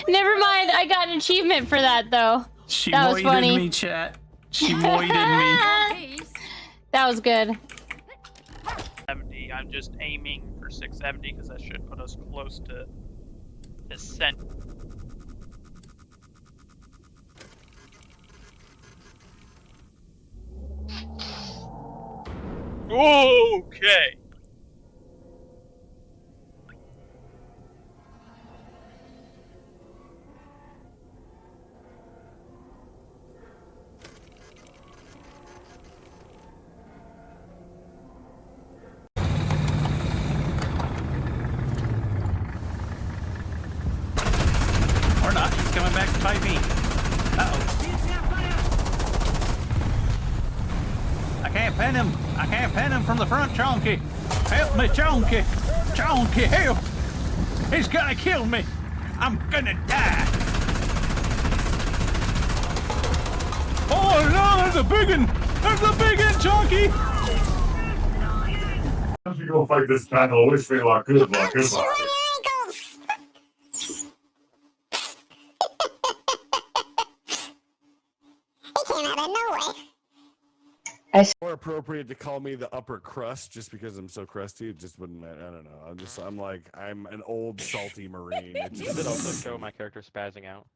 Never mind, I got an achievement for that, though. She that was funny. me, chat. She moided me. That was good. 70. I'm just aiming for 670 because that should put us close to descent. Okay. Or not. He's coming back to fight me. Uh-oh. I can't pin him. I can't pin him from the front, Chonky. Help me, Chonky. Chonky, help. He's gonna kill me. I'm gonna die. Oh no, there's a big one. There's a big one, Chonky. As you go fight this battle, wish me luck. Good luck. Goodbye. More appropriate to call me the upper crust just because I'm so crusty. It just wouldn't. I don't know. I'm like I'm an old salty marine. It's Does it also show my character spazzing out?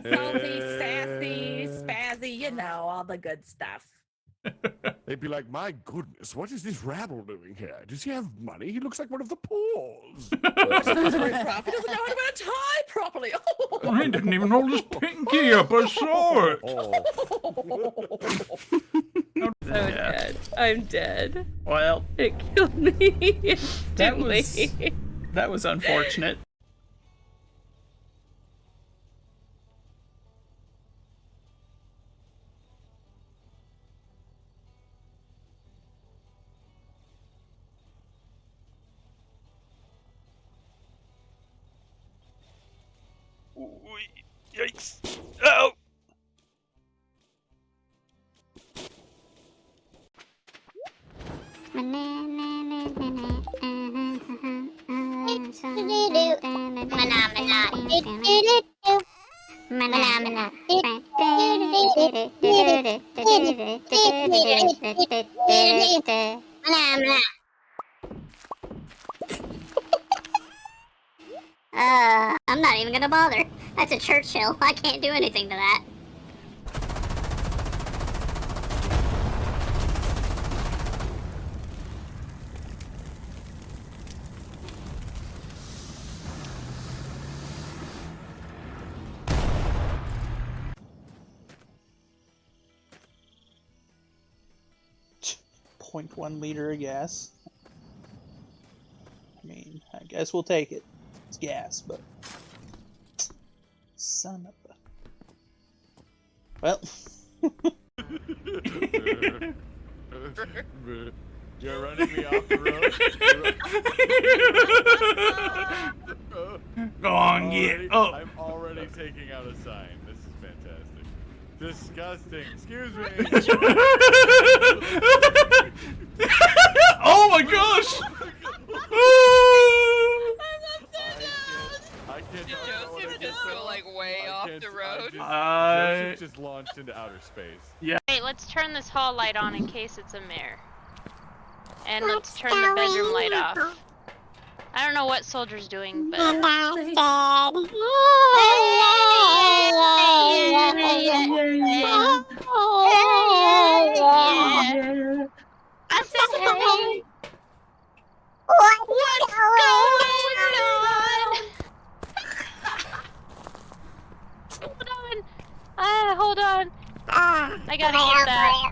Salty, sassy, spazzy, you know, all the good stuff. They'd be like, "My goodness, what is this rabble doing here? Does he have money? He looks like one of the poors." He doesn't know how to wear a tie properly. I didn't even hold his pinky up. I saw it. So dead. I'm dead. Well, It killed me instantly. that was unfortunate. Yikes. Oh! I'm not even gonna bother. That's a Churchill. I can't do anything to that. .1 liter of gas. I mean, I guess we'll take it. It's gas, but son of a. Well. You're running me off the road. Go on, get up. I'm already taking out a sign. This is fantastic. Disgusting. Excuse me. Oh my gosh! Did Joseph just go like way off the road? Joseph just launched into outer space. Yeah. Wait, let's turn this hall light on in case it's a mirror. And let's turn the bedroom light off. I don't know what Soldier's doing, but... I said hey! What's going on? Hold on. I gotta get that.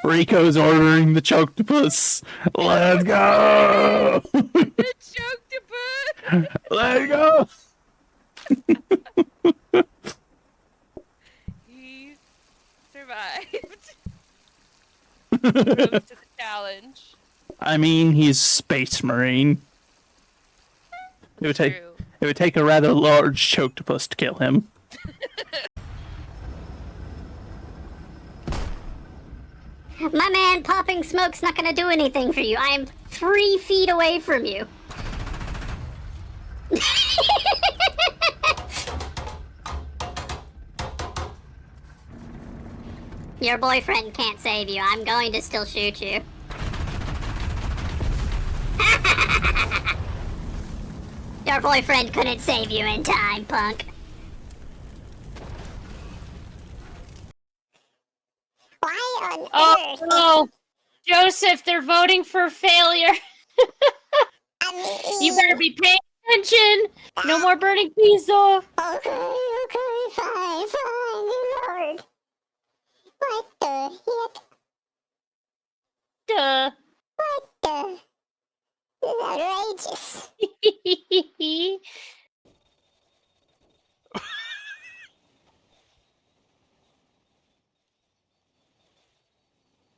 Rico's ordering the choctopus. Let's go! The choctopus! Let's go! He survived. Rose to the challenge. I mean, he's Space Marine. It would take a rather large choctopus to kill him. My man, popping smoke's not gonna do anything for you. I am 3 feet away from you. Your boyfriend can't save you. I'm going to still shoot you. Your boyfriend couldn't save you in time, punk. Why on earth? Oh, no. Joseph, they're voting for failure. You better be paying attention. No more burning pizza. Okay, fine, Lord. What the heck? Duh. What the? This is outrageous.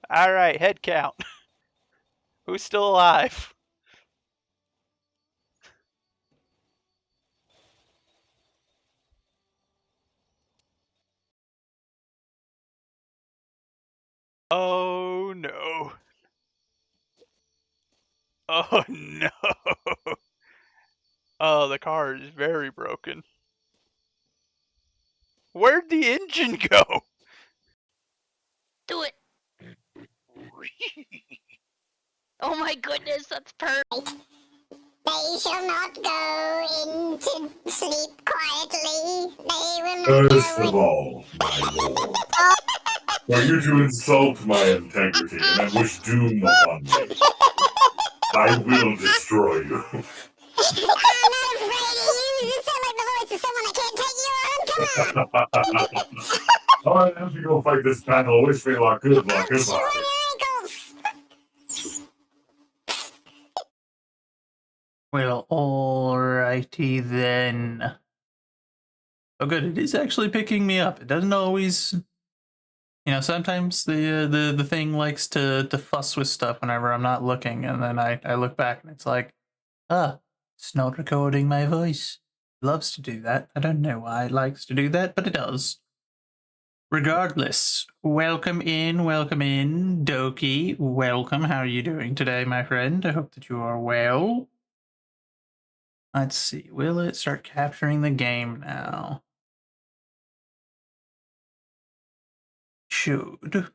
All right, head count. Who's still alive? Oh no. Oh no. Oh, the car is very broken. Where'd the engine go? Do it. Oh my goodness, that's perfect. They shall not go into sleep quietly. They will not First go of all, my lord, for you to insult my integrity and wish doom upon me, I will destroy you. I'm not afraid of you. You sound like the voice of someone that can't take you on. Come on. All right, I have to go fight this battle. Wish me luck. Good luck. Chew on Goodbye. your ankles. Well, alrighty then. Oh, good. It is actually picking me up. It doesn't always. Sometimes the thing likes to fuss with stuff whenever I'm not looking, and then I look back and it's like, it's not recording my voice. It loves to do that. I don't know why it likes to do that, but it does. Regardless, welcome in, Doki. Welcome. How are you doing today, my friend? I hope that you are well. Let's see. Will it start capturing the game now? Should.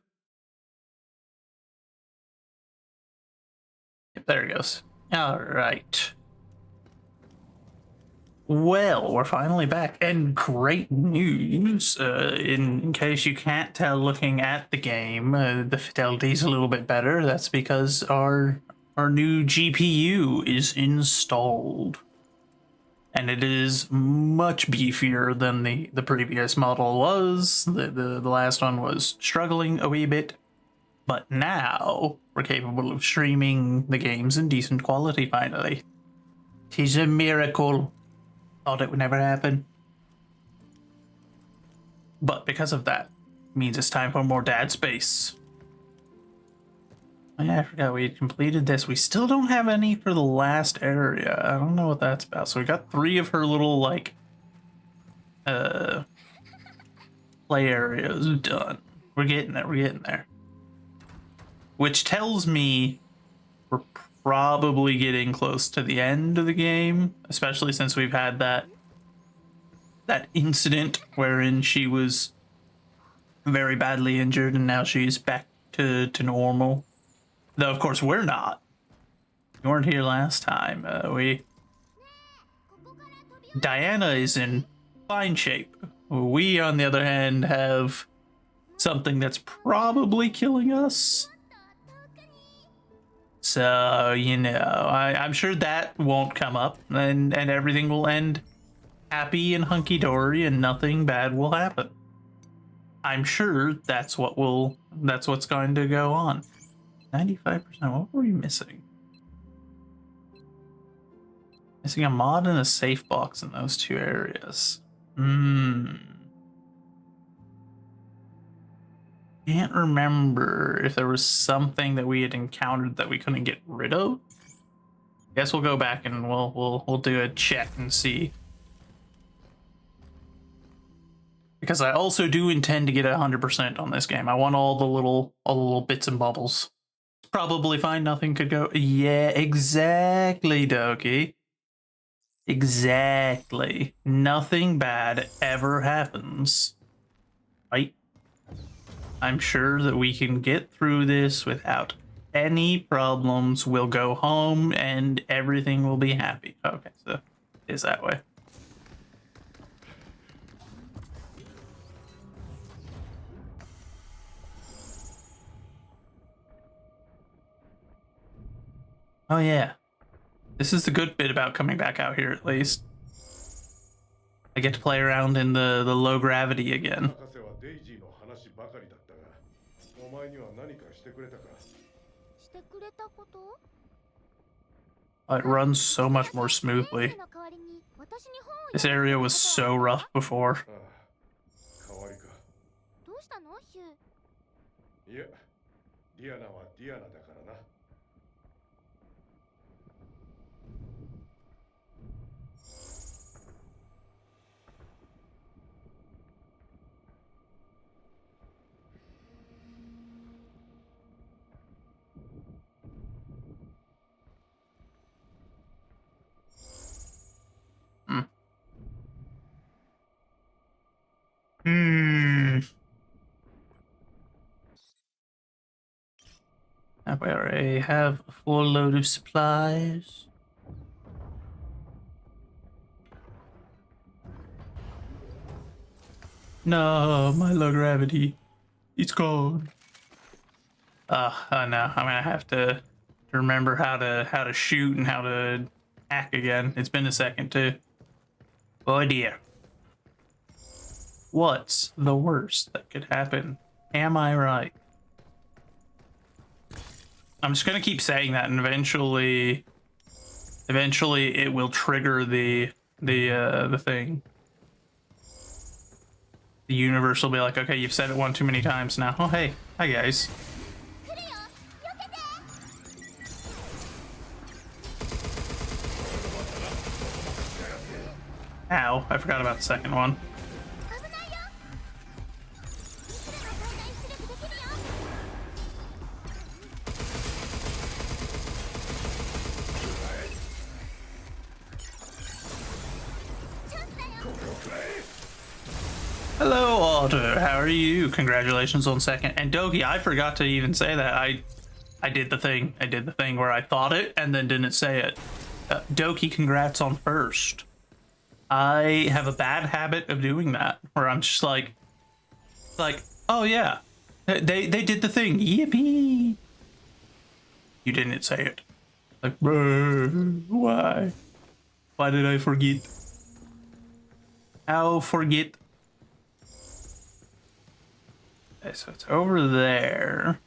Yep, there it goes. All right. Well, we're finally back, and great news. In case you can't tell looking at the game, the fidelity's a little bit better. That's because our new GPU is installed. And it is much beefier than the previous model was. The last one was struggling a wee bit. But now, we're capable of streaming the games in decent quality, finally. 'Tis a miracle. Thought it would never happen. But because of that, means it's time for more dad space. Oh, yeah, I forgot we had completed this. We still don't have any for the last area. I don't know what that's about. So we got 3 of her little, play areas done. We're getting there. Which tells me we're probably getting close to the end of the game, especially since we've had that incident wherein she was very badly injured and now she's back to normal. Though, of course, we're not. We weren't here last time. Diana is in fine shape. We, on the other hand, have something that's probably killing us. So, I'm sure that won't come up, and everything will end happy and hunky-dory and nothing bad will happen. I'm sure that's what's going to go on. 95%, what were we missing? Missing a mod and a safe box in those 2 areas. Can't remember if there was something that we had encountered that we couldn't get rid of. Guess we'll go back and we'll do a check and see. Because I also do intend to get 100% on this game. I want all the little bits and bobbles. Probably fine, nothing could go. Yeah, exactly, Doki. Exactly. Nothing bad ever happens. Right? I'm sure that we can get through this without any problems. We'll go home and everything will be happy. Okay, so it is that way. Oh yeah. This is the good bit about coming back out here, at least. I get to play around in the low gravity again. 博士はデイジーの話ばかりだったが、お前には何かしてくれたか？してくれたこと？ It runs so much more smoothly. This area was so rough before. ああ、代わりか。どうしたの、ヒュー？いや、ディアナはディアナだからな。Now we already have a full load of supplies. No, my low gravity. It's gone. Oh no, I'm gonna have to remember how to shoot and how to hack again. It's been a second too. Oh dear. What's the worst that could happen? Am I right? I'm just gonna keep saying that, and eventually it will trigger the thing. The universe will be like, okay, you've said it one too many times now. Oh hey, hi guys. Ow, I forgot about the second one. Hello, Alder. How are you? Congratulations on second. And Doki, I forgot to even say that. I did the thing. I did the thing where I thought it and then didn't say it. Doki, congrats on first. I have a bad habit of doing that, where I'm just like, oh yeah, they did the thing. Yippee! You didn't say it. Like, bruh, why? Why did I forget? How forget? Okay, so it's over there.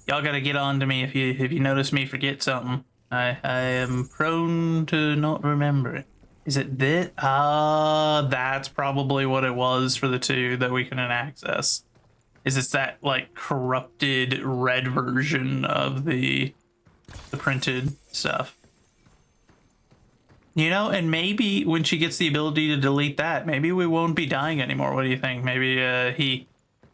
Y'all gotta get on to me if you notice me forget something. I am prone to not remember it. Is it this? That's probably what it was for the two that we couldn't access. Is it's that like corrupted red version of the printed stuff. You know, and maybe when she gets the ability to delete that, maybe we won't be dying anymore. What do you think? Maybe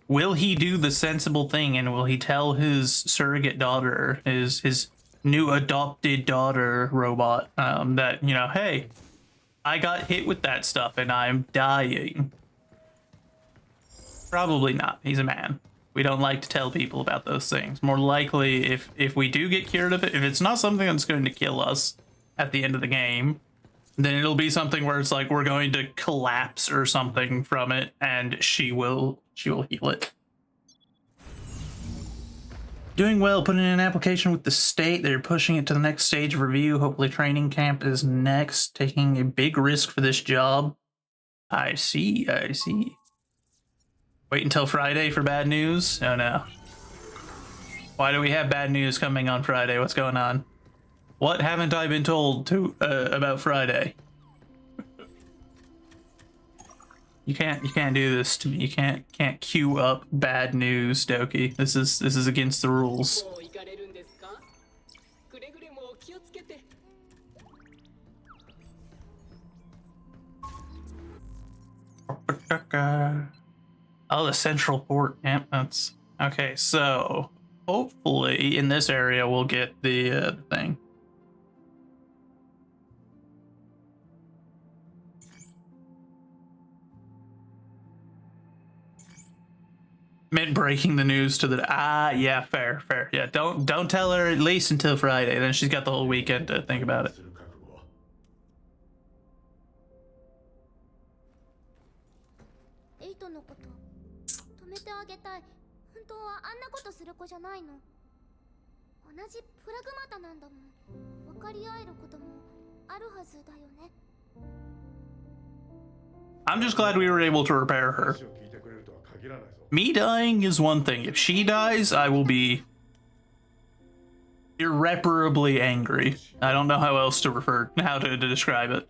will he do the sensible thing, and will he tell his surrogate daughter, his new adopted daughter robot, that, you know, hey, I got hit with that stuff and I'm dying? Probably not. He's a man. We don't like to tell people about those things. More likely, if we do get cured of it, if it's not something that's going to kill us at the end of the game, then it'll be something where it's like we're going to collapse or something from it, and she will heal it. Doing well, putting in an application with the state. They're pushing it to the next stage of review. Hopefully training camp is next. Taking a big risk for this job. I see. Wait until Friday for bad news? Oh no. Why do we have bad news coming on Friday? What's going on? What haven't I been told to about Friday? You can't do this to me. You can't queue up bad news, Doki. This is against the rules. Oh, the central port. Yep, that's okay. So hopefully in this area we'll get the thing. meant breaking the news to the yeah, fair. Yeah, don't tell her at least until Friday. Then she's got the whole weekend to think about it. エイトのこと止めてあげたい。本当はあんなことする子じゃないの。同じプラグマタなんだもん。分かり合えることもあるはずだよね。 I'm just glad we were able to repair her. Me dying is one thing. If she dies, I will be irreparably angry. I don't know how else to how to describe it.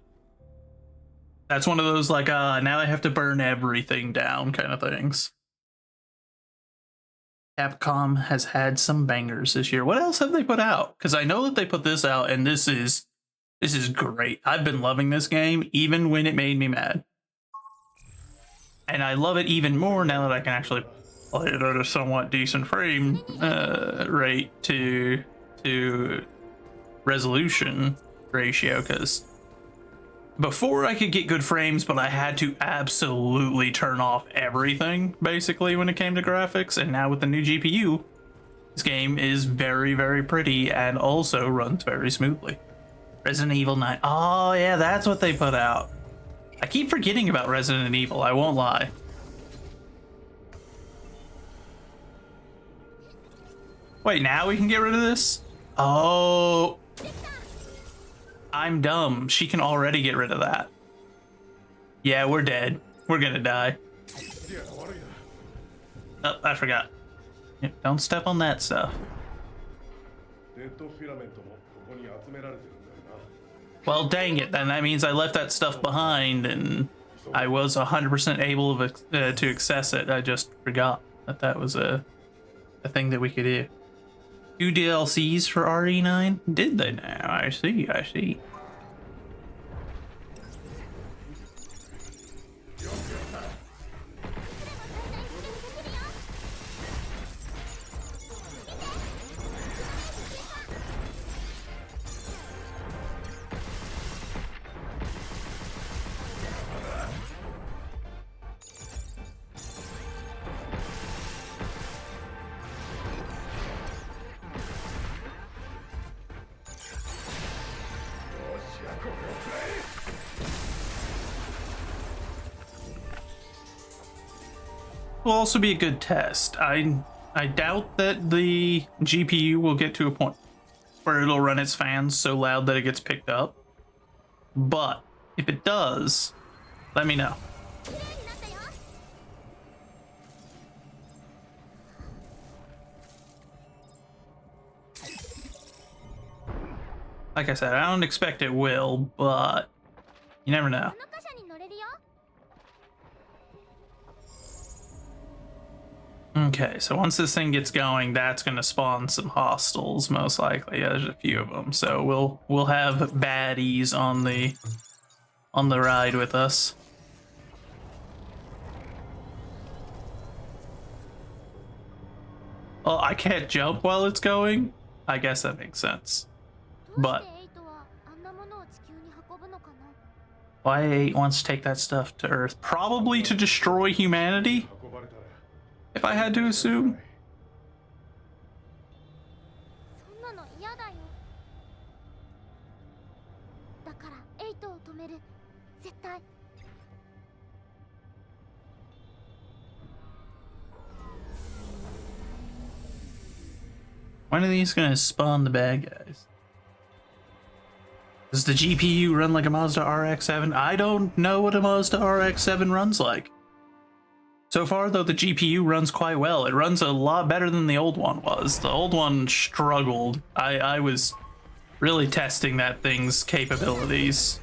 That's one of those like, now I have to burn everything down kind of things. Capcom has had some bangers this year. What else have they put out? Because I know that they put this out, and this is great. I've been loving this game, even when it made me mad. And I love it even more now that I can actually play it at a somewhat decent frame rate to resolution ratio, because before I could get good frames, but I had to absolutely turn off everything basically when it came to graphics. And now with the new GPU, this game is very, very pretty and also runs very smoothly. Resident Evil 9. Oh yeah, that's what they put out. I keep forgetting about Resident Evil, I won't lie. Wait, now we can get rid of this? Oh. I'm dumb. She can already get rid of that. Yeah, we're dead. We're gonna die. Oh, I forgot. Yeah, don't step on that stuff. Well, dang it, then that means I left that stuff behind and I was 100% able to access it. I just forgot that was a thing that we could do. 2 DLCs for RE9? Did they now? I see. Will also be a good test. I doubt that the GPU will get to a point where it'll run its fans so loud that it gets picked up. But if it does, let me know. Like I said, I don't expect it will, but you never know. Okay, so once this thing gets going, that's going to spawn some hostiles, most likely. Yeah, there's a few of them, so we'll have baddies on the ride with us. Oh, I can't jump while it's going? I guess that makes sense. But why 8 wants to take that stuff to Earth? Probably to destroy humanity? If I had to assume. When are these gonna spawn the bad guys? Does the GPU run like a Mazda RX-7? I don't know what a Mazda RX-7 runs like. So far, though, the GPU runs quite well. It runs a lot better than the old one was. The old one struggled. I was really testing that thing's capabilities.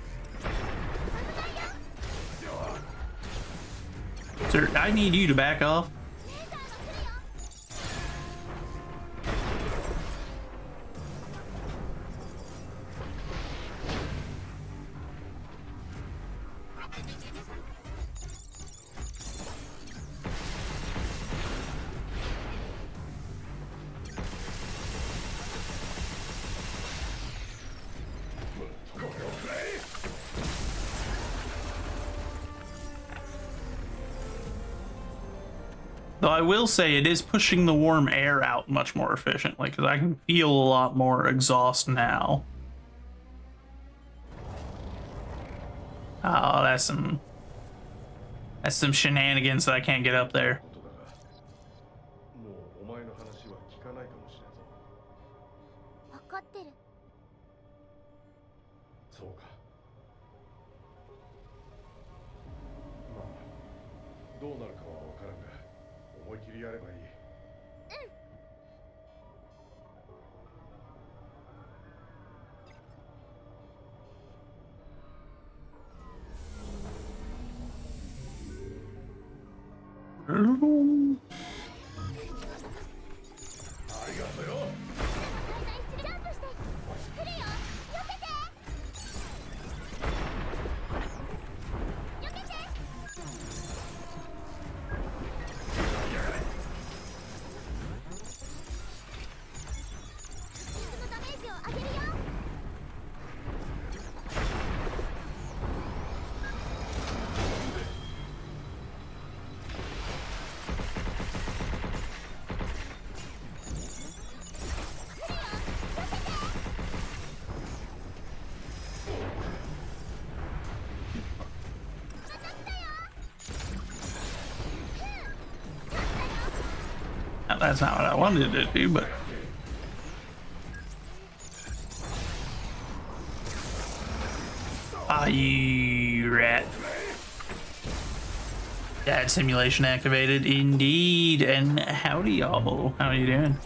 Sir, I need you to back off. Though I will say it is pushing the warm air out much more efficiently, because I can feel a lot more exhaust now. Oh, that's some shenanigans that I can't get up there. もうお前の話は聞かないかもしれんぞ。分かってる。そうか。まあ、どうなるかは分からんが、思い切りやればいい。Now, that's not what I wanted to do, but you rat. Dad simulation activated indeed. And howdy y'all. How are you doing?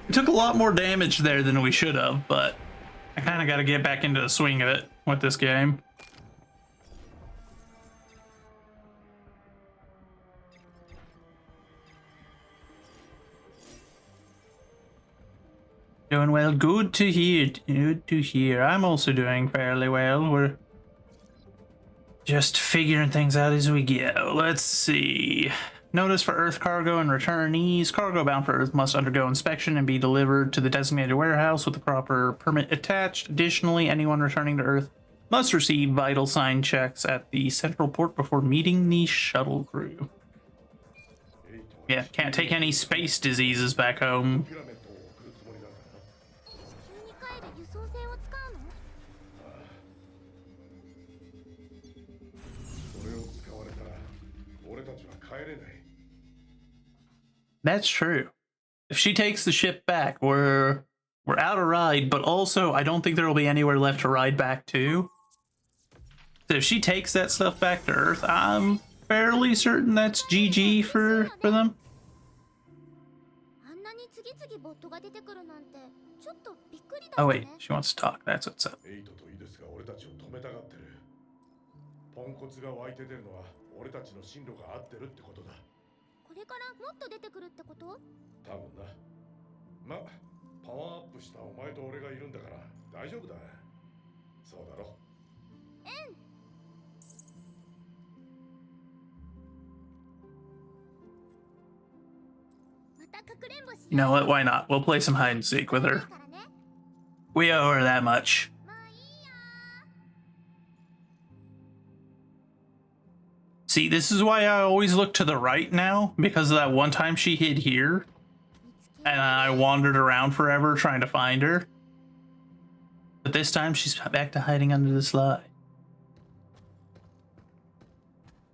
We took a lot more damage there than we should have, but I kind of got to get back into the swing of it with this game. Doing well. Good to hear. Good to hear. I'm also doing fairly well. We're just figuring things out as we go. Let's see. Notice for Earth cargo and returnees. Cargo bound for Earth must undergo inspection and be delivered to the designated warehouse with the proper permit attached. Additionally, anyone returning to Earth must receive vital sign checks at the central port before meeting the shuttle crew. Yeah, can't take any space diseases back home. 地球に帰る輸送船を使うの？それを使われたら、俺たちは帰れない。 That's true. If she takes the ship back, we're out of ride, but also I don't think there will be anywhere left to ride back to. So if she takes that stuff back to Earth, I'm fairly certain that's GG for them. あんなに次々ボットが出てくるなんてちょっとびっくりだ Oh よね。 wait, she wants to talk. That's what's up. エイトとイデスが俺たちを止めたがってる。ポンコツが湧いて出るのは俺たちの進路が合ってるってことだ。これからもっと出てくるってこと？多分な。ま、パワーアップしたお前と俺がいるんだから大丈夫だ。そうだろ。またかくれんぼしよう。 You know what? Why not? We'll play some hide and seek with her. からね。 We owe her that much. まあいいや。 See, this is why I always look to the right now, because of that one time she hid here, 見つけ and I wandered around forever trying to find her. But this time she's back to hiding under the slide.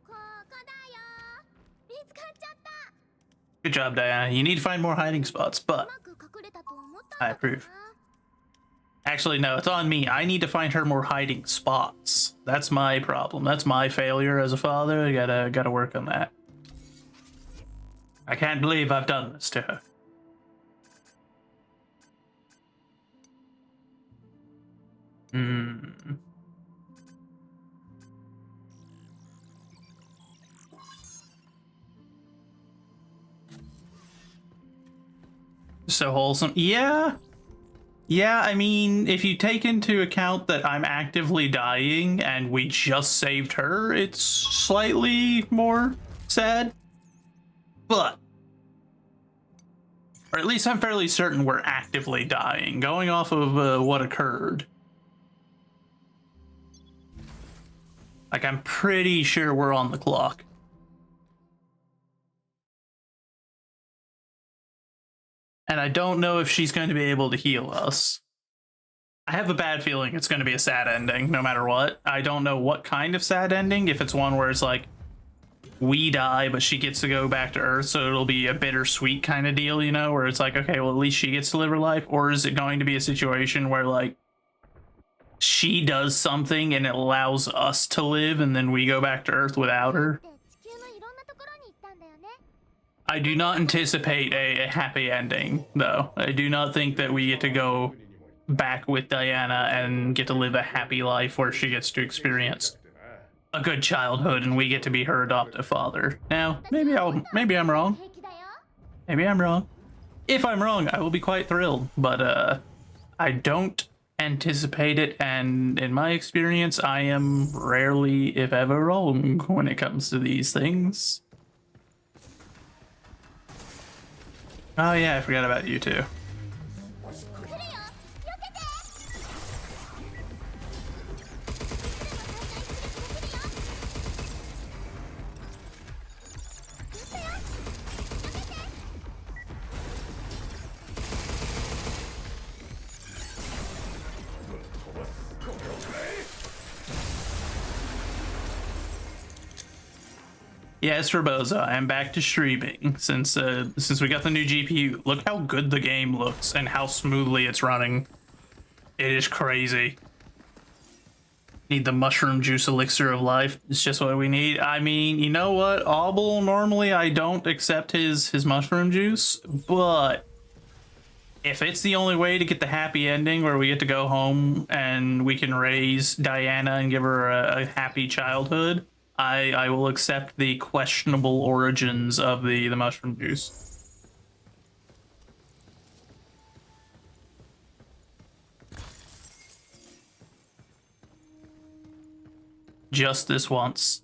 ここだよ。見つかっちゃった。 Good job, Diana. You need to find more hiding spots, う but まく隠れたと思ったん I だけど approve. な。 Actually, no, it's on me. I need to find her more hiding spots. That's my problem. That's my failure as a father. I gotta work on that. I can't believe I've done this to her. So wholesome. Yeah. Yeah, I mean, if you take into account that I'm actively dying and we just saved her, it's slightly more sad. But, or at least I'm fairly certain we're actively dying. Going off of what occurred, Like, I'm pretty sure we're on the clock. And I don't know if she's going to be able to heal us. I have a bad feeling it's going to be a sad ending, no matter what. I don't know what kind of sad ending. If it's one where it's like, we die, but she gets to go back to Earth, so it'll be a bittersweet kind of deal, you know, where it's like, okay, well, at least she gets to live her life. Or is it going to be a situation where, like, she does something and it allows us to live, and then we go back to Earth without her? I do not anticipate a happy ending, though. I do not think that we get to go back with Diana and get to live a happy life where she gets to experience a good childhood and we get to be her adoptive father. Now, maybe I'm wrong. Maybe I'm wrong. If I'm wrong, I will be quite thrilled, but I don't anticipate it, and in my experience, I am rarely, if ever, wrong when it comes to these things. Oh yeah, I forgot about you too. Yes, Reboza, I'm back to streaming since we got the new GPU. Look how good the game looks and how smoothly it's running. It is crazy. Need the mushroom juice elixir of life. It's just what we need. I mean, you know what? Obel, normally I don't accept his mushroom juice, but if it's the only way to get the happy ending where we get to go home and we can raise Diana and give her a happy childhood, I will accept the questionable origins of the mushroom juice. Just this once.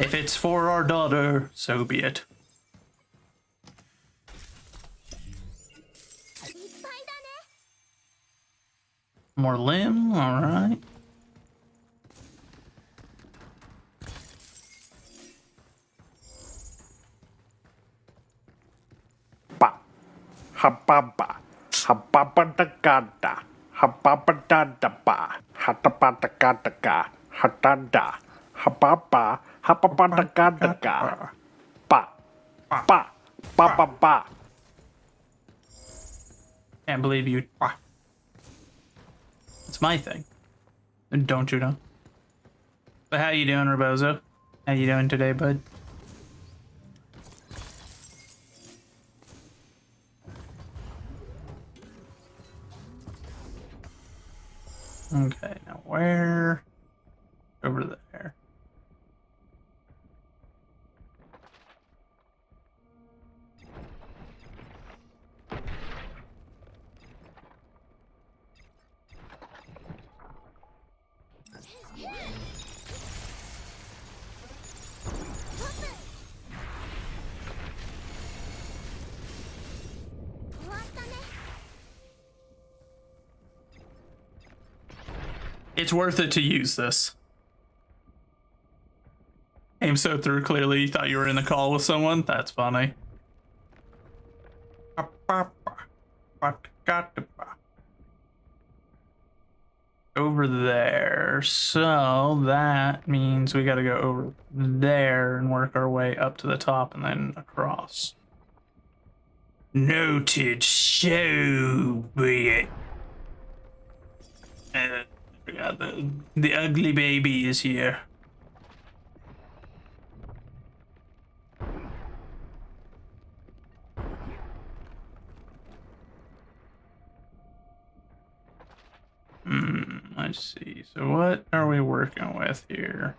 If it's for our daughter, so be it. More limb, all right. Hababa, hababadagada, hababadadaba, hatapatakataka, hatada, hababa, hababadagadaga, ba, ba, ba, ba, ba. Can't believe you. It's my thing. Don't you know? But how you doing, Rebozo? How you doing today, bud? Okay, now where? Over there. It's worth it to use this. Aim so through, clearly you thought you were in the call with someone? That's funny. Over there. So that means we gotta go over there and work our way up to the top and then across. Noted, so be it. Forgot the ugly baby is here. Let's see. So what are we working with here?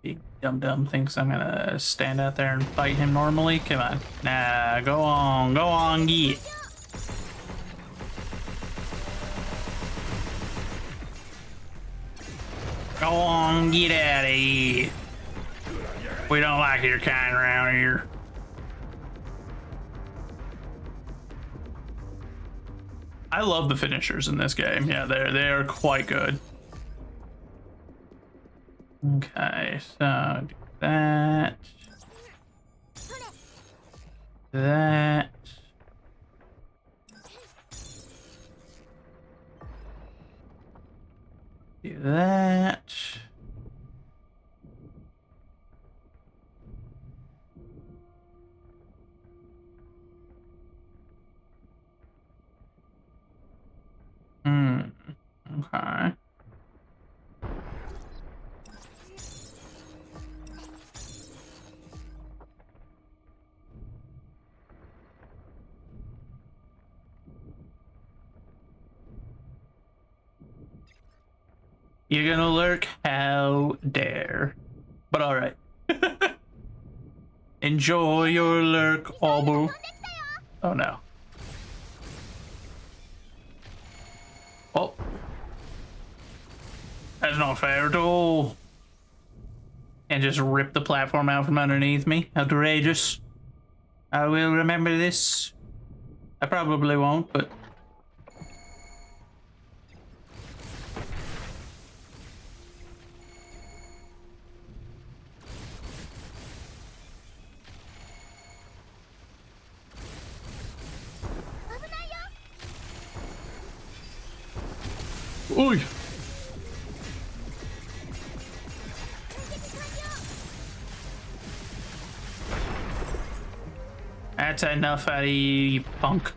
Big dum-dum thinks I'm gonna stand out there and fight him normally. Come on. Nah, go on, get. Go on, get out of here. We don't like your kind around here. I love the finishers in this game. Yeah, they are quite good. Okay, so do that. That. Do that. Okay. You're gonna lurk? How dare. But alright. Enjoy your lurk, Aubu. Oh no. Oh. That's not fair at all. And just rip the platform out from underneath me. Outrageous. I will remember this. I probably won't, but... Oi! That's enough out of you, punk.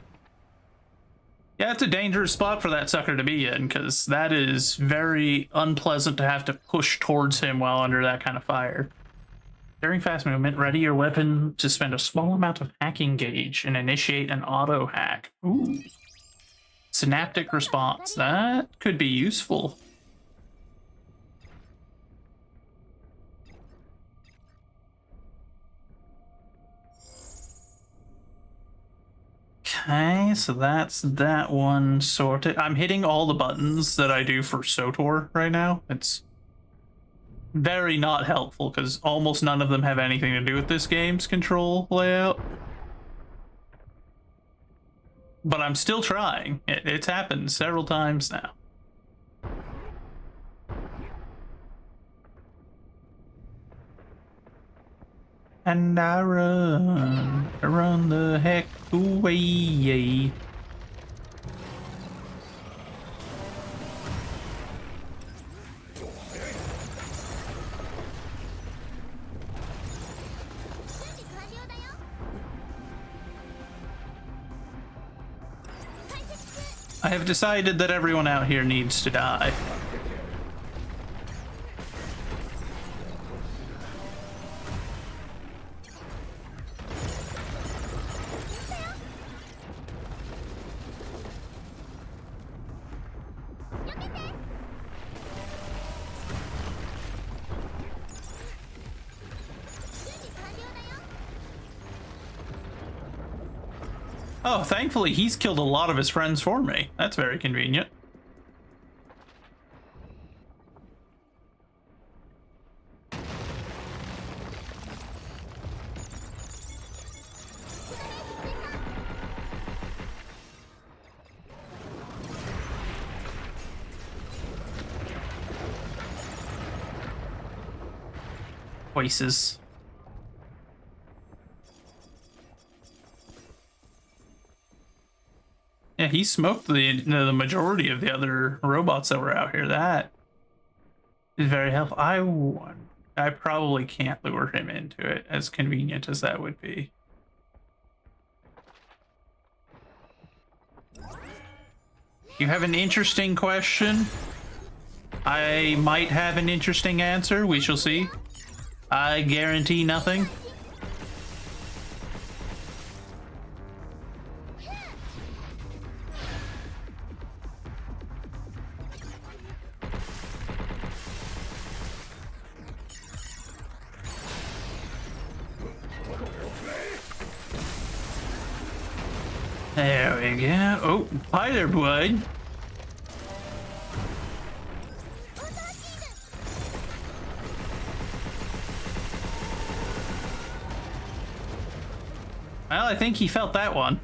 Yeah, it's a dangerous spot for that sucker to be in, because that is very unpleasant to have to push towards him while under that kind of fire. During fast movement, ready your weapon to spend a small amount of hacking gauge and initiate an auto hack. Ooh. Synaptic response. That could be useful. Okay, so that's that one sorted. I'm hitting all the buttons that I do for SOTOR right now. It's very not helpful because almost none of them have anything to do with this game's control layout. But I'm still trying. It's happened several times now. And I run the heck away. I have decided that everyone out here needs to die. Oh, thankfully he's killed a lot of his friends for me. That's very convenient. Voices. Yeah, he smoked the majority of the other robots that were out here. That is very helpful. I probably can't lure him into it, as convenient as that would be. You have an interesting question. I might have an interesting answer. We shall see. I guarantee nothing. There we go. Oh, hi there, bud. Well, I think he felt that one.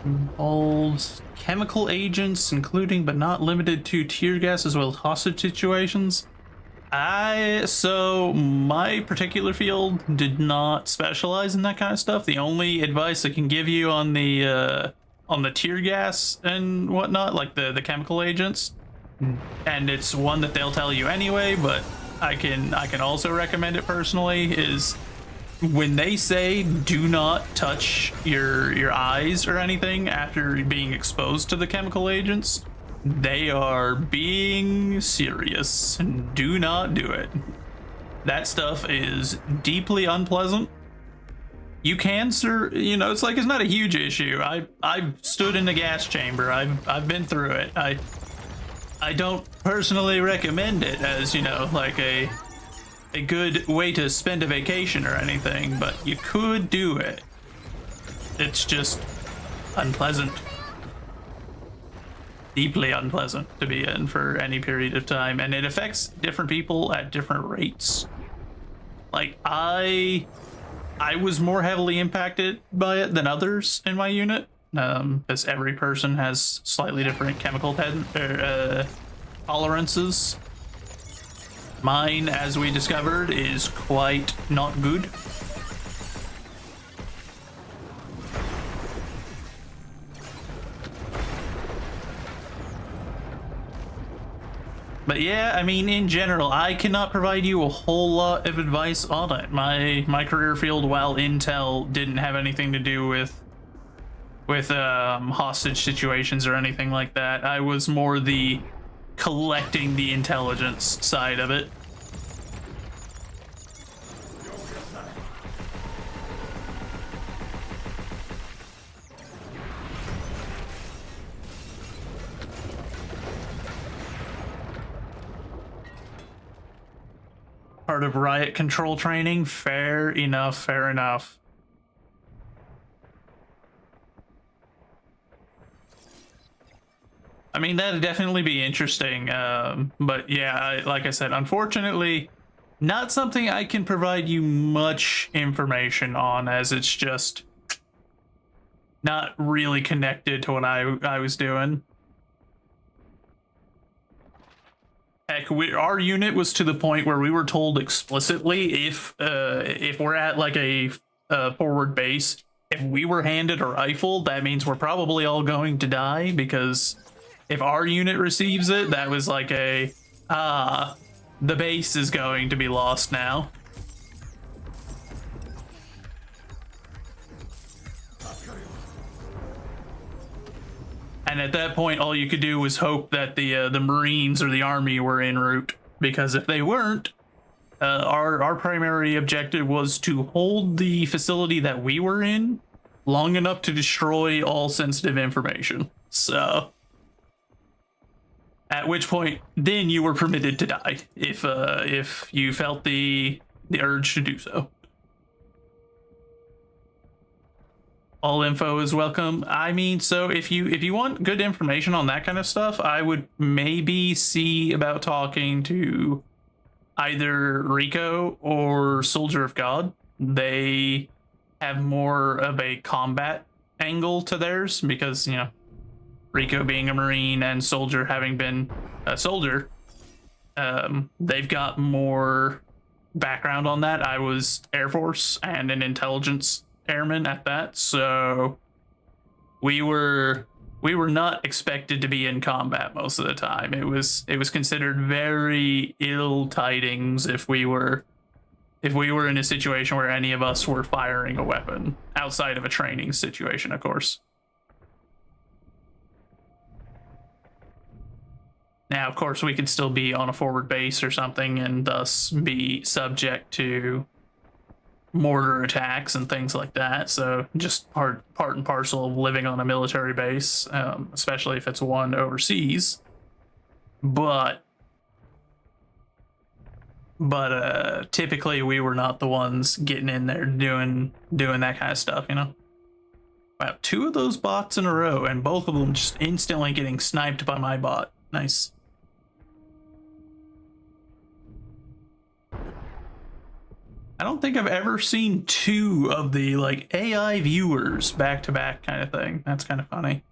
Involves chemical agents, including but not limited to tear gas, as well as hostage situations. So my particular field did not specialize in that kind of stuff. The only advice I can give you on the tear gas and whatnot, like the chemical agents, and it's one that they'll tell you anyway, but I can also recommend it personally, is when they say do not touch your eyes or anything after being exposed to the chemical agents, they are being serious. Do not do it. That stuff is deeply unpleasant. You can, sir, you know, it's not a huge issue. I've stood in the gas chamber. I've been through it. I don't personally recommend it as, you know, like a good way to spend a vacation or anything, but you could do it. It's just unpleasant. Deeply unpleasant to be in for any period of time, and it affects different people at different rates. Like, I was more heavily impacted by it than others in my unit, because every person has slightly different chemical tolerances. Mine, as we discovered, is quite not good. But yeah, I mean, in general, I cannot provide you a whole lot of advice on it. My career field, while Intel didn't have anything to do with hostage situations or anything like that, I was more the collecting the intelligence side of it. Part of riot control training. Fair enough, fair enough. I mean, that'd definitely be interesting, but yeah, like I said, unfortunately, not something I can provide you much information on, as it's just not really connected to what I was doing. Heck, our unit was to the point where we were told explicitly, if we're at like a forward base, if we were handed a rifle, that means we're probably all going to die, because if our unit receives it, that was like the base is going to be lost now. And at that point, all you could do was hope that the Marines or the Army were en route, because if they weren't, our primary objective was to hold the facility that we were in long enough to destroy all sensitive information. So, at which point, then you were permitted to die if you felt the urge to do so. All info is welcome. I mean, so if you want good information on that kind of stuff, I would maybe see about talking to either Rico or Soldier of God. They have more of a combat angle to theirs, because, you know, Rico being a Marine and Soldier having been a soldier, they've got more background on that. I was Air Force and an intelligence airman at that, so we were we were not expected to be in combat most of the time. It was considered very ill tidings if we were in a situation where any of us were firing a weapon outside of a training situation, of course. Now, of course, we could still be on a forward base or something and thus be subject to mortar attacks and things like that. So just part and parcel of living on a military base, especially if it's one overseas. But typically we were not the ones getting in there doing that kind of stuff, you know. Wow, 2 of those bots in a row, and both of them just instantly getting sniped by my bot. Nice. I don't think I've ever seen 2 of the like AI viewers back to back kind of thing. That's kind of funny.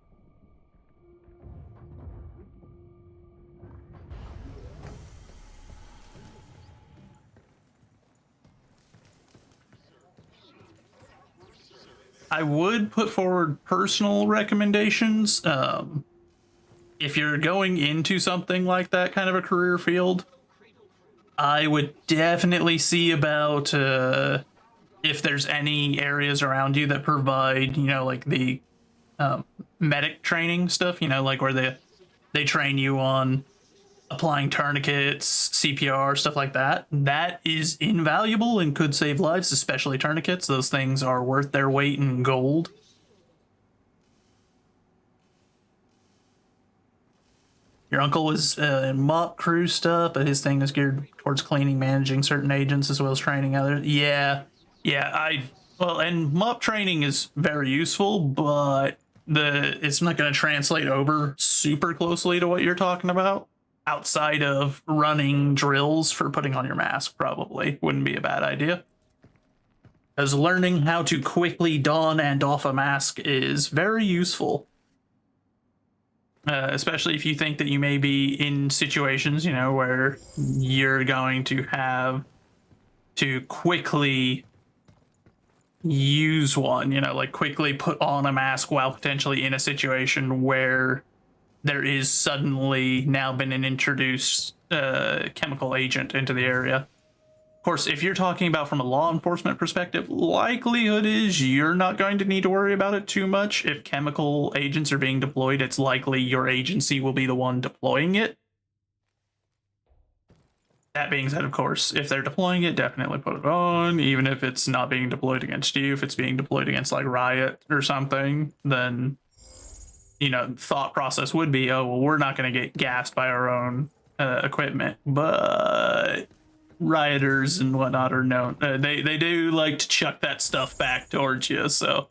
I would put forward personal recommendations. If you're going into something like that kind of a career field, I would definitely see about if there's any areas around you that provide, you know, like the medic training stuff, you know, like where they train you on applying tourniquets, CPR, stuff like that. That is invaluable and could save lives, especially tourniquets. Those things are worth their weight in gold. Your uncle was in mop crew stuff, but his thing is geared towards cleaning, managing certain agents, as well as training others. Yeah, well, and mop training is very useful, but it's not going to translate over super closely to what you're talking about. Outside of running drills for putting on your mask, probably wouldn't be a bad idea. Because learning how to quickly don and off a mask is very useful. Especially if you think that you may be in situations, you know, where you're going to have to quickly use one, you know, like quickly put on a mask while potentially in a situation where there is suddenly now been an introduced chemical agent into the area. Of course, if you're talking about from a law enforcement perspective, likelihood is you're not going to need to worry about it too much. If chemical agents are being deployed, it's likely your agency will be the one deploying it. That being said, of course, if they're deploying it, definitely put it on, even if it's not being deployed against you. If it's being deployed against like Riot or something, then, you know, thought process would be, oh, well, we're not going to get gassed by our own equipment, but rioters and whatnot are known. They do like to chuck that stuff back towards you, so.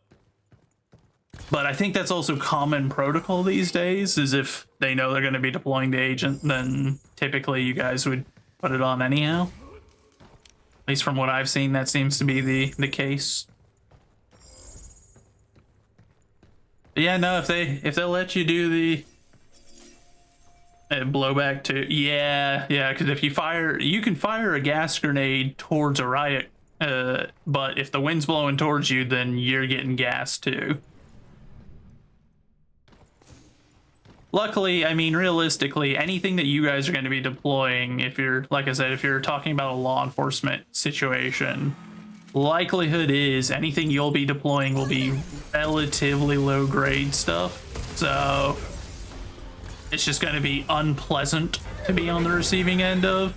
But I think that's also common protocol these days, is if they know they're going to be deploying the agent, then typically you guys would put it on anyhow. At least from what I've seen, that seems to be the case. But yeah, no, if they'll let you do the blowback too, yeah, because if you can fire a gas grenade towards a riot, but if the wind's blowing towards you, then you're getting gassed too. Luckily, I mean, realistically, anything that you guys are going to be deploying, if you're, like I said, if you're talking about a law enforcement situation, likelihood is anything you'll be deploying will be relatively low grade stuff. So it's just going to be unpleasant to be on the receiving end of.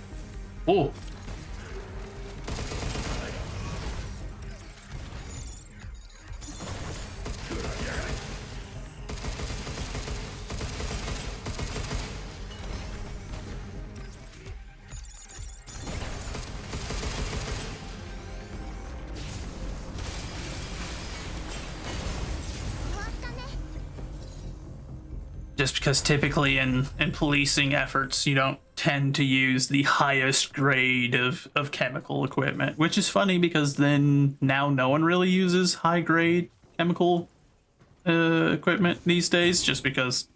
Oh. Just because typically in policing efforts, you don't tend to use the highest grade of chemical equipment, which is funny because then now no one really uses high grade chemical equipment these days, just because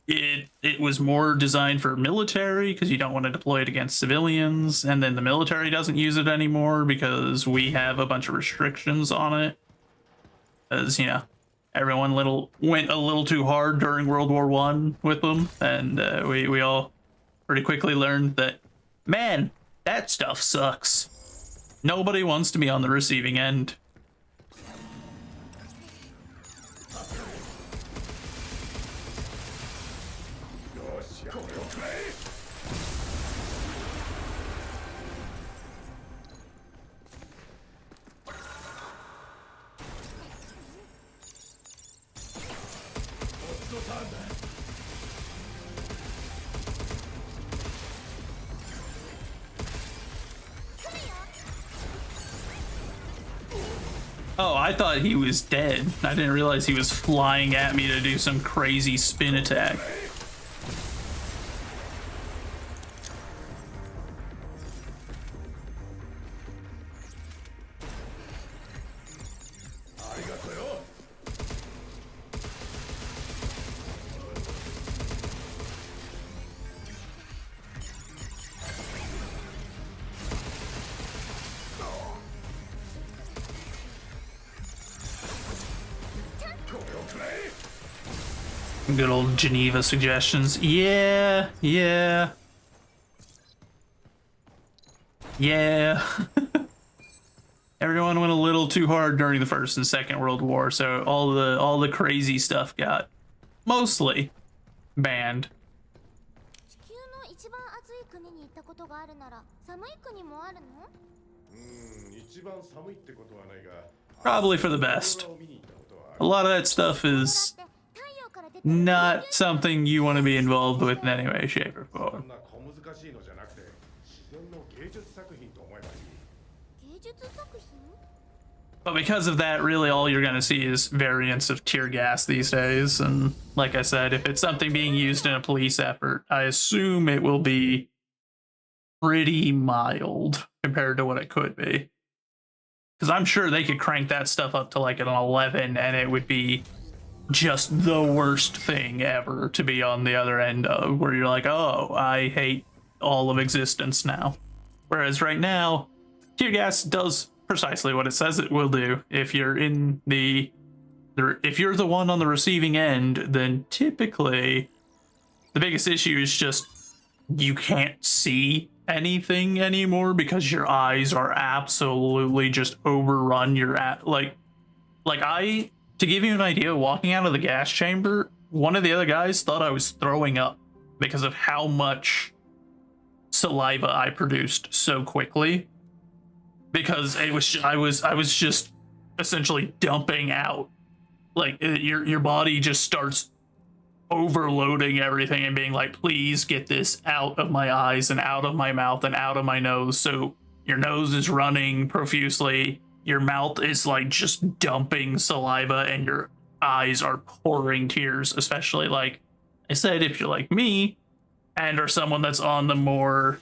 it was more designed for military because you don't want to deploy it against civilians, and then the military doesn't use it anymore because we have a bunch of restrictions on it. As you know, everyone went a little too hard during World War One with them, and we all pretty quickly learned that, man, that stuff sucks. Nobody wants to be on the receiving end. Oh, I thought he was dead. I didn't realize he was flying at me to do some crazy spin attack. Good old Geneva suggestions. Yeah. Everyone went a little too hard during the First and Second World War, so all the crazy stuff got mostly banned. 地球の一番暑い国に行ったことがあるなら寒い国もあるの？一番寒いってことはないが Probably for the best. A lot of that stuff is not something you want to be involved with in any way, shape, or form. そんな小難しいのじゃなくて自然の芸術作品と思えばいい。芸術作品？ But because of that, really all you're gonna see is variants of tear gas these days. And like I said, if it's something being used in a police effort, I assume it will be pretty mild compared to what it could be. Because I'm sure they could crank that stuff up to like an 11 and it would be just the worst thing ever to be on the other end of, where you're like, oh, I hate all of existence now. Whereas right now, tear gas does precisely what it says it will do. If you're in if you're the one on the receiving end, then typically the biggest issue is just you can't see anything anymore because your eyes are absolutely just overrun. To give you an idea, walking out of the gas chamber, one of the other guys thought I was throwing up because of how much saliva I produced so quickly. Because I was just essentially dumping out. Like your body just starts overloading everything and being like, please get this out of my eyes and out of my mouth and out of my nose. So your nose is running profusely, your mouth is like just dumping saliva, and your eyes are pouring tears. Especially, like I said, if you're like me and are someone that's on the more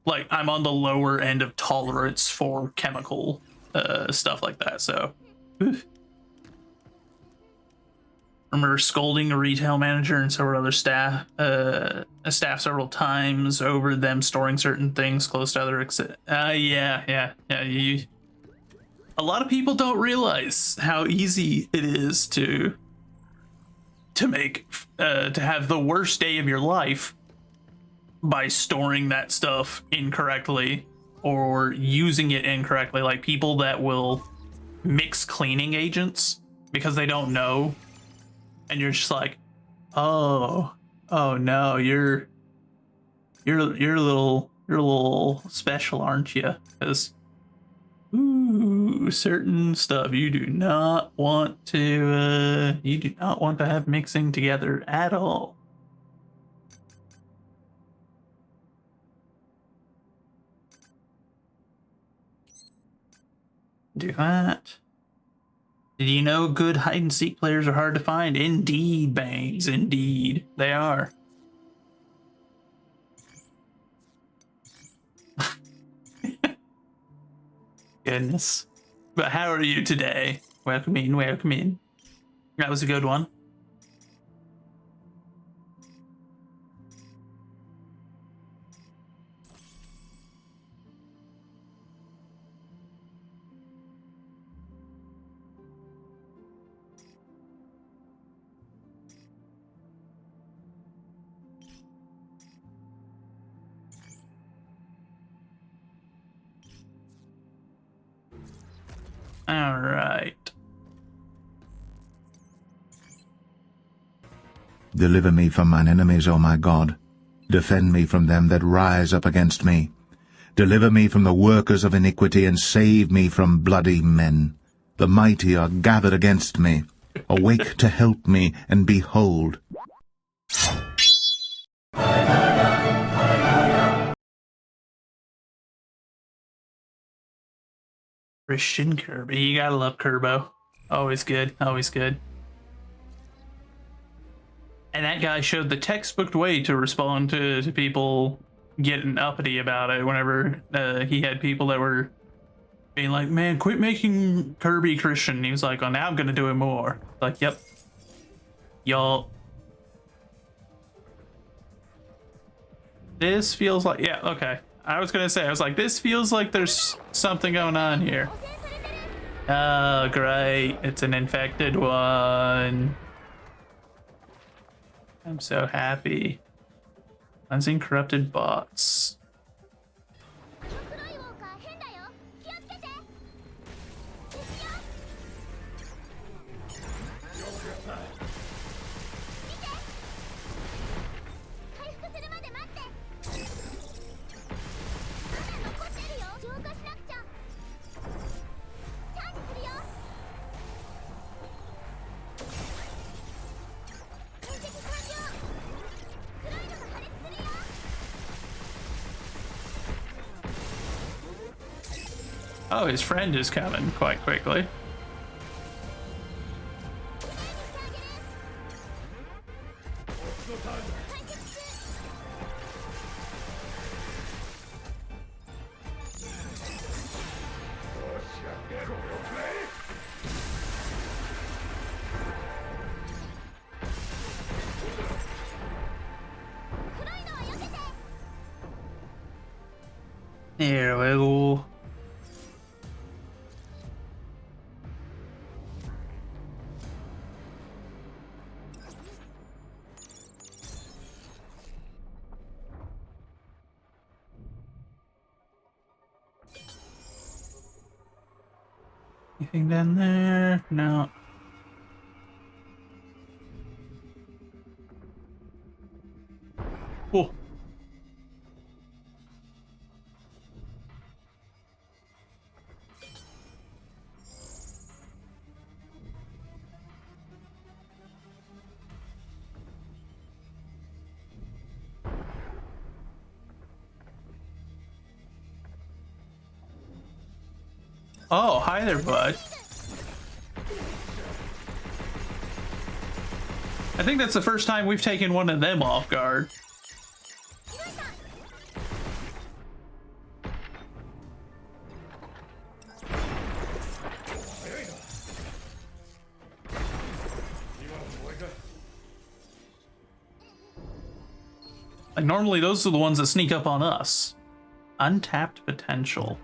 like I'm on the lower end of tolerance for chemical stuff like that. So remember scolding a retail manager and several other staff several times over them storing certain things close to other a lot of people don't realize how easy it is to have the worst day of your life by storing that stuff incorrectly or using it incorrectly. Like people that will mix cleaning agents because they don't know, and you're just like, oh no, you're a little special, aren't you? Because certain stuff you do not want to have mixing together at all. Do that. Did you know good hide and seek players are hard to find? Indeed, Bangs, indeed. They are. Goodness. But how are you today? Welcome in, welcome in. That was a good one. All right. Deliver me from mine enemies, O my God. Defend me from them that rise up against me. Deliver me from the workers of iniquity, and save me from bloody men. The mighty are gathered against me. Awake to help me, and behold. Christian Kirby. You gotta love Kerbo. Always good. Always good. And that guy showed the textbook way to respond to people getting uppity about it whenever he had people that were being like, man, quit making Kirby Christian. And he was like, oh, now I'm going to do it more. Like, yep. Y'all. This feels like, yeah, okay. I was going to say, I was like, this feels like there's something going on here. Oh, great. It's an infected one. I'm so happy. Cleansing corrupted bots. Oh, his friend is coming quite quickly. There we go. Anything down there? No. Oh. Oh, hi there, bud. I think that's the first time we've taken one of them off guard. Like, normally those are the ones that sneak up on us. Untapped potential.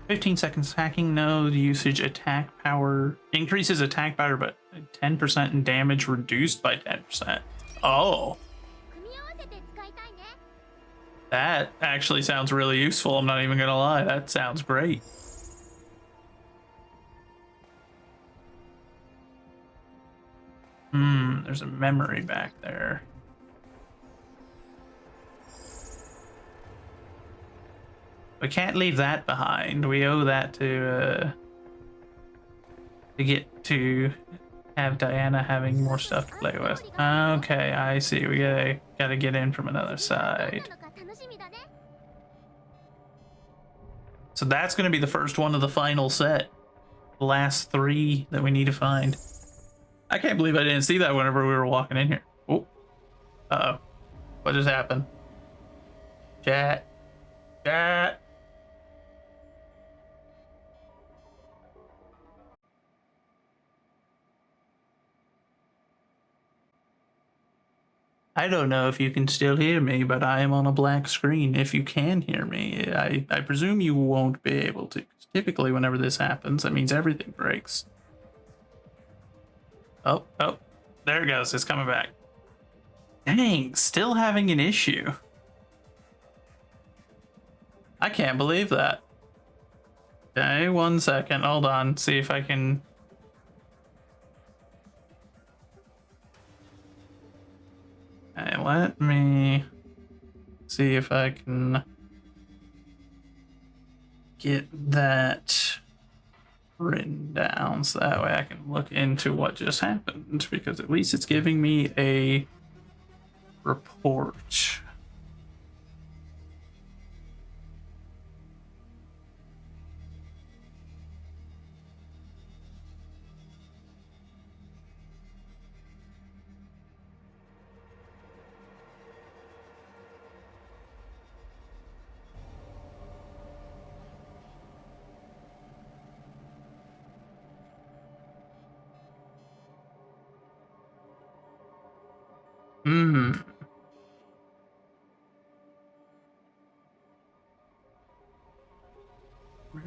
15 seconds hacking node usage attack power increases attack power but 10% in damage reduced by 10%. Oh. That actually sounds really useful. I'm not even gonna lie. That sounds great. There's a memory back there. We can't leave that behind. We owe that to get to have Diana having more stuff to play with. Okay, I see. We gotta get in from another side. So that's gonna be the first one of the final set. The last 3 that we need to find. I can't believe I didn't see that whenever we were walking in here. Oh. Uh-oh. What just happened? Chat. Chat. I don't know if you can still hear me, but I am on a black screen. If you can hear me, I presume you won't be able to. Typically, whenever this happens, that means everything breaks. Oh, there it goes. It's coming back. Dang, still having an issue. I can't believe that. Okay, 1 second. Hold on. See if I can. Okay, let me see if I can get that written down so that way I can look into what just happened, because at least it's giving me a report.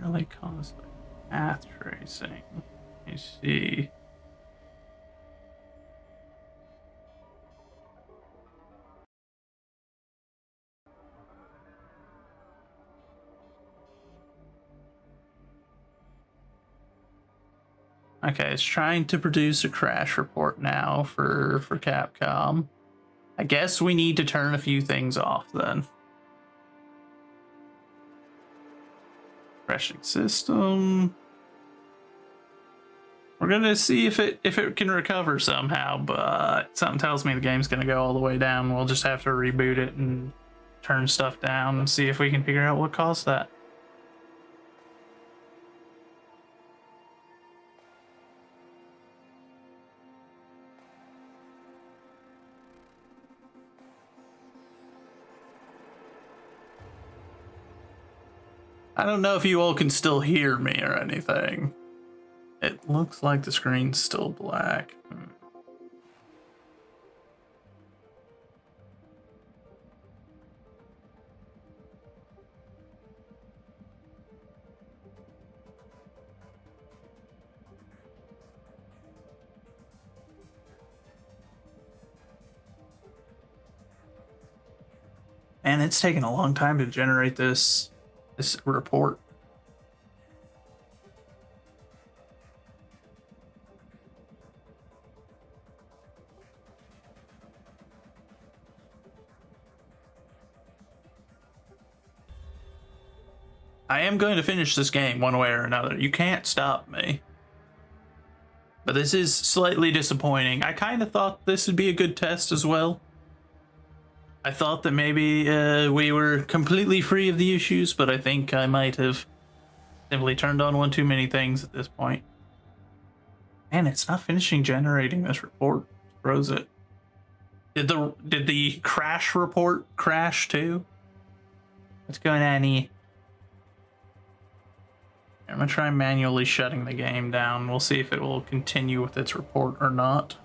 Really caused by path tracing. Let me see. Okay, it's trying to produce a crash report now for Capcom. I guess we need to turn a few things off then. Crashing system. We're gonna see if it can recover somehow, but something tells me the game's gonna go all the way down. We'll just have to reboot it and turn stuff down and see if we can figure out what caused that. I don't know if you all can still hear me or anything. It looks like the screen's still black. And it's taken a long time to generate this report. I am going to finish this game one way or another. You can't stop me. But this is slightly disappointing. I kind of thought this would be a good test as well. I thought that maybe we were completely free of the issues, but I think I might have simply turned on one too many things at this point. Man, it's not finishing generating this report. Froze it. Did the crash report crash too? What's going on here? I'm gonna try manually shutting the game down. We'll see if it will continue with its report or not.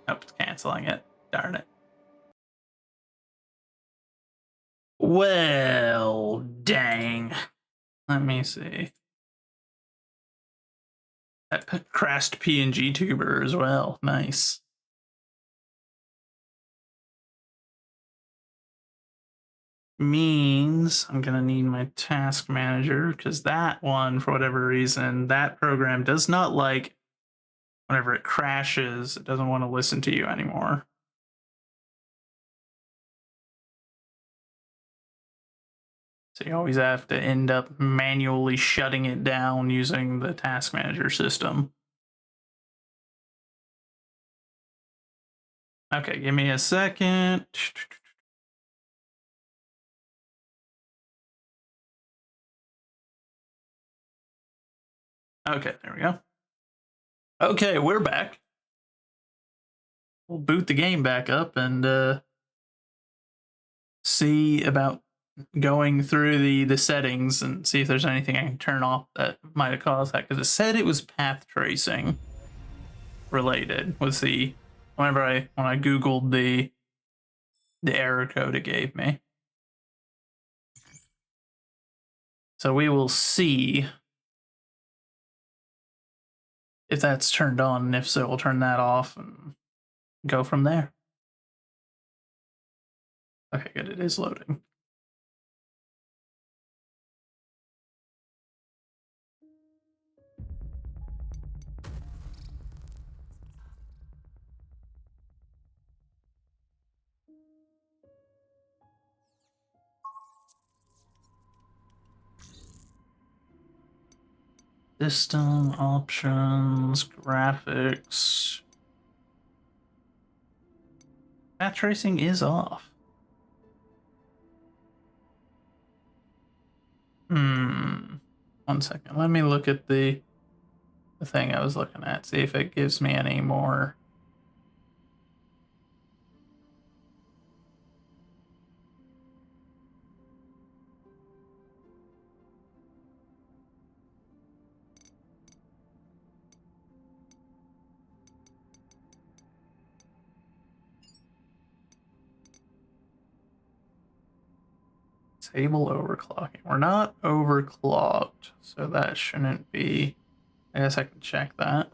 Nope, it's canceling it. Darn it. Well, dang. Let me see. That crashed PNG tuber as well. Nice. Means I'm gonna need my task manager, because that one, for whatever reason, that program does not like whenever it crashes, it doesn't want to listen to you anymore. So you always have to end up manually shutting it down using the task manager system. Okay, give me a second. Okay, there we go. Okay, we're back. We'll boot the game back up and see about going through the settings and see if there's anything I can turn off that might have caused that, because it said it was path tracing related. Was the when I googled the error code it gave me. So we will see if that's turned on, and if so, we'll turn that off and go from there. Okay, good. It is loading. System options, graphics. Path tracing is off. 1 second. Let me look at the thing I was looking at. See if it gives me any more. Disable overclocking. We're not overclocked, so that shouldn't be. I guess I can check that.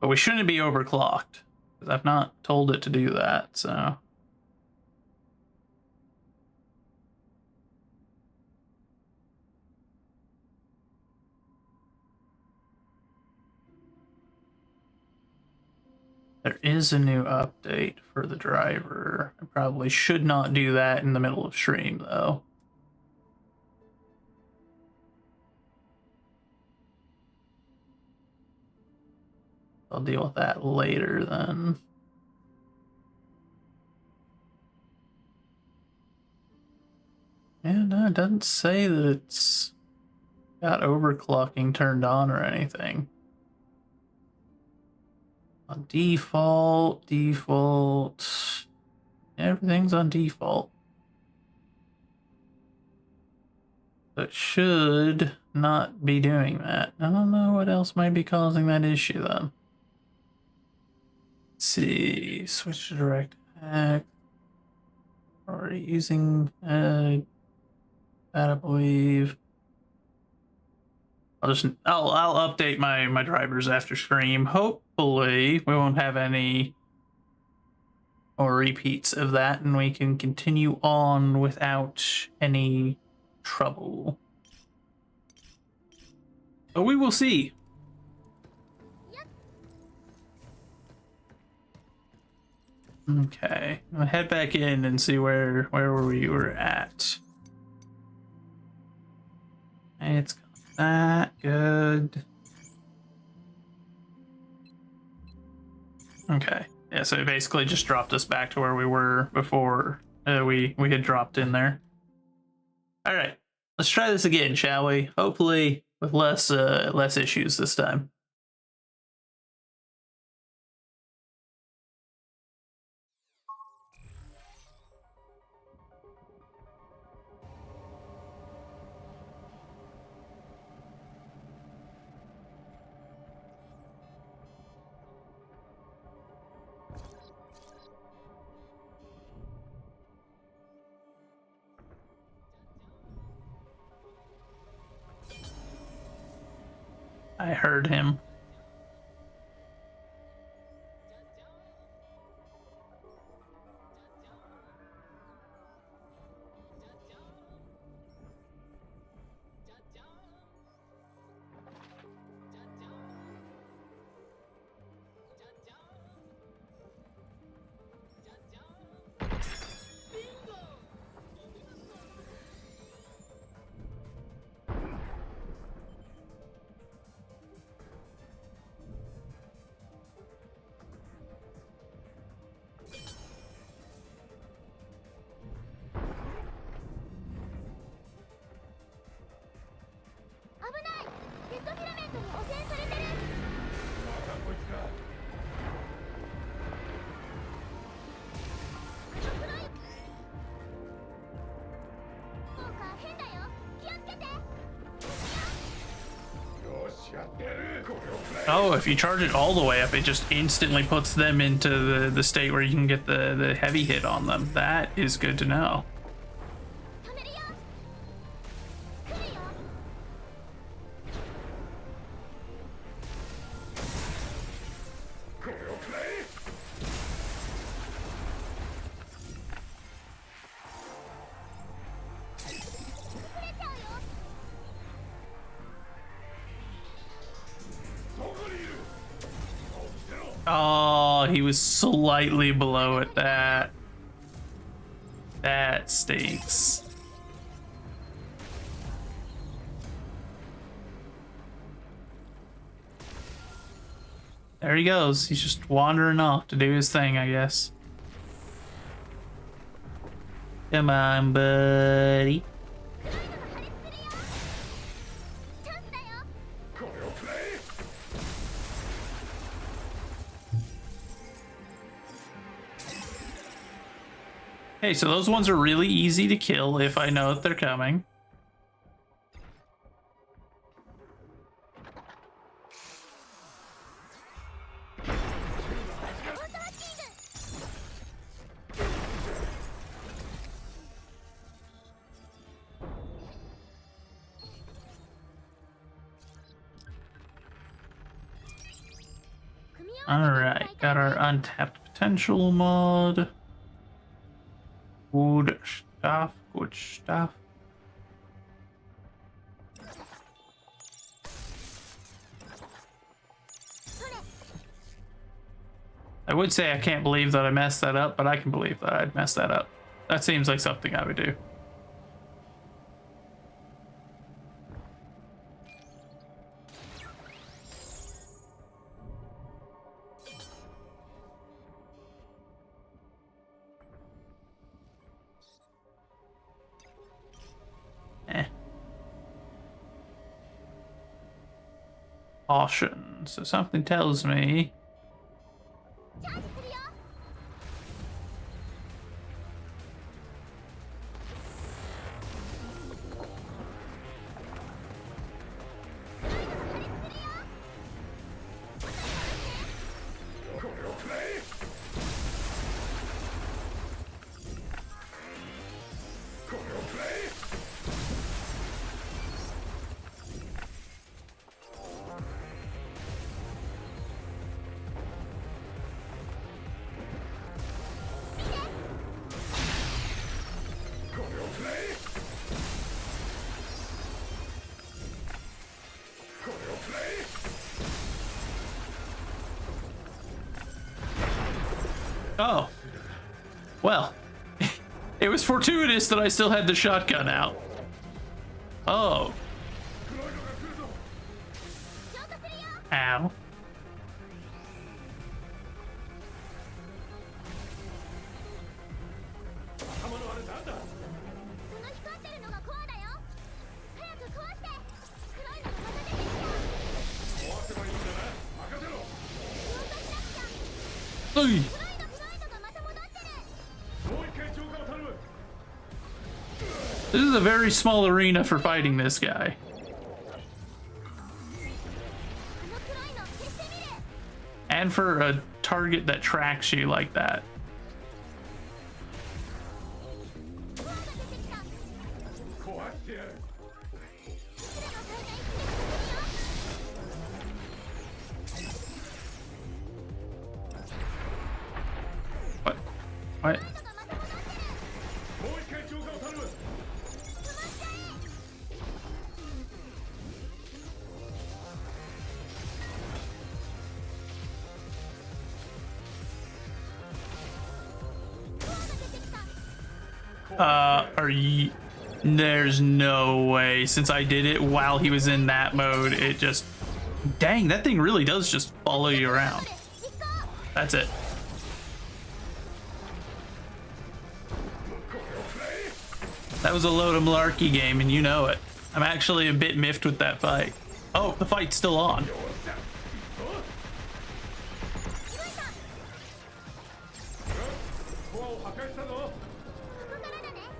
But we shouldn't be overclocked, because I've not told it to do that, so. There is a new update for the driver. I probably should not do that in the middle of stream, though. I'll deal with that later then. Yeah, no, it doesn't say that it's got overclocking turned on or anything. On default, everything's on default. So it should not be doing that. I don't know what else might be causing that issue then. Let's see, switch to DirectX. Already using that, I believe. I'll update my drivers after stream. Hopefully we won't have any more repeats of that and we can continue on without any trouble. But we will see. Okay, I'll head back in and see where we were at. It's that good. Okay, yeah, so it basically just dropped us back to where we were before we had dropped in there. All right, let's try this again, shall we? Hopefully with less issues this time. I heard him. Oh, if you charge it all the way up, it just instantly puts them into the state where you can get the heavy hit on them. That is good to know. Oh, he was slightly below it. That stinks. There he goes. He's just wandering off to do his thing, I guess. Come on, buddy. Hey, so those ones are really easy to kill if I know that they're coming. Alright, got our untapped potential mod. Good stuff, good stuff. I would say I can't believe that I messed that up, but I can believe that I'd mess that up. That seems like something I would do. Caution. So something tells me. Oh. Well. It was fortuitous that I still had the shotgun out. Oh. Ow. Hey. This is a very small arena for fighting this guy. And for a target that tracks you like that. What? What? Are you... There's no way. Since I did it while he was in that mode, it just... Dang, that thing really does just follow you around. That's it. That was a load of malarkey game, and you know it. I'm actually a bit miffed with that fight. Oh, the fight's still on.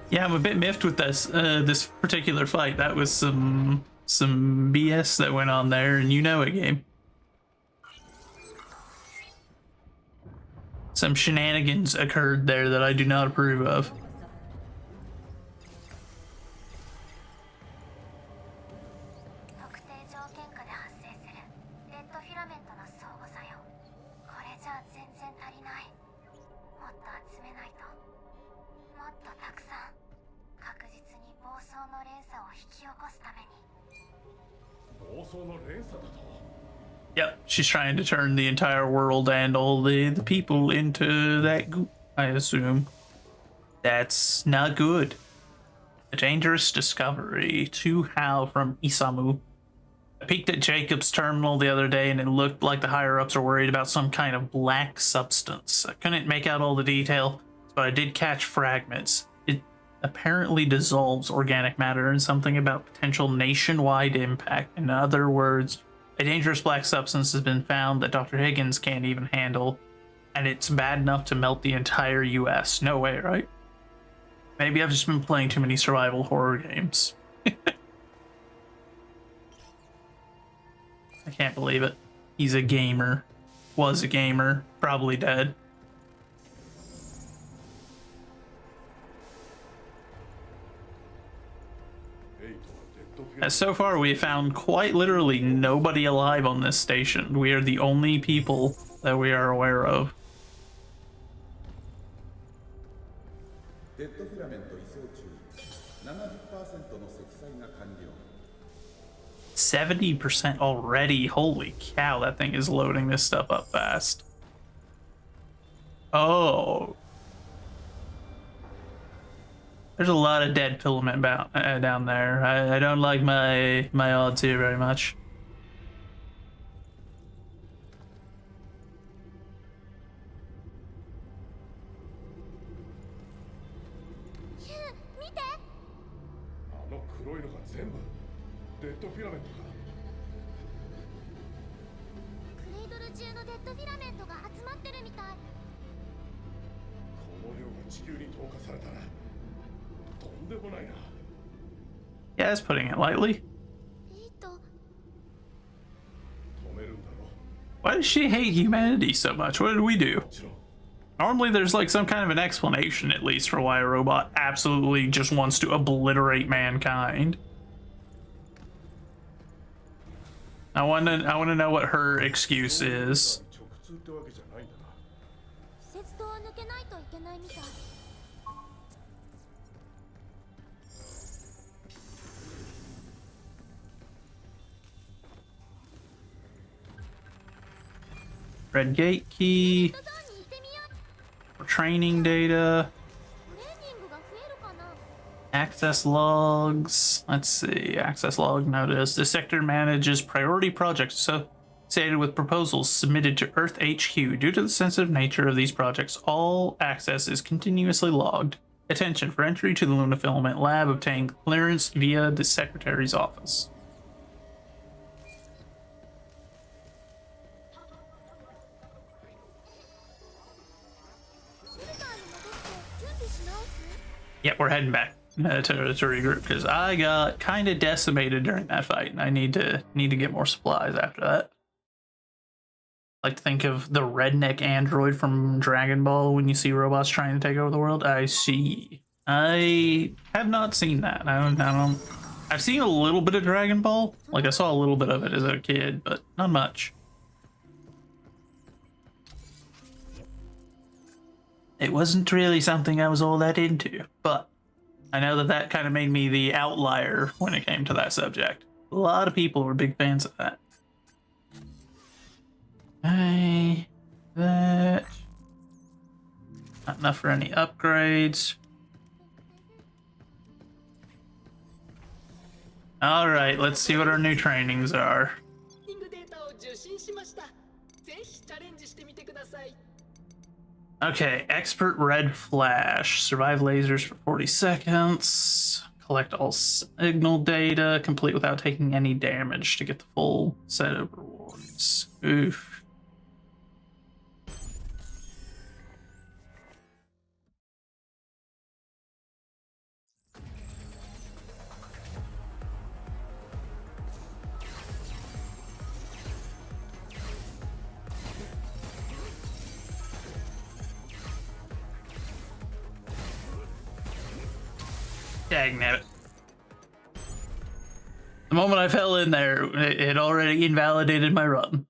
Yeah, I'm a bit miffed with this this particular fight. That was some BS that went on there, and you know it, game. Some shenanigans occurred there that I do not approve of. Yep, she's trying to turn the entire world and all the people into that goop, I assume. That's not good. A dangerous discovery. To Hao from Isamu. I peeked at Jacob's terminal the other day and it looked like the higher-ups are worried about some kind of black substance. I couldn't make out all the detail, but I did catch fragments. It apparently dissolves organic matter and something about potential nationwide impact. In other words, a dangerous black substance has been found that Dr. Higgins can't even handle, and it's bad enough to melt the entire US. No way, right? Maybe I've just been playing too many survival horror games. I can't believe it. He's a gamer. Was a gamer. Probably dead. As so far, we have found quite literally nobody alive on this station. We are the only people that we are aware of. 70% already. Holy cow, that thing is loading this stuff up fast. Oh. There's a lot of dead filament down there. I don't like my odds here very much. Yeah, that's putting it lightly. Why does she hate humanity so much? What did we do? Normally there's like some kind of an explanation at least for why a robot absolutely just wants to obliterate mankind. I want to know what her excuse is. Red gate key. Training data. Access logs. Let's see. Access log notice. The sector manages priority projects associated with proposals submitted to Earth HQ. Due to the sensitive nature of these projects, all access is continuously logged. Attention, for entry to the Luna Filament Lab, obtain clearance via the Secretary's office. Yep, we're heading back to regroup because I got kind of decimated during that fight, and I need to get more supplies after that. I like to think of the redneck android from Dragon Ball when you see robots trying to take over the world. I see. I have not seen that. I don't. I've seen a little bit of Dragon Ball. Like I saw a little bit of it as a kid, but not much. It wasn't really something I was all that into, but I know that kind of made me the outlier when it came to that subject. A lot of people were big fans of that. Okay, that. Not enough for any upgrades. All right, let's see what our new trainings are. Okay, expert red flash. Survive lasers for 40 seconds. Collect all signal data. Complete without taking any damage to get the full set of rewards. Oof. Dagnabbit. The moment I fell in there, it already invalidated my run.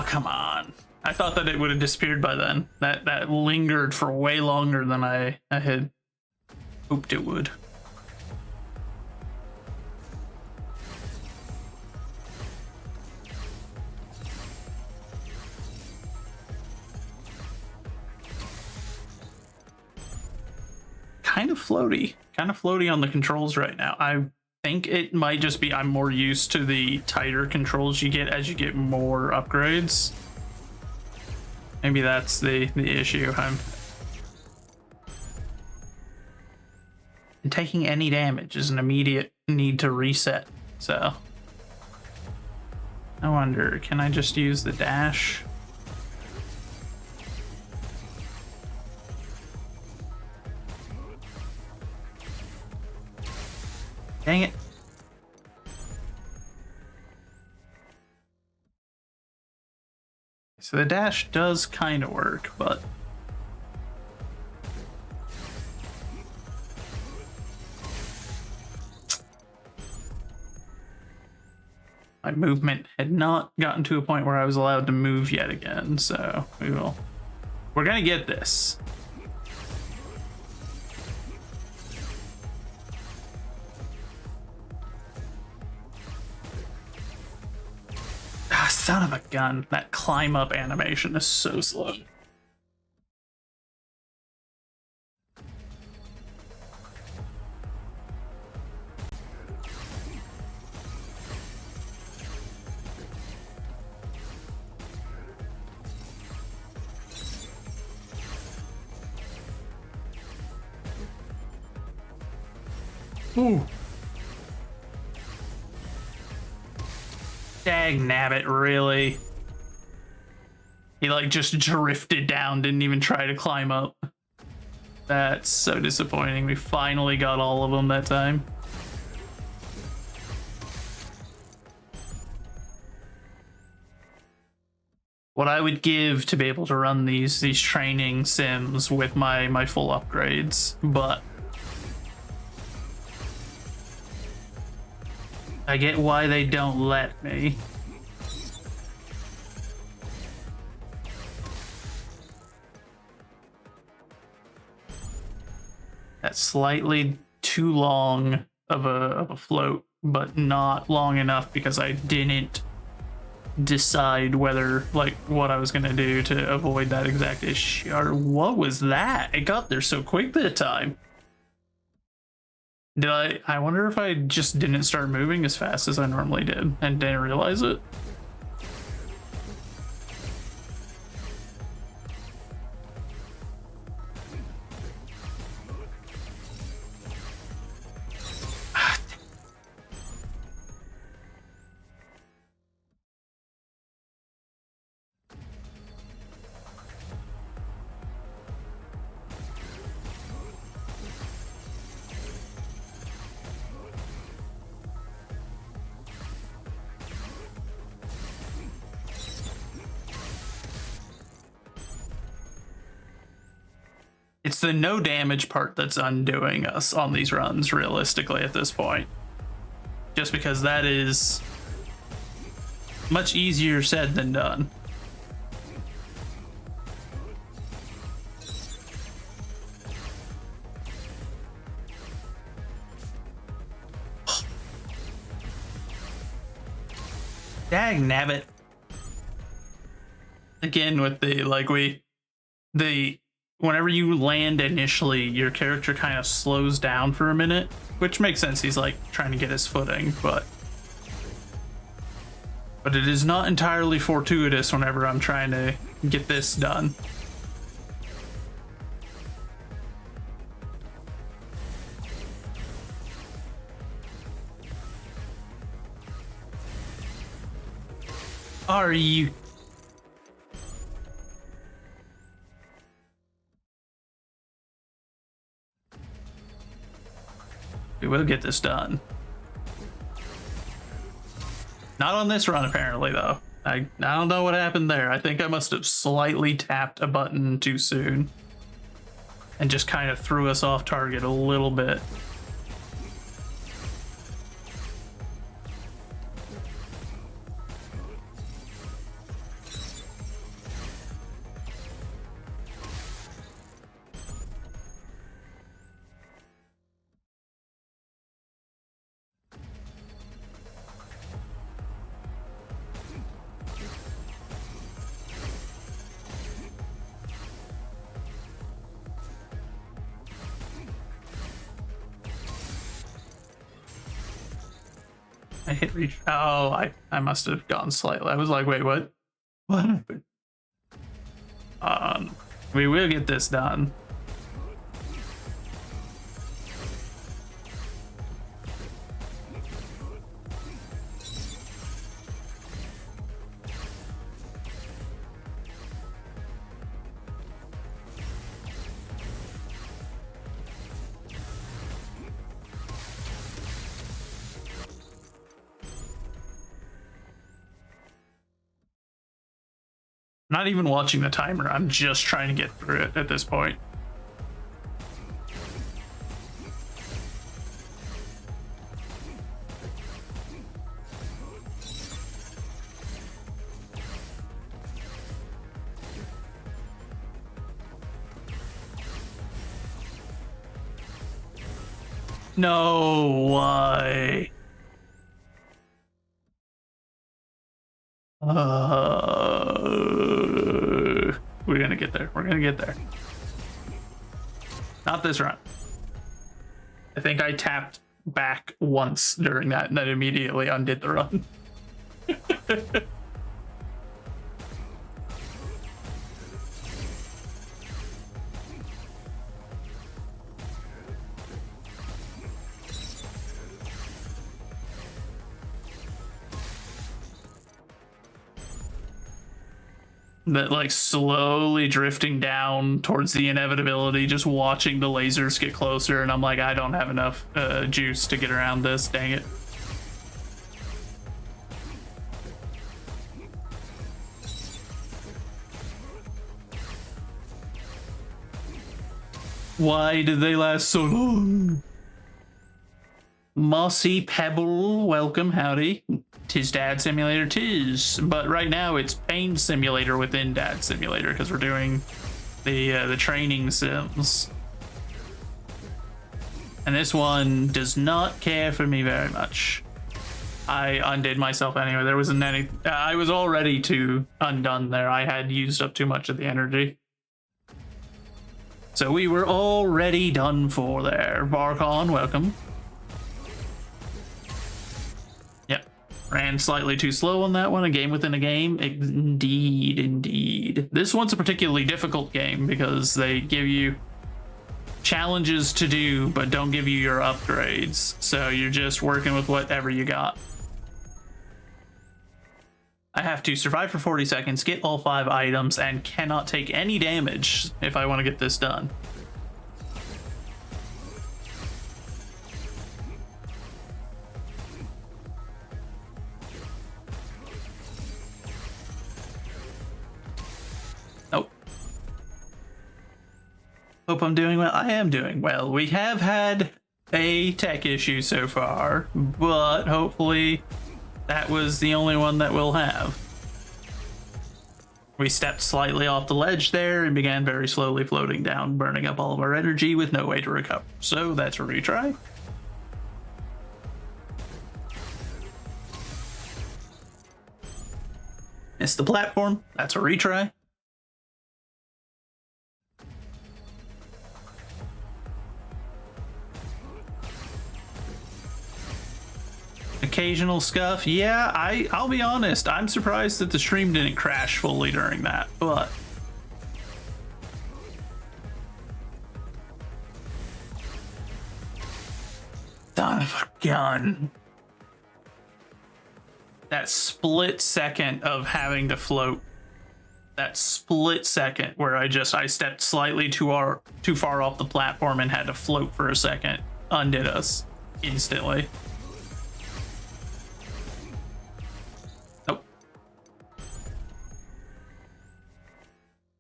come on. I thought that it would have disappeared by then. That lingered for way longer than I had hoped it would. Kind of floaty on the controls right now. I think it might just be I'm more used to the tighter controls you get as you get more upgrades. Maybe that's the issue. And taking any damage is an immediate need to reset. So I wonder, can I just use the dash? Dang it. So the dash does kind of work, but my movement had not gotten to a point where I was allowed to move yet again, so we're gonna get this. Ah, son of a gun. That climb up animation is so slow. Ooh. Dag nabbit, really? He like just drifted down, didn't even try to climb up. That's so disappointing. We finally got all of them that time. What I would give to be able to run these training sims with my full upgrades, but I get why they don't let me. That's slightly too long of a float, but not long enough because I didn't decide whether, like, what I was gonna do to avoid that exact issue. Or what was that? It got there so quick that time. I wonder if I just didn't start moving as fast as I normally did and didn't realize it. It's the no damage part that's undoing us on these runs, realistically, at this point. Just because that is much easier said than done. Dag nabbit. Again, with whenever you land initially, your character kind of slows down for a minute, which makes sense. He's like trying to get his footing, but it is not entirely fortuitous whenever I'm trying to get this done. Are you? We will get this done. Not on this run, apparently, though. I don't know what happened there. I think I must have slightly tapped a button too soon and just kind of threw us off target a little bit. I hit reach. Oh, I must have gone slightly. I was like, wait, what? What happened? We will get this done. Not even watching the timer. I'm just trying to get through it at this point. No way. We're gonna get there. We're gonna get there. Not this run. I think I tapped back once during that and then immediately undid the run. That like slowly drifting down towards the inevitability, just watching the lasers get closer, and I'm like, I don't have enough juice to get around this, dang it. Why did they last so long? Mossy Pebble, welcome, howdy. Tis Dad Simulator, tis. But right now it's Pain Simulator within Dad Simulator because we're doing the training sims. And this one does not care for me very much. I undid myself anyway. There wasn't any. I was all ready to undone there. I had used up too much of the energy. So we were already done for there. Barcon, welcome. Yep. Ran slightly too slow on that one. A game within a game. Indeed, indeed. This one's a particularly difficult game because they give you challenges to do, but don't give you your upgrades. So you're just working with whatever you got. I have to survive for 40 seconds, get all 5 items, and cannot take any damage if I want to get this done. Nope. Hope I'm doing well. I am doing well. We have had a tech issue so far, but hopefully that was the only one that we'll have. We stepped slightly off the ledge there and began very slowly floating down, burning up all of our energy with no way to recover. So that's a retry. Missed the platform. That's a retry. Occasional scuff. Yeah, I'll be honest. I'm surprised that the stream didn't crash fully during that, but son of a gun. That split second of having to float. That split second where I stepped slightly too far off the platform and had to float for a second undid us instantly.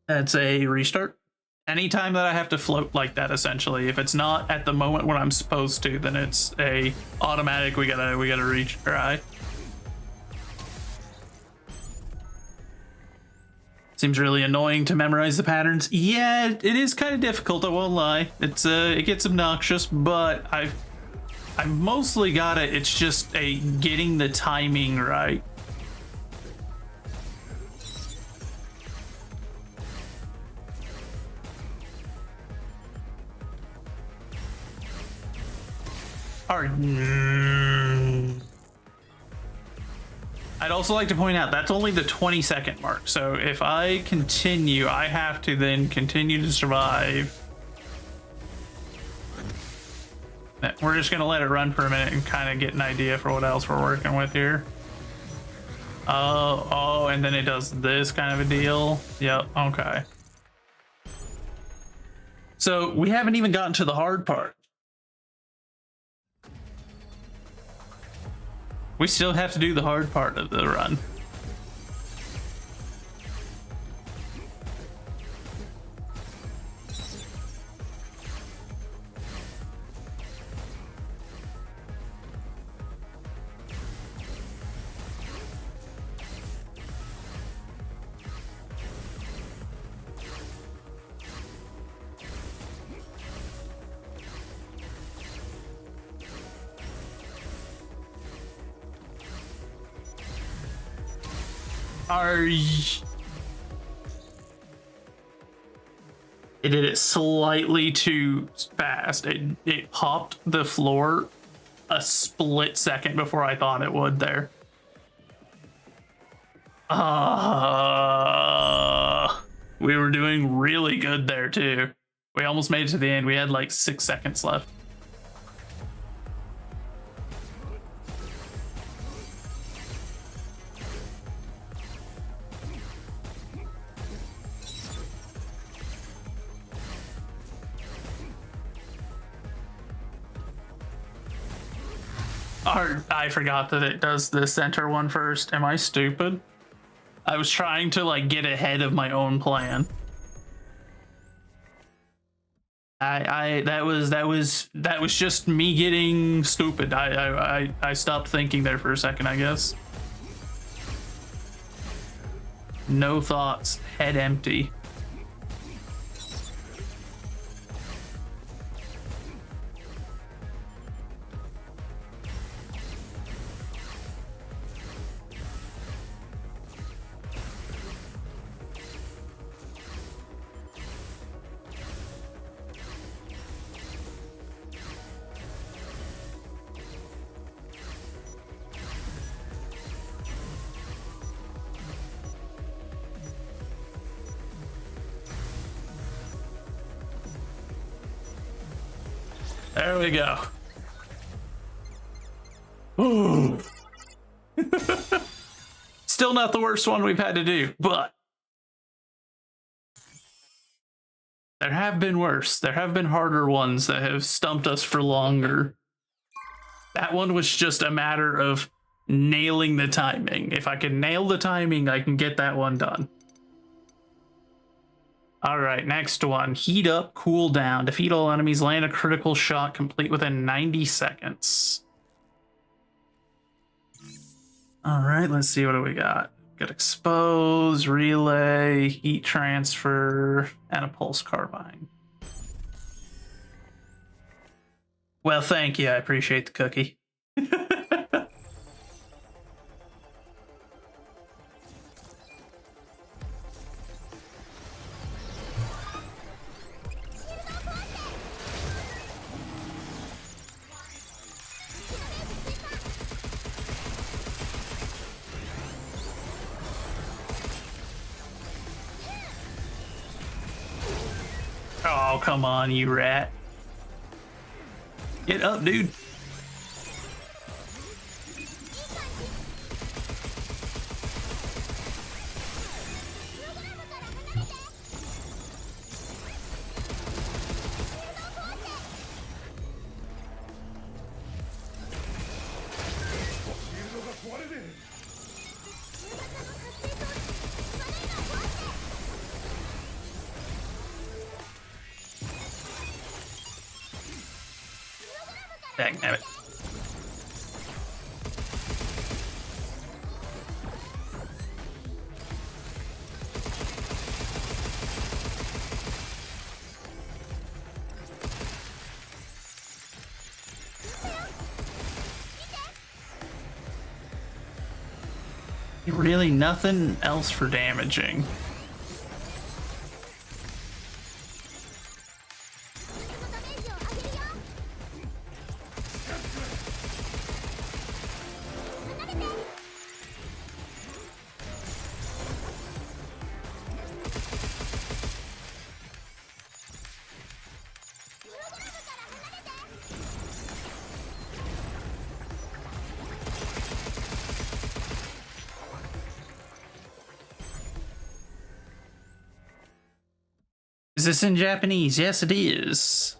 That's a restart. Anytime that I have to float like that, essentially, if it's not at the moment when I'm supposed to, then it's a automatic. We gotta retry. Seems really annoying to memorize the patterns. Yeah, it is kind of difficult. I won't lie. It gets obnoxious, but I've mostly got it. It's just getting the timing right. I'd also like to point out that's only the 20-second mark. So if I continue, I have to then continue to survive. We're just gonna let it run for a minute and kind of get an idea for what else we're working with here. Oh, and then it does this kind of a deal. Yep, okay. So we haven't even gotten to the hard part. We still have to do the hard part of the run. It did it slightly too fast. It popped the floor a split second before I thought it would there. We were doing really good there too. We almost made it to the end. We had like 6 seconds left. I forgot that it does the center one first. Am I stupid? I was trying to like get ahead of my own plan. That was just me getting stupid. I stopped thinking there for a second, I guess. No thoughts, head empty. There we go. Ooh. Still not the worst one we've had to do, but there have been worse. There have been harder ones that have stumped us for longer. That one was just a matter of nailing the timing. If I can nail the timing, I can get that one done. All right, next one. Heat up, cool down. Defeat all enemies, land a critical shot, complete within 90 seconds. All right, let's see, what do we got? Got expose, relay, heat transfer, and a pulse carbine. Well, thank you. I appreciate the cookie. Oh, come on, you rat. Get up, dude. Dang it. Really nothing else for damaging. Is this in Japanese? Yes, it is.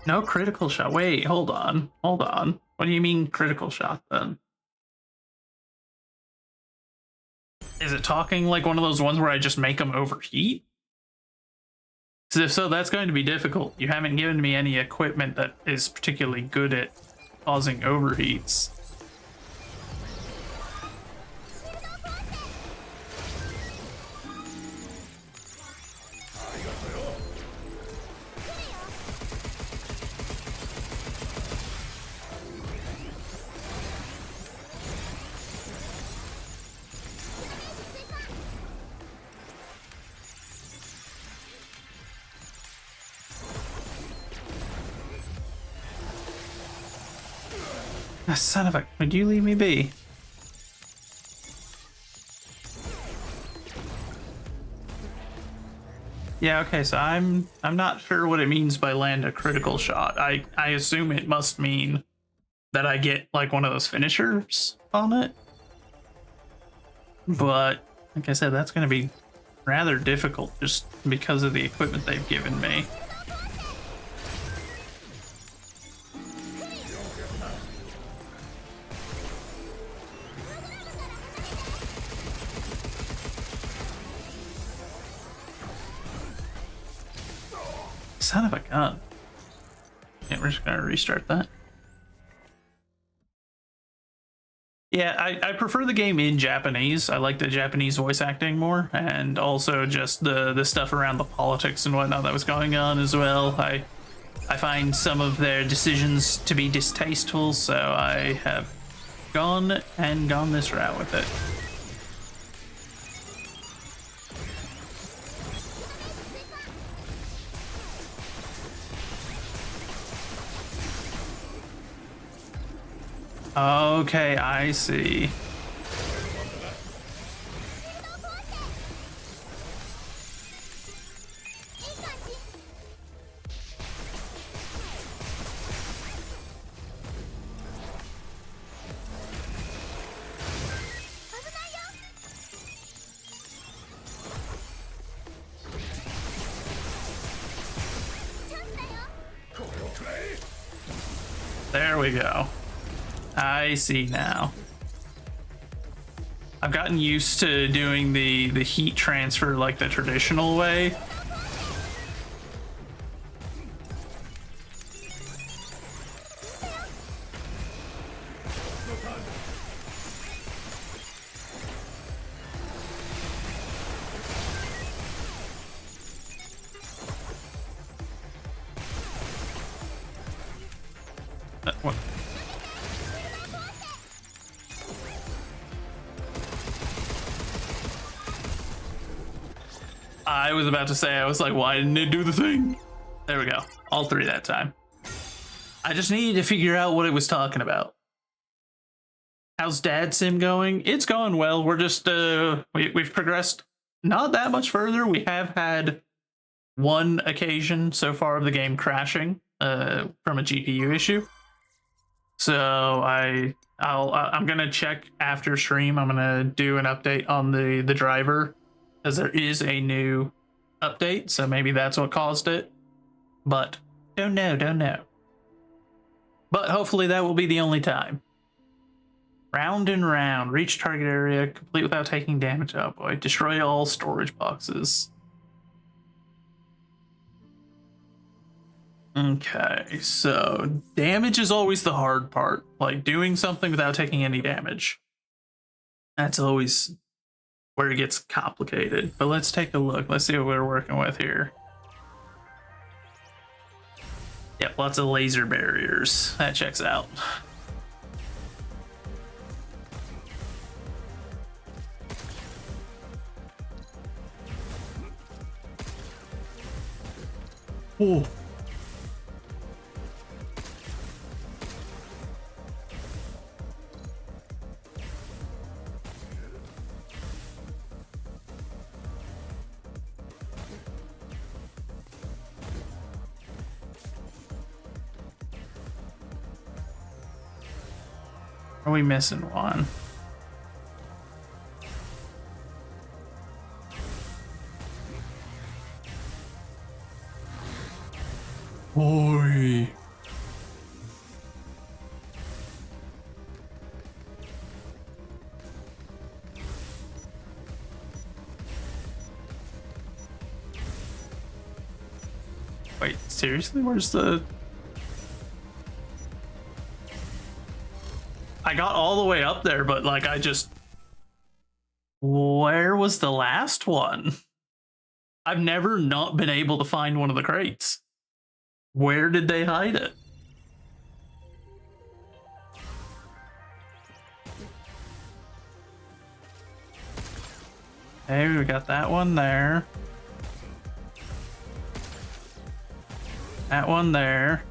No critical shot. Wait, hold on. Hold on. What do you mean critical shot then? Is it talking like one of those ones where I just make them overheat? Because if so, that's going to be difficult. You haven't given me any equipment that is particularly good at causing overheats. Son of a... Would you leave me be? Yeah, okay, so I'm not sure what it means by land a critical shot. I assume it must mean that I get like one of those finishers on it. But like I said, that's going to be rather difficult just because of the equipment they've given me. Son of a gun. Yeah, we're just gonna restart that. Yeah, I prefer the game in Japanese. I like the Japanese voice acting more, and also just the stuff around the politics and whatnot that was going on as well. I find some of their decisions to be distasteful, so I have gone this route with it. Okay, I see. There we go. I see now. I've gotten used to doing the heat transfer like the traditional way. What? I was about to say, I was like, why didn't it do the thing? There we go. All three that time. I just needed to figure out what it was talking about. How's Dad Sim going? It's going well. We're just we've progressed not that much further. We have had one occasion so far of the game crashing from a GPU issue. So I'm gonna check after stream. I'm gonna do an update on the driver, because there is a new update. So maybe that's what caused it. But don't know. But hopefully that will be the only time. Round and round. Reach target area. Complete without taking damage. Oh boy. Destroy all storage boxes. Okay, so damage is always the hard part. Like doing something without taking any damage. That's always where it gets complicated. But let's take a look. Let's see what we're working with here. Yep, lots of laser barriers. That checks out. Oh. Are we missing one? Boy. Wait, seriously? Where's the... I got all the way up there, but like I just... Where was the last one? I've never not been able to find one of the crates. Where did they hide it? Hey, we got that one there. That one there.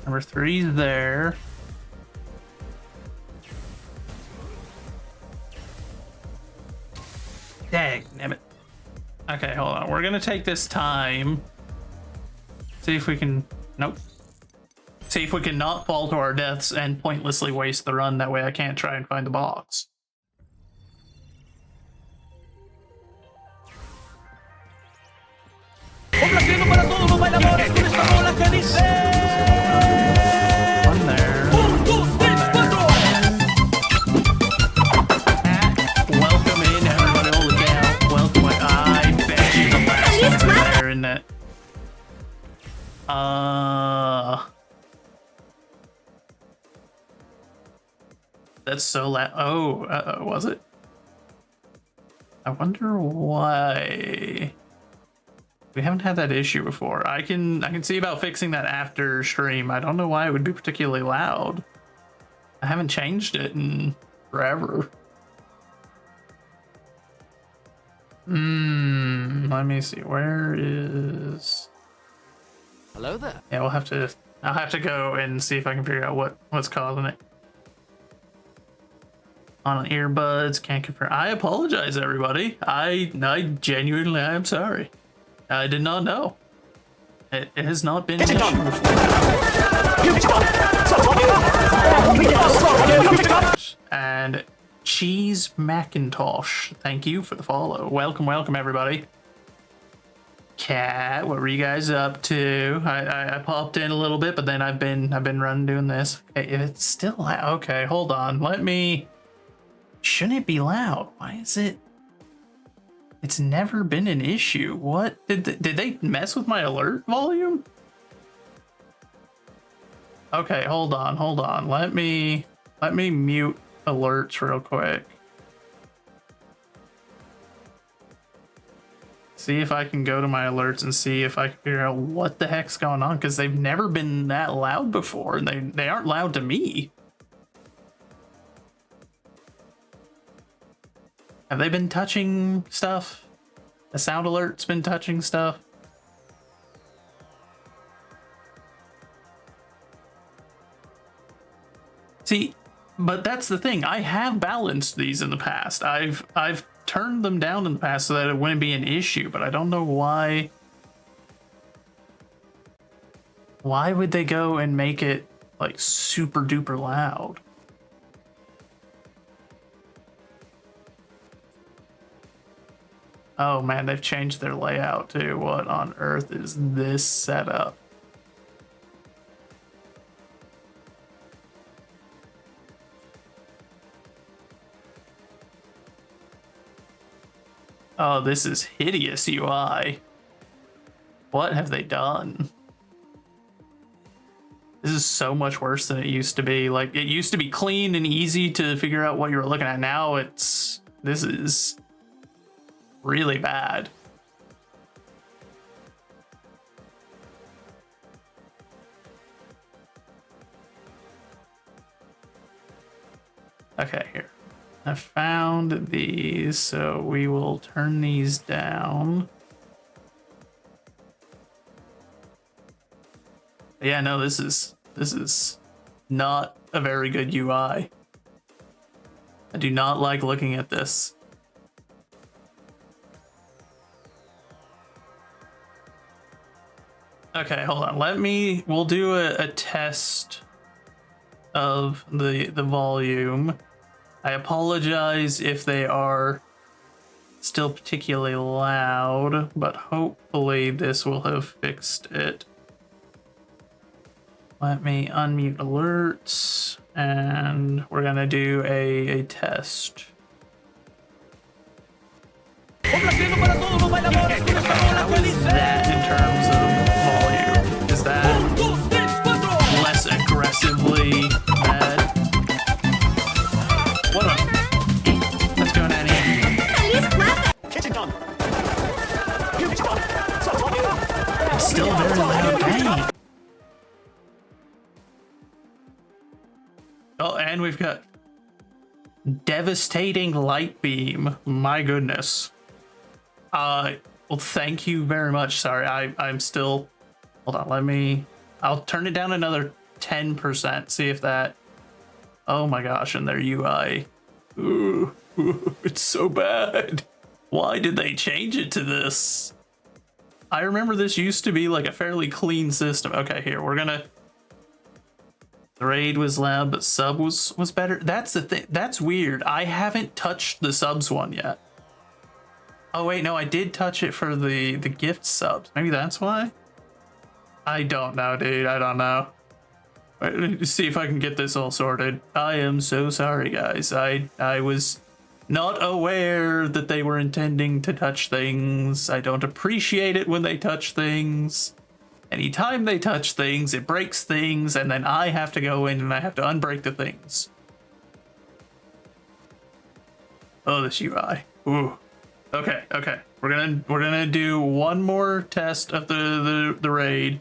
Number 3's there. Dang, damn it. Okay, hold on. We're gonna take this time. See if we can... Nope. See if we can not fall to our deaths and pointlessly waste the run. That way I can't try and find the box. One there. Welcome in, everybody. Holy cow. Welcome. I bet you the last one there, isn't it? That's so loud. Oh, was it? I wonder why. We haven't had that issue before. I can see about fixing that after stream. I don't know why it would be particularly loud. I haven't changed it in forever. Let me see. Where is... Hello there. Yeah, I'll have to go and see if I can figure out what's causing it. On earbuds, can't confirm. I apologize, everybody. I genuinely, I am sorry. I did not know. It has not been an issue before. And Cheese Macintosh, thank you for the follow. Welcome, everybody. Cat, what were you guys up to? I popped in a little bit, but then I've been running doing this. Okay, if it's still loud, okay, hold on. Let me. Shouldn't it be loud? Why is it? It's never been an issue. What did they mess with my alert volume? Okay, hold on. Let me mute alerts real quick. See if I can go to my alerts and see if I can figure out what the heck's going on, because they've never been that loud before, and they aren't loud to me. Have they been touching stuff? The sound alert's been touching stuff. See, but that's the thing. I have balanced these in the past. I've turned them down in the past so that it wouldn't be an issue, but I don't know why. Why would they go and make it like super duper loud? Oh man, they've changed their layout too. What on earth is this setup? Oh, this is hideous UI. What have they done? This is so much worse than it used to be. Like, it used to be clean and easy to figure out what you were looking at. Now this is really bad. Okay, here. I found these, so we will turn these down. Yeah, no, this is not a very good UI. I do not like looking at this. Okay, hold on. We'll do a test of the volume. I apologize if they are still particularly loud, but hopefully this will have fixed it. Let me unmute alerts, and we're gonna do a test. How is that in terms of volume? Is that less aggressively bad? What on? What's going on here? It's still very loud. Dang. Oh, and we've got devastating light beam. My goodness. Well, thank you very much. Sorry, I'm still. Hold on, I'll turn it down another 10%. See if that. Oh my gosh, and their UI. Ooh, it's so bad. Why did they change it to this? I remember this used to be like a fairly clean system. Okay, here, we're gonna. The raid was loud, but sub was better. That's the thing. That's weird. I haven't touched the subs one yet. Oh wait, no, I did touch it for the gift subs. Maybe that's why? I don't know, dude. I don't know. Let's see if I can get this all sorted. I am so sorry, guys. I was not aware that they were intending to touch things. I don't appreciate it when they touch things. Anytime they touch things, it breaks things, and then I have to go in and I have to unbreak the things. Oh, this UI. Ooh. Okay. We're gonna do one more test of the raid,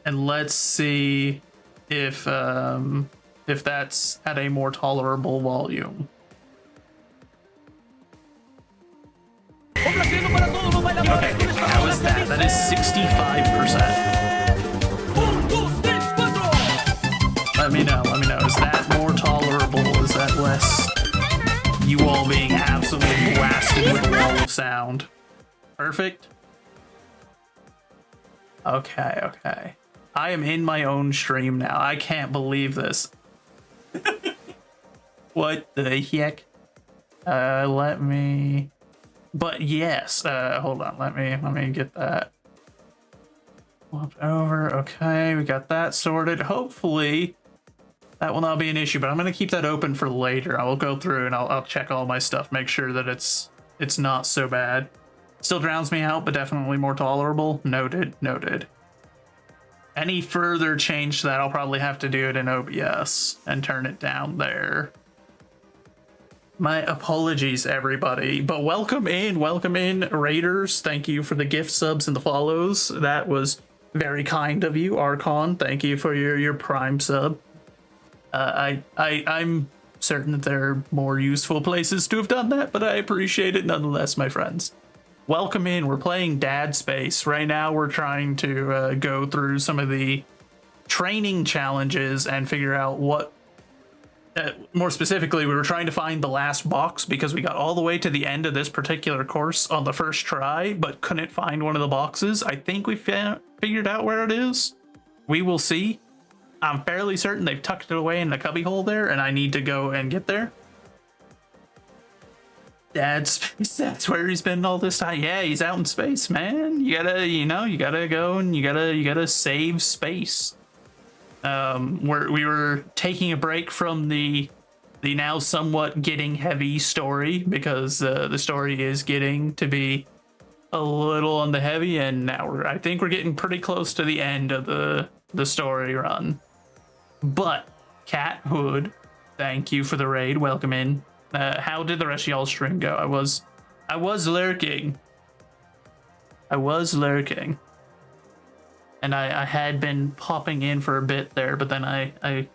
and let's see if that's at a more tolerable volume. Okay, how is that? That is 65%. Let me know. Is that more tolerable? Is that less you all being absolutely blasted with a wall of sound? Perfect. Okay. I am in my own stream now. I can't believe this. What the heck? Let me. But yes, hold on. Let me get that. Flipped over. Okay, we got that sorted. Hopefully, that will not be an issue. But I'm gonna keep that open for later. I will go through and I'll check all my stuff, make sure that it's not so bad. Still drowns me out, but definitely more tolerable. Noted. Any further change to that, I'll probably have to do it in OBS and turn it down there. My apologies, everybody. But welcome in, Raiders. Thank you for the gift subs and the follows. That was very kind of you, Archon. Thank you for your Prime sub. I'm certain that there are more useful places to have done that, but I appreciate it nonetheless, my friends. welcome in. We're playing Dad Space. Right now we're trying to go through some of the training challenges and figure out what... more specifically, we were trying to find the last box because we got all the way to the end of this particular course on the first try, but couldn't find one of the boxes. I think we figured out where it is. We will see. I'm fairly certain they've tucked it away in the cubbyhole there, and I need to go and get there. Dad Space, that's where he's been all this time. Yeah, he's out in space, man. You gotta, you gotta go and you gotta save space. We were taking a break from the now somewhat getting heavy story because the story is getting to be a little on the heavy end now. I think we're getting pretty close to the end of the story run. But Cat Hood, thank you for the raid. Welcome in. How did the rest of y'all's stream go? I was lurking. And I had been popping in for a bit there, but then I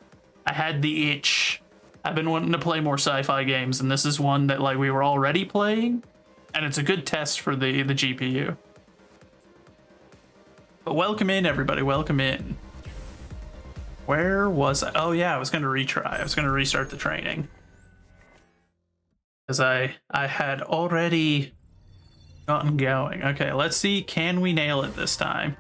had the itch. I've been wanting to play more sci-fi games, and this is one that like we were already playing, and it's a good test for the GPU. But welcome in, everybody. Welcome in. Where was I? Oh yeah, I was gonna retry. I was gonna restart the training. Because I had already gotten going. Okay, let's see. Can we nail it this time?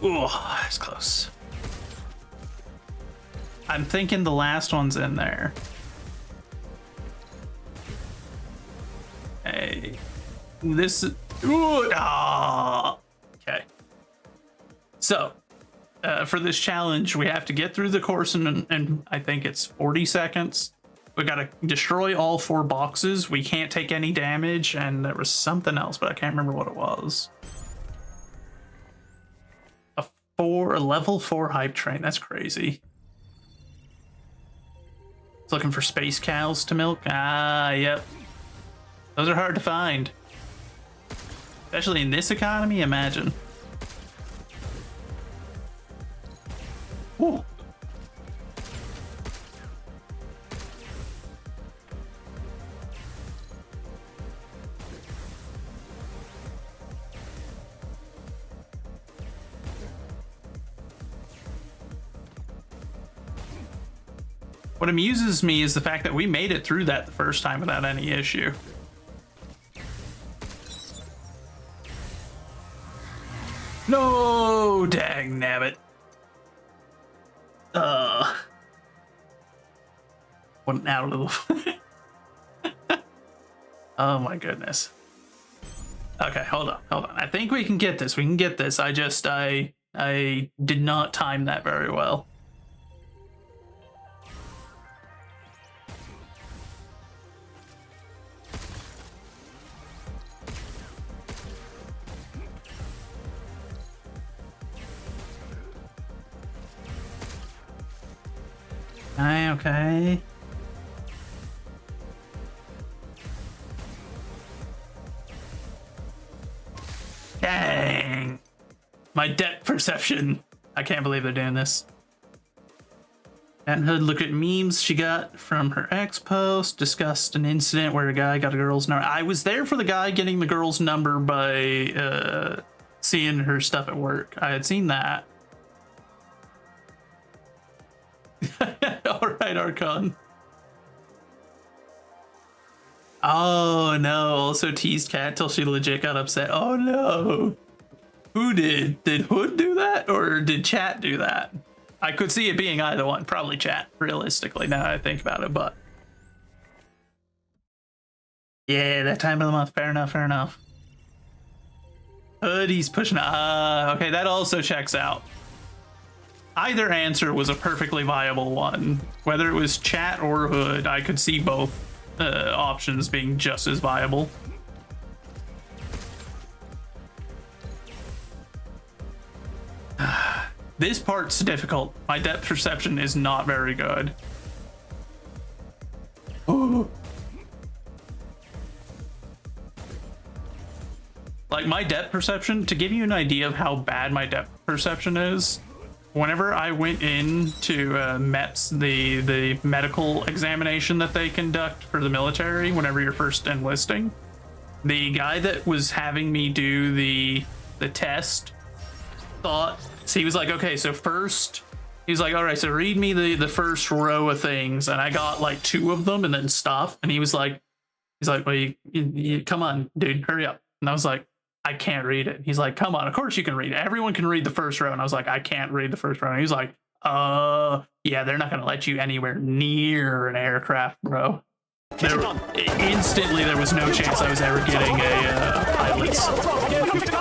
Ooh, that's close. I'm thinking the last one's in there. Hey, this is... Ooh, ah. Okay. So, for this challenge, we have to get through the course in I think it's 40 seconds. We gotta destroy all 4 boxes. We can't take any damage, and there was something else, but I can't remember what it was. A level 4 hype train. That's crazy. It's looking for space cows to milk. Ah, yep. Those are hard to find. Especially in this economy, imagine. Ooh. What amuses me is the fact that we made it through that the first time without any issue. No, dang nabbit. Went out of the... Oh my goodness. Okay, hold on. I think we can get this. I did not time that very well. Okay. Dang. My depth perception. I can't believe they're doing this. Cat Hood looked at memes she got from her ex post, discussed an incident where a guy got a girl's number. I was there for the guy getting the girl's number by seeing her stuff at work. I had seen that. Alright, Archon. Oh no, also teased Cat till she legit got upset. Oh no. Who did? Did Hood do that or did Chat do that? I could see it being either one. Probably Chat, realistically, now that I think about it, but... Yeah, that time of the month. Fair enough. Hood, he's pushing... okay, that also checks out. Either answer was a perfectly viable one. Whether it was Chat or Hood, I could see both options being just as viable. This part's difficult. My depth perception is not very good. Ooh. Like my depth perception, to give you an idea of how bad my depth perception is, whenever I went in to METS, the medical examination that they conduct for the military whenever you're first enlisting, the guy that was having me do the test thought, so he was like, okay, so first, he's like, all right, so read me the first row of things, and I got like 2 of them and then stopped, and he's like, well, you come on, dude, hurry up. And I was like, I can't read it. He's like, come on, of course you can read it. Everyone can read the first row. And I was like, I can't read the first row. And he's like, yeah, they're not going to let you anywhere near an aircraft, bro. Instantly, there was no chance I was ever getting a pilot's.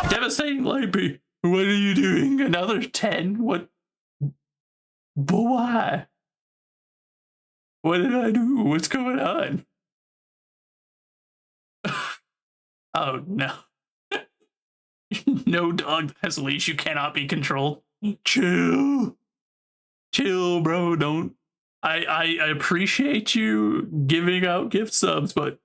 Devastating Lapey. What are you doing? Another 10? What? But why? What did I do? What's going on? Oh, no. No dog that has a leash. You cannot be controlled. Chill. Chill, bro. Don't. I appreciate you giving out gift subs, but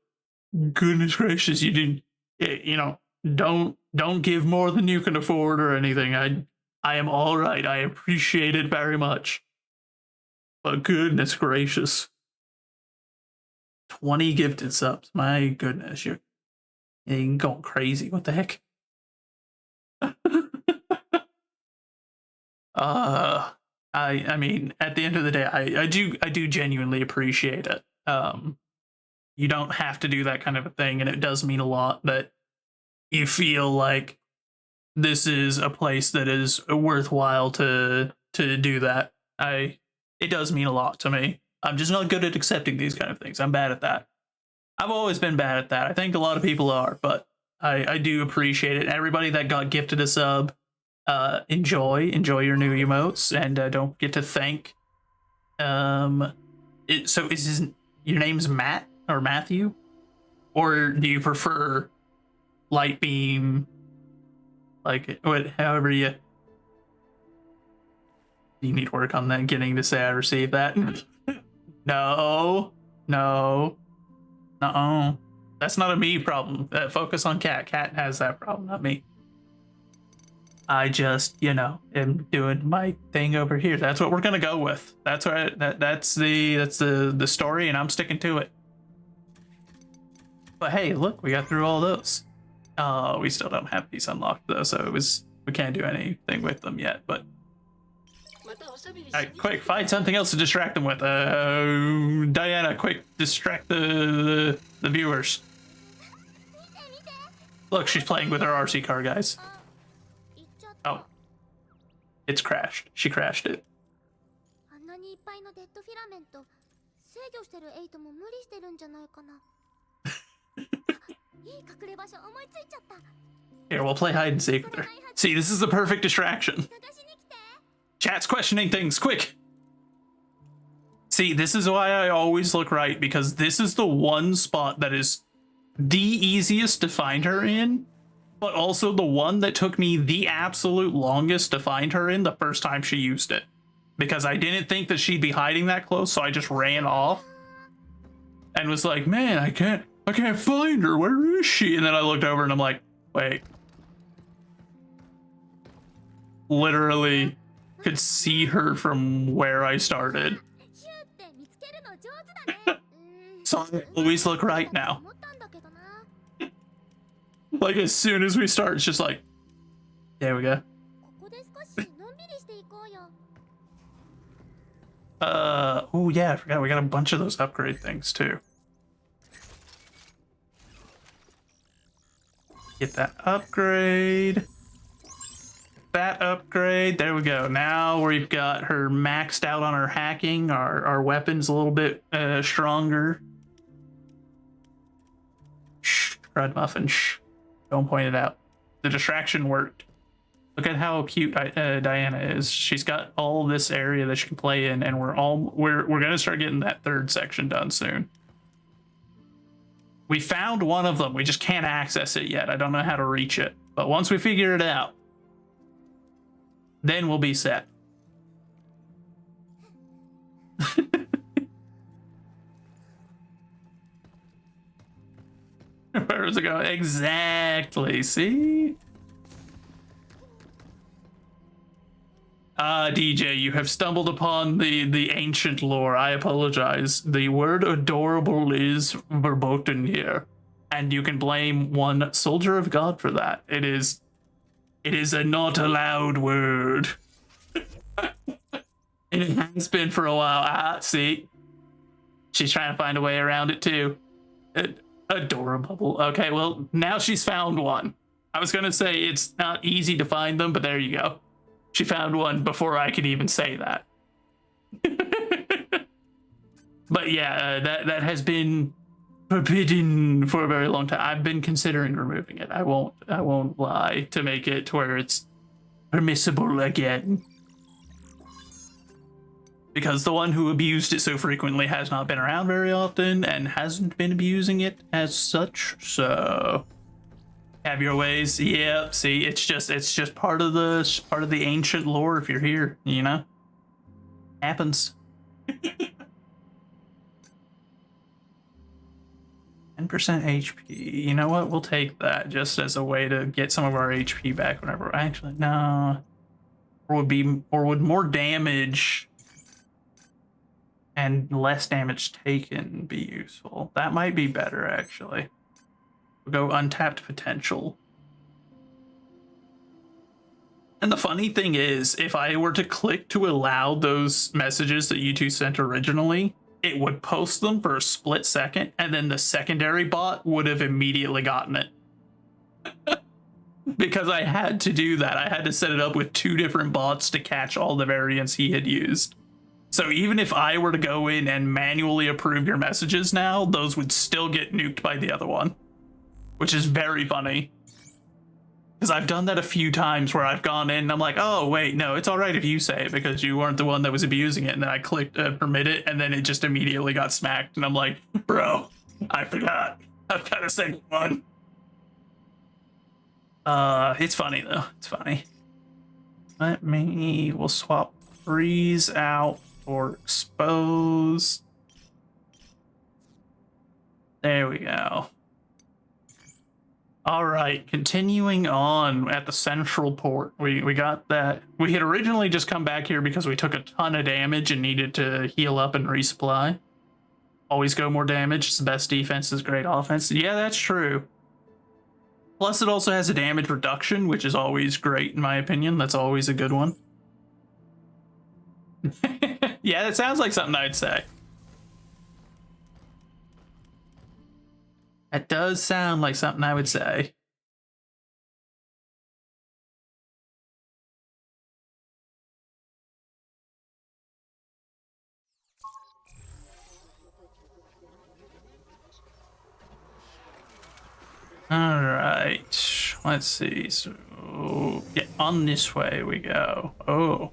goodness gracious, you didn't. You know, don't give more than you can afford or anything. I am all right. I appreciate it very much. But goodness gracious. 20 gifted subs. My goodness, you're going crazy. What the heck? I mean, at the end of the day, I do genuinely appreciate it. You don't have to do that kind of a thing, and it does mean a lot that you feel like this is a place that is worthwhile to do that. It does mean a lot to me. I'm just not good at accepting these kind of things. I'm bad at that. I've always been bad at that. I think a lot of people are, but I do appreciate it. Everybody that got gifted a sub, enjoy your new emotes, and don't forget to thank. So is your name's Matt or Matthew, or do you prefer Light Beam? Like however you need work on that. Getting to say I received that. No. That's not a me problem. Focus on Cat. Cat has that problem, not me. I just, am doing my thing over here. That's what we're gonna go with. That's the story, and I'm sticking to it. But hey, look, we got through all those. We still don't have these unlocked though, so we can't do anything with them yet. But alright, quick, find something else to distract them with. Diana, quick, distract the viewers. Look, she's playing with her RC car, guys. Oh. It's crashed. She crashed it. Here, we'll play hide and seek with her. See, this is the perfect distraction. Chat's questioning things, quick! See, this is why I always look right, because this is the one spot that is the easiest to find her in, but also the one that took me the absolute longest to find her in the first time she used it. Because I didn't think that she'd be hiding that close, so I just ran off and was like, man, I can't find her, where is she? And then I looked over and I'm like, wait. Literally could see her from where I started. So I always look right now. Like as soon as we start, it's just like, there we go. Oh yeah, I forgot we got a bunch of those upgrade things too. Get that upgrade. That upgrade. There we go. Now we've got her maxed out on her hacking. Our weapon's a little bit stronger. Shh, Red Muffin. Shh. Don't point it out. The distraction worked. Look at how cute Diana is. She's got all this area that she can play in, and we're gonna start getting that third section done soon. We found one of them. We just can't access it yet. I don't know how to reach it. But once we figure it out, then we'll be set. Where does it go? Exactly. See? DJ, you have stumbled upon the ancient lore. I apologize. The word adorable is verboten here. And you can blame one soldier of God for that. It is a not allowed word. And it has been for a while. See? She's trying to find a way around it too. Adorable. Okay, well, now she's found one. I was gonna say it's not easy to find them, but there you go. She found one before I could even say that. But yeah, that has been forbidden for a very long time. I've been considering removing it. I won't lie, to make it to where it's permissible again. Because the one who abused it so frequently has not been around very often and hasn't been abusing it as such. So have your ways. Yeah, see, it's just part of the ancient lore if you're here, you know? Happens. 10% HP. You know what? We'll take that just as a way to get some of our HP back whenever. Actually, no. Or would more damage and less damage taken be useful? That might be better, actually. We'll go untapped potential. And the funny thing is, if I were to click to allow those messages that you two sent originally, it would post them for a split second, and then the secondary bot would have immediately gotten it. Because I had to do that. I had to set it up with 2 different bots to catch all the variants he had used. So even if I were to go in and manually approve your messages now, those would still get nuked by the other one. Which is very funny. Because I've done that a few times where I've gone in and I'm like, oh, wait, no, it's all right if you say it because you weren't the one that was abusing it. And then I clicked permit it and then it just immediately got smacked. And I'm like, bro, I forgot. I've got a second one. It's funny, though. It's funny. We'll swap freeze out for expose. There we go. All right, continuing on at the central port. We got that. We had originally just come back here because we took a ton of damage and needed to heal up and resupply. Always go more damage. It's the best defense is great offense. Yeah, that's true. Plus, it also has a damage reduction, which is always great in my opinion. That's always a good one. Yeah, that sounds like something I'd say. That does sound like something I would say. All right, let's see. So, yeah, on this way we go. Oh.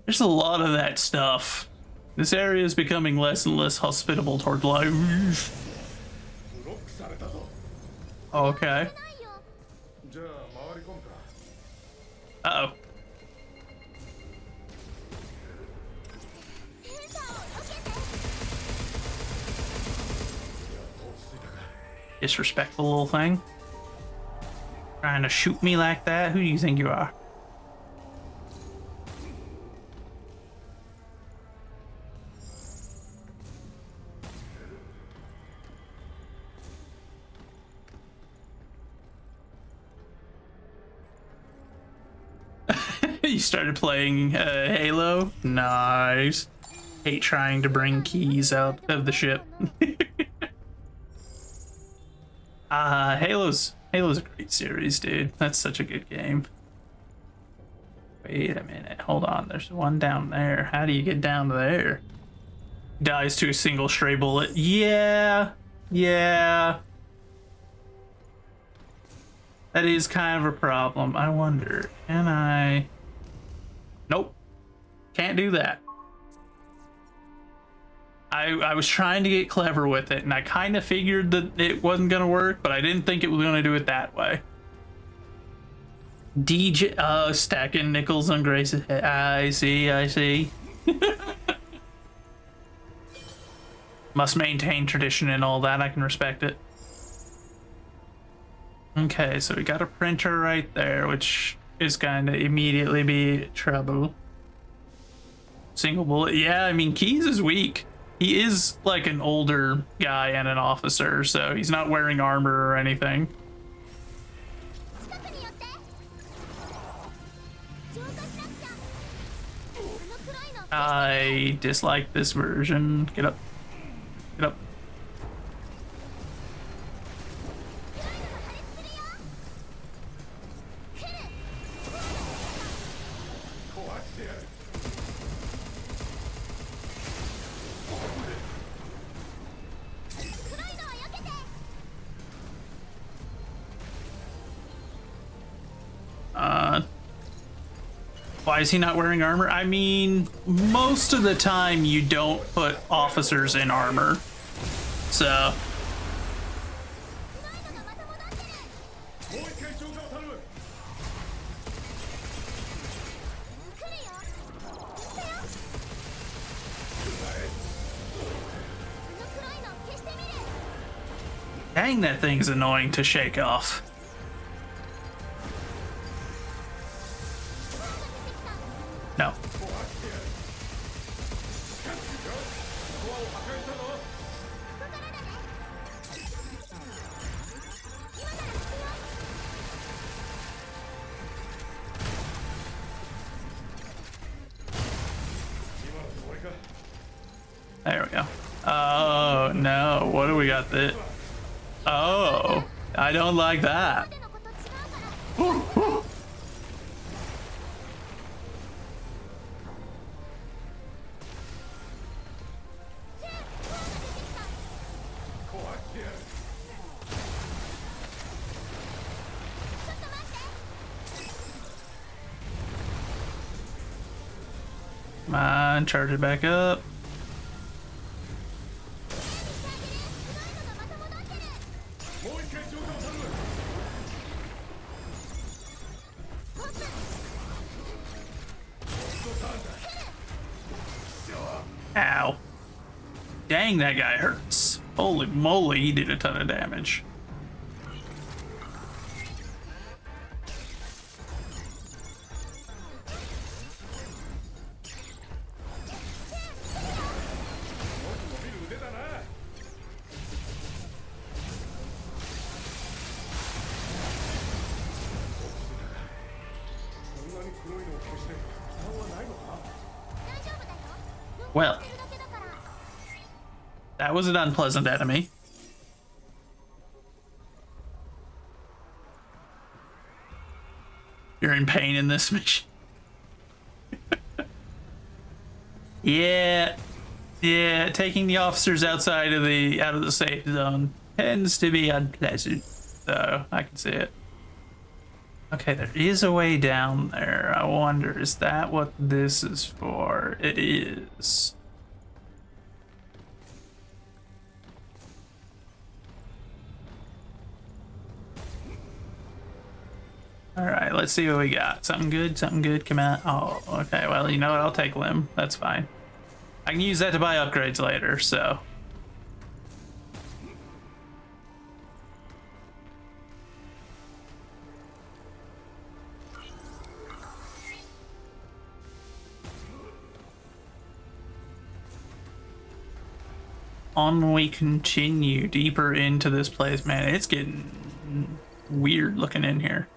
There's a lot of that stuff. This area is becoming less and less hospitable toward life. Okay. Uh-oh. Disrespectful little thing. Trying to shoot me like that? Who do you think you are? You started playing Halo? Nice. Hate trying to bring keys out of the ship. Halo's a great series, dude. That's such a good game. Wait a minute. Hold on. There's one down there. How do you get down there? Dies to a single stray bullet. Yeah. Yeah. That is kind of a problem. I wonder, can I... Nope. Can't do that. I was trying to get clever with it, and I kind of figured that it wasn't going to work, but I didn't think it was going to do it that way. DJ... stacking nickels on Grace's head. I see. Must maintain tradition and all that. I can respect it. Okay, so we got a printer right there, which is going to immediately be trouble. Single bullet. Yeah, I mean, Keys is weak. He is like an older guy and an officer, so he's not wearing armor or anything. I dislike this version. Get up. Get up. Why is he not wearing armor? I mean, most of the time you don't put officers in armor. So. Dang, that thing's annoying to shake off. No. There we go. Oh no, what do we got there? Oh, I don't like that. Woo, woo. Come on, charge it back up. Ow. Dang, that guy hurts. Holy moly, he did a ton of damage. Well, that was an unpleasant enemy. You're in pain in this mission. Yeah, taking the officers outside of the safe zone tends to be unpleasant. So I can see it. Okay, there is a way down there. I wonder, is that what this is for? It is. All right, let's see what we got. Something good, something good. Come on. Oh, okay. Well, you know what? I'll take Limb. That's fine. I can use that to buy upgrades later, so. On we continue deeper into this place. Man, it's getting weird looking in here.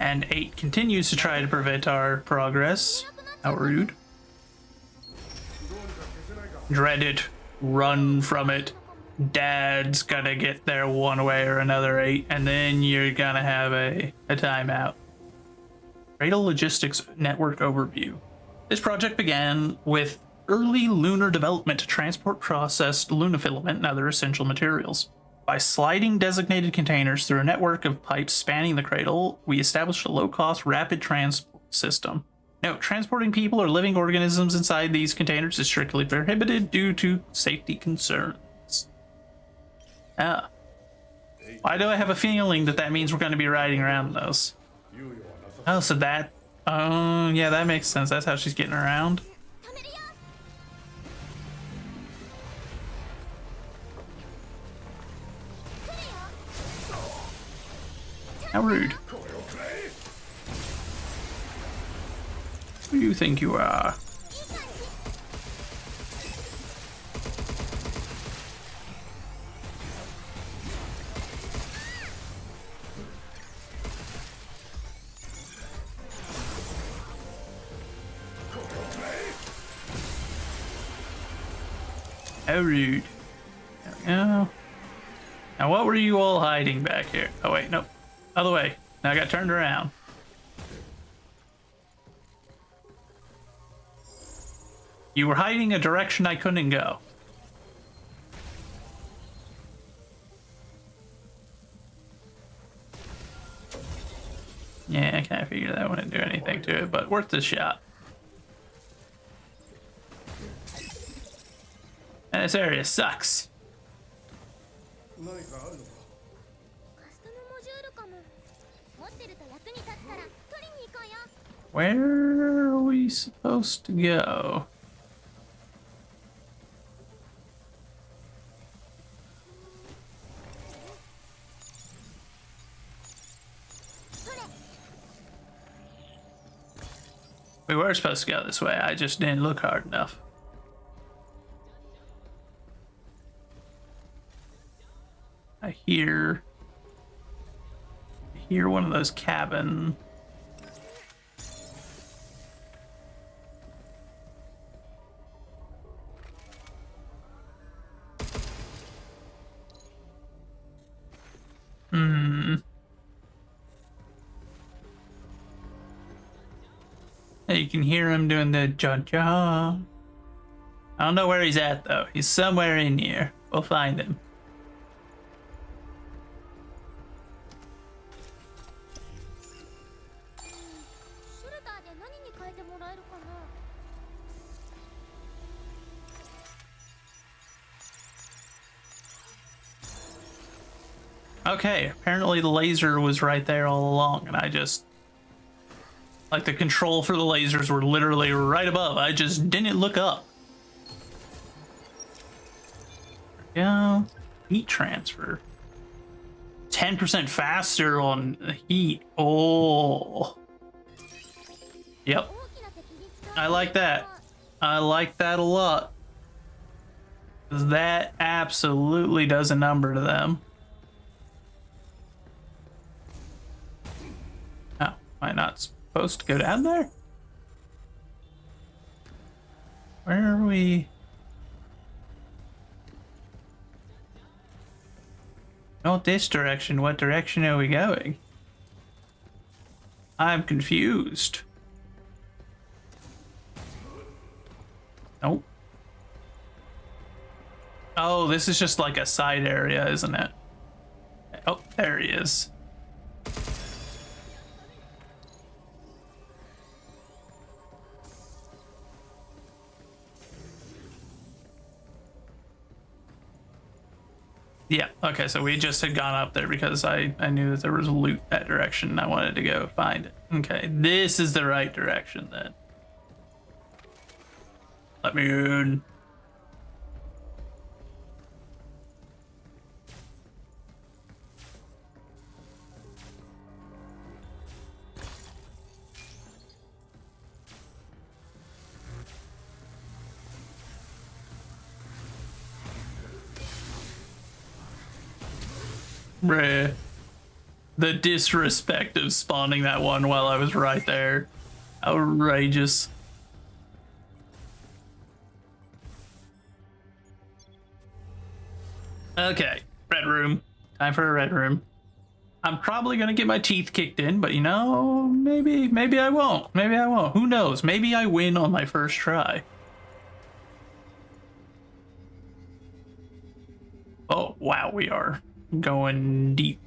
And 8 continues to try to prevent our progress. How rude. Dread it. Run from it. Dad's gonna get there one way or another, 8, and then you're gonna have a timeout. Cradle Logistics Network Overview. This project began with early lunar development to transport processed lunafilament and other essential materials. By sliding designated containers through a network of pipes spanning the cradle, we established a low-cost, rapid transport system. Note, transporting people or living organisms inside these containers is strictly prohibited due to safety concerns. Ah. Why do I have a feeling that that means we're going to be riding around those? Oh, so that... Oh, yeah, that makes sense. That's how she's getting around. How rude. Who do you think you are? How rude. There we go. Now what were you all hiding back here? Oh wait, nope. Other way. Now I got turned around. You were hiding a direction I couldn't go. Yeah, I kind of figured that wouldn't do anything to it, but worth the shot. And this area sucks. Where are we supposed to go? We were supposed to go this way, I just didn't look hard enough. I hear one of those cabin. Hey, you can hear him doing the ja-ja. I don't know where he's at though. He's somewhere in here. We'll find him. Okay, apparently the laser was right there all along, and I just... Like, the control for the lasers were literally right above. I just didn't look up. There we go. Heat transfer. 10% faster on heat. Oh. Yep. I like that. I like that a lot. 'Cause that absolutely does a number to them. Oh, am I not supposed to go down there? Where are we? Not this direction. What direction are we going? I'm confused. Nope. Oh, this is just like a side area, isn't it? Oh, there he is. Yeah, okay, so we just had gone up there because I knew that there was loot that direction and I wanted to go find it. Okay, this is the right direction then. Let me in. Bruh. The disrespect of spawning that one while I was right there. Outrageous. Okay, red room. Time for a red room. I'm probably gonna get my teeth kicked in, but you know, maybe I won't. Maybe I won't. Who knows? Maybe I win on my first try. Oh, wow, we are going deep.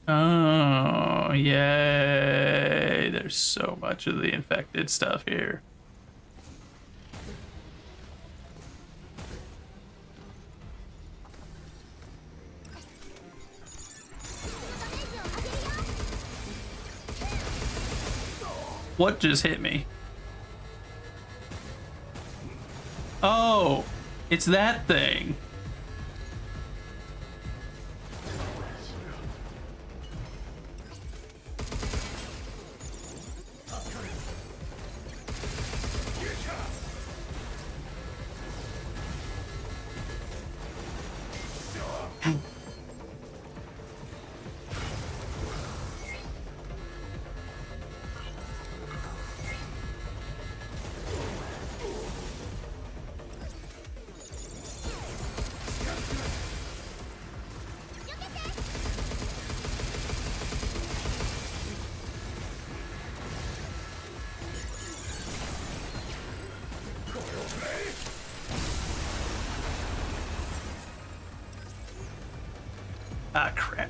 Oh, yay. There's so much of the infected stuff here. What just hit me? Oh, it's that thing. Ah, crap.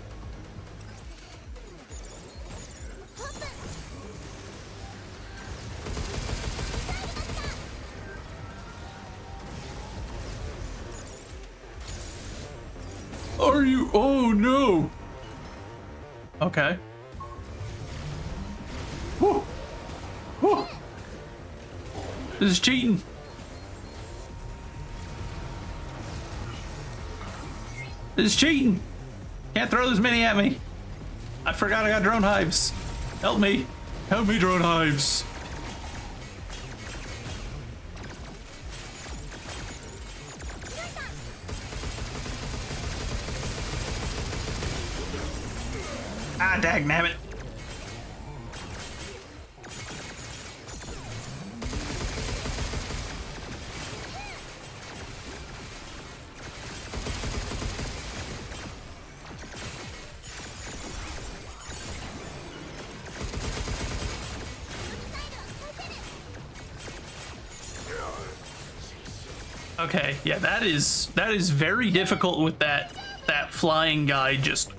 Are you? Oh no. Okay. Woo. Woo. This is cheating. This is cheating. Can't throw this many at me. I forgot I got drone hives. Help me. Help me, drone hives. Ah, dagnabbit. Okay, yeah, that is very difficult with that flying guy just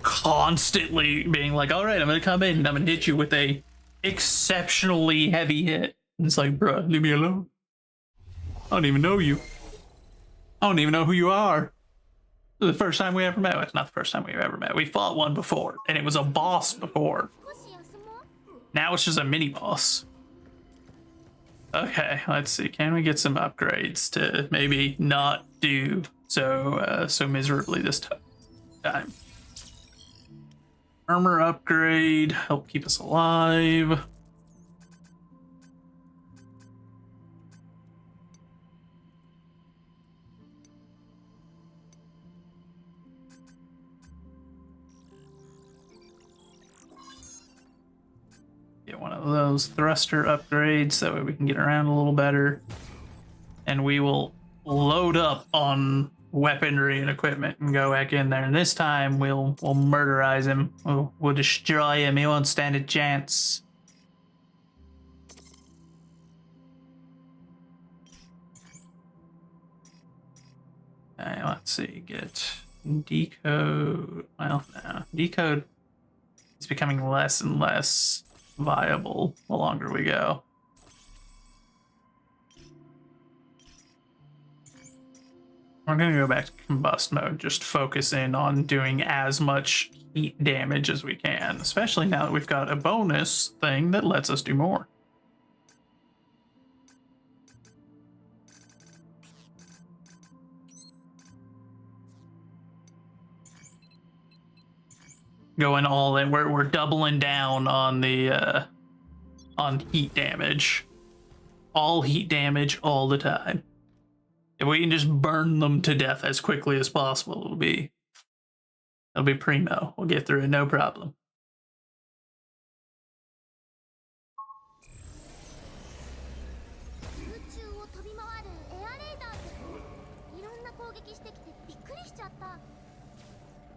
constantly being like, all right, I'm gonna come in and I'm gonna hit you with a exceptionally heavy hit. And it's like, bruh, leave me alone. I don't even know you. I don't even know who you are. This is the first time we ever met. Well, it's not the first time we've ever met. We fought one before, and it was a boss before. Now it's just a mini boss. Okay, let's see. Can we get some upgrades to maybe not do so miserably this time? Armor upgrade, help keep us alive. Get one of those thruster upgrades, that way we can get around a little better. And we will load up on weaponry and equipment and go back in there. And this time we'll murderize him. We'll destroy him. He won't stand a chance. Okay, let's see. Get decode. Well, no. Decode is becoming less and less viable the longer we go. We're gonna go back to combust mode, just focus in on doing as much heat damage as we can, especially now that we've got a bonus thing that lets us do more. Going all in, we're doubling down on the on heat damage. All heat damage all the time. If we can just burn them to death as quickly as possible, it'll be primo. We'll get through it, no problem.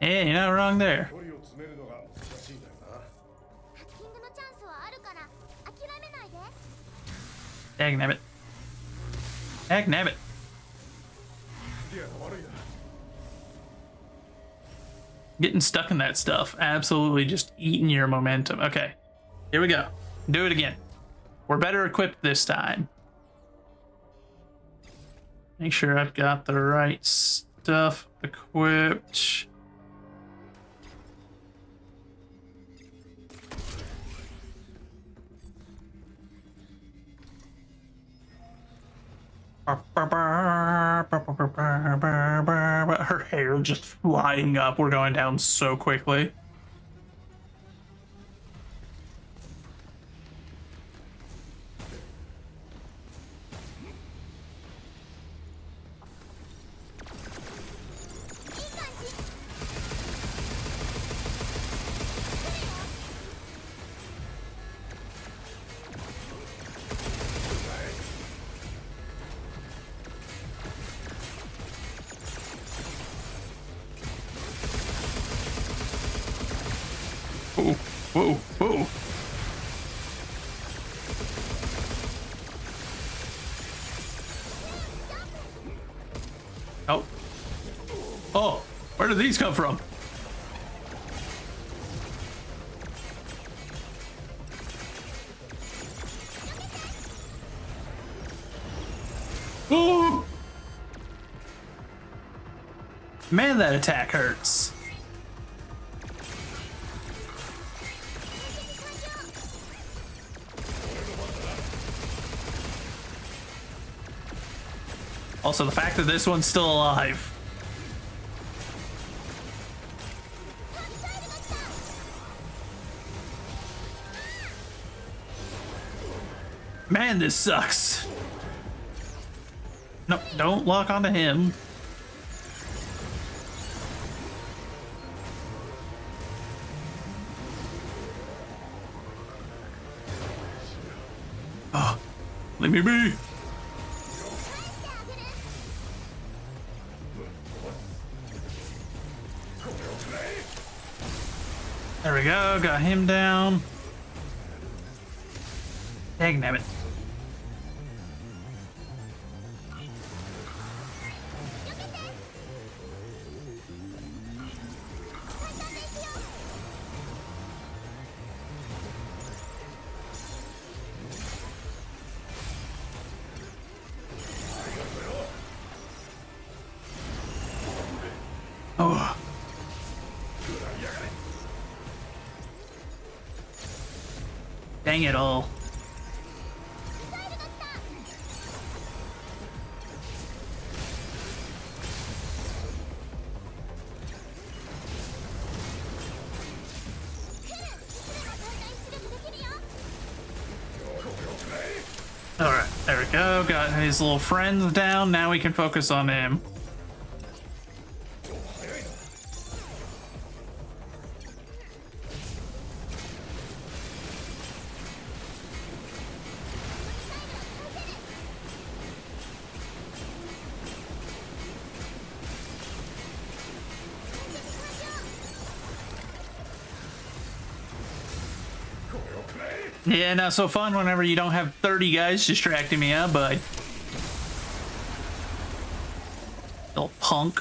Yeah, you're not wrong there. Dagnabbit. Dagnabbit. Getting stuck in that stuff, absolutely just eating your momentum. Okay, here we go. Do it again. We're better equipped this time. Make sure I've got the right stuff equipped. Her hair just flying up. We're going down so quickly. Whoa, whoa, whoa. Oh. Oh, where did these come from? Oh! Man, that attack hurts. Also, the fact that this one's still alive. Man, this sucks. No, don't lock onto him. Oh, leave me be. There we go, got him down. Dang nabbit. Oh. Dang it all. Alright, there we go. Got his little friends down. Now we can focus on him. Yeah, not so fun whenever you don't have 30 guys distracting me, huh, bud? Little punk.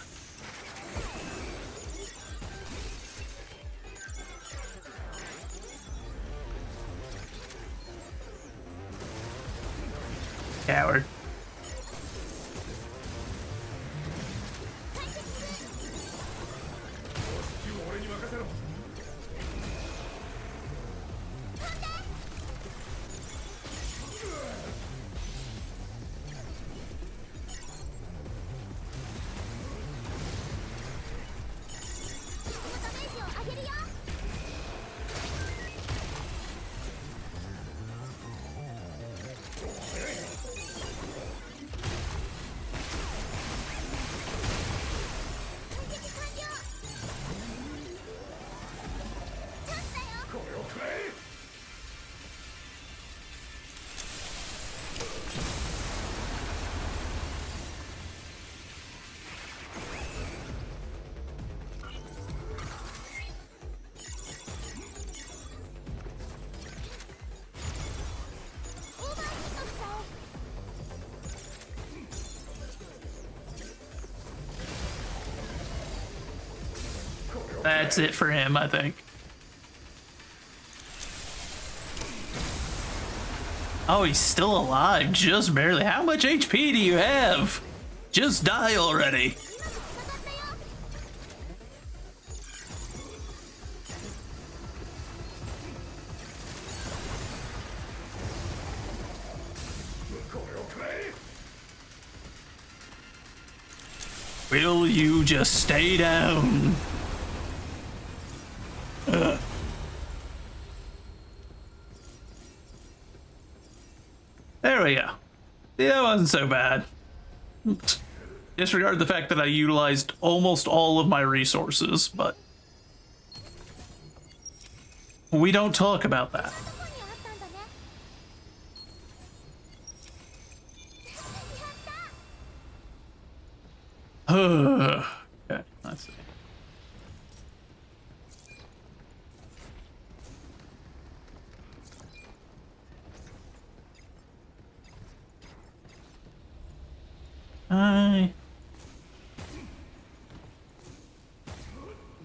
Coward. That's it for him, I think. Oh, he's still alive, just barely. How much HP do you have? Just die already. Will you just stay down? There we go. Yeah, that wasn't so bad. Disregard the fact that I utilized almost all of my resources, but we don't talk about that. Okay, let's see. Hi.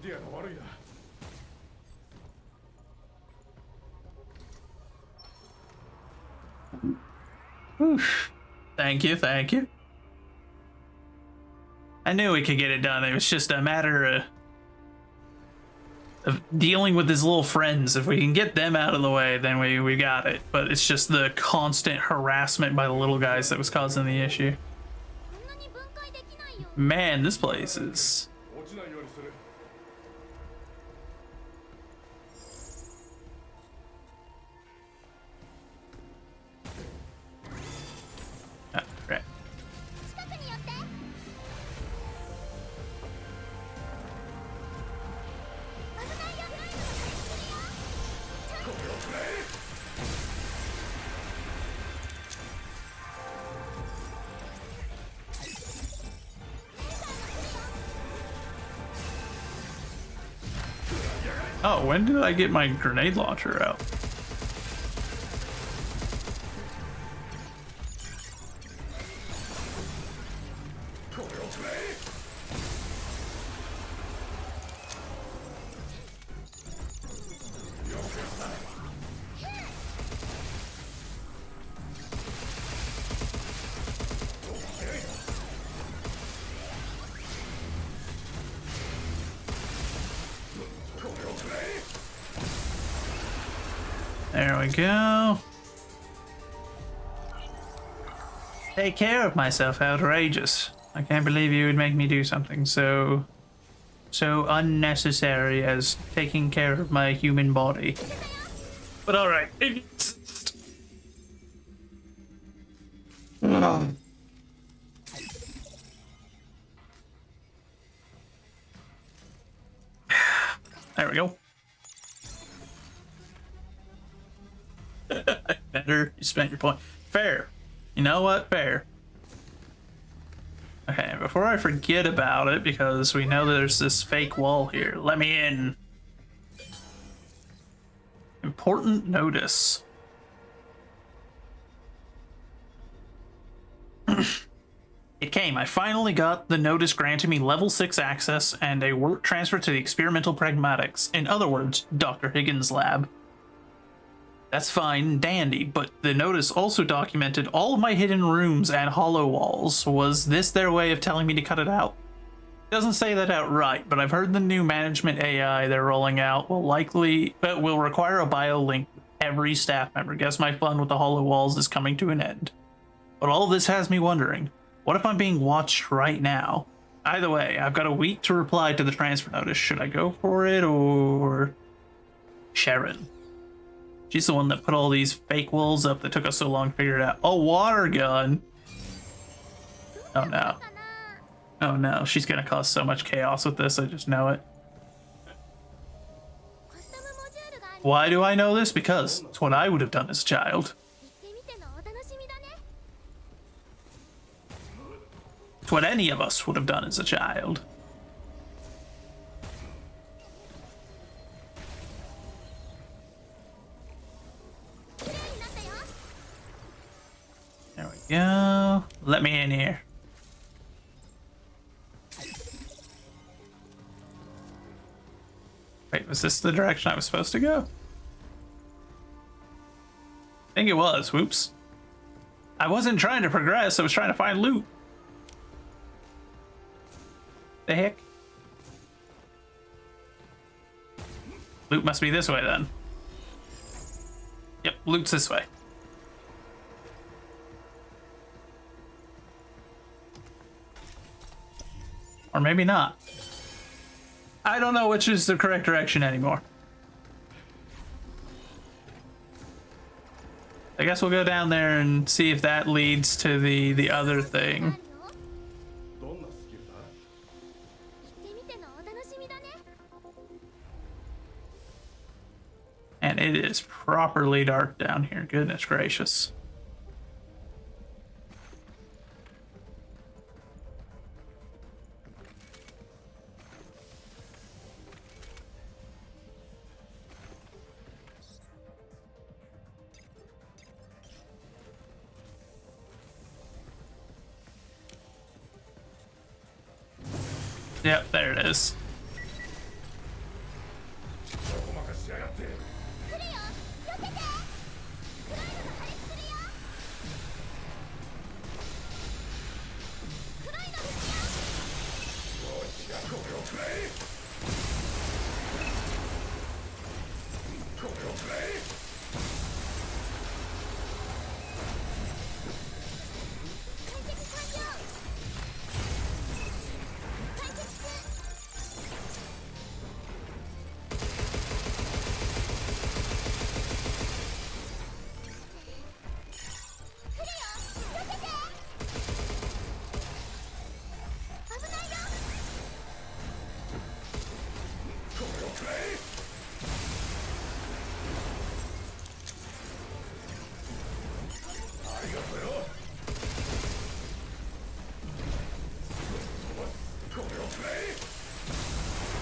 ディアが悪いな。 Oof. Thank you, thank you. I knew we could get it done. It was just a matter of dealing with his little friends. If we can get them out of the way, then we got it. But it's just the constant harassment by the little guys that was causing the issue. Man, this place is... 落ちないようにする。 Ah, right. Oh, when did I get my grenade launcher out? There we go. Take care of myself, outrageous. I can't believe you would make me do something so unnecessary as taking care of my human body. But alright. There we go. Better. You spent your point. Fair. You know what? Fair. Okay, before I forget about it, because we know there's this fake wall here. Let me in. Important notice. It came. I finally got the notice granting me level 6 access and a work transfer to the experimental pragmatics. In other words, Dr. Higgins' lab. That's fine, dandy, but the notice also documented all of my hidden rooms and hollow walls. Was this their way of telling me to cut it out? It doesn't say that outright, but I've heard the new management AI they're rolling out will require a bio link with every staff member. Guess my fun with the hollow walls is coming to an end. But all of this has me wondering, what if I'm being watched right now? Either way, I've got a week to reply to the transfer notice. Should I go for it or... Sharon? She's the one that put all these fake walls up that took us so long to figure it out. Oh, water gun! Oh no. Oh no, she's gonna cause so much chaos with this, I just know it. Why do I know this? Because it's what I would have done as a child. It's what any of us would have done as a child. There we go. Let me in here. Wait, was this the direction I was supposed to go? I think it was. Whoops. I wasn't trying to progress, I was trying to find loot. The heck? Loot must be this way then. Yep, loot's this way. Or maybe not. I don't know which is the correct direction anymore. I guess we'll go down there and see if that leads to the other thing. And it is properly dark down here. Goodness gracious. Yep, there it is.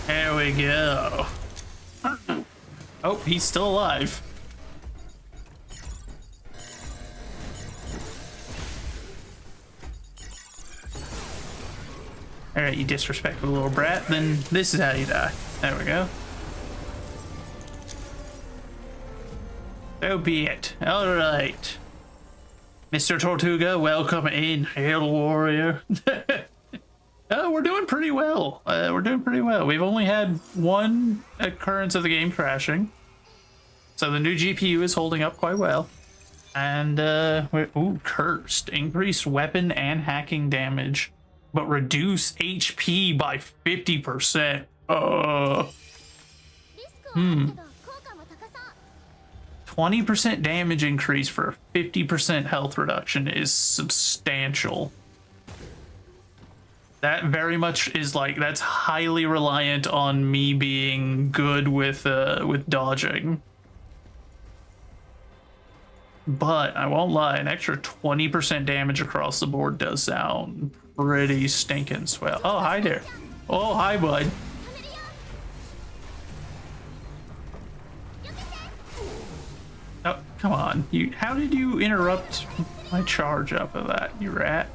There we go. Oh, he's still alive. Alright, you disrespectful little brat, then this is how you die. There we go. So be it. Alright. Mr. Tortuga, welcome in, Hail Warrior. Oh, we're doing pretty well. We're doing pretty well. We've only had one occurrence of the game crashing. So the new GPU is holding up quite well. And, ooh, cursed. Increased weapon and hacking damage, but reduce HP by 50%. 20% damage increase for 50% health reduction is substantial. That very much is like, that's highly reliant on me being good with dodging. But I won't lie, an extra 20% damage across the board does sound pretty stinking swell. Oh, hi there. Oh, hi, bud. Oh, come on. How did you interrupt my charge up of that, you rat?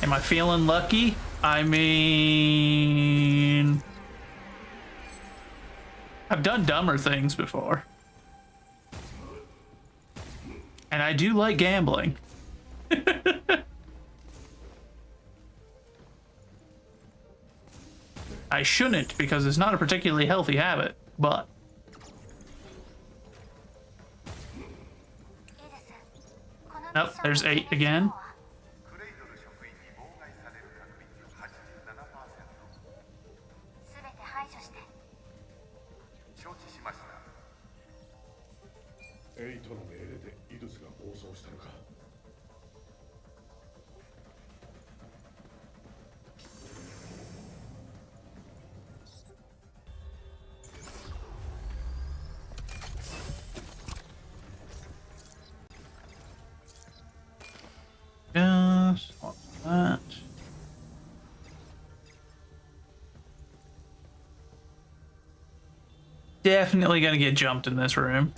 Am I feeling lucky? I mean, I've done dumber things before. And I do like gambling. I shouldn't, because it's not a particularly healthy habit, but nope, there's 8 again. Just what's that? Definitely gonna get jumped in this room.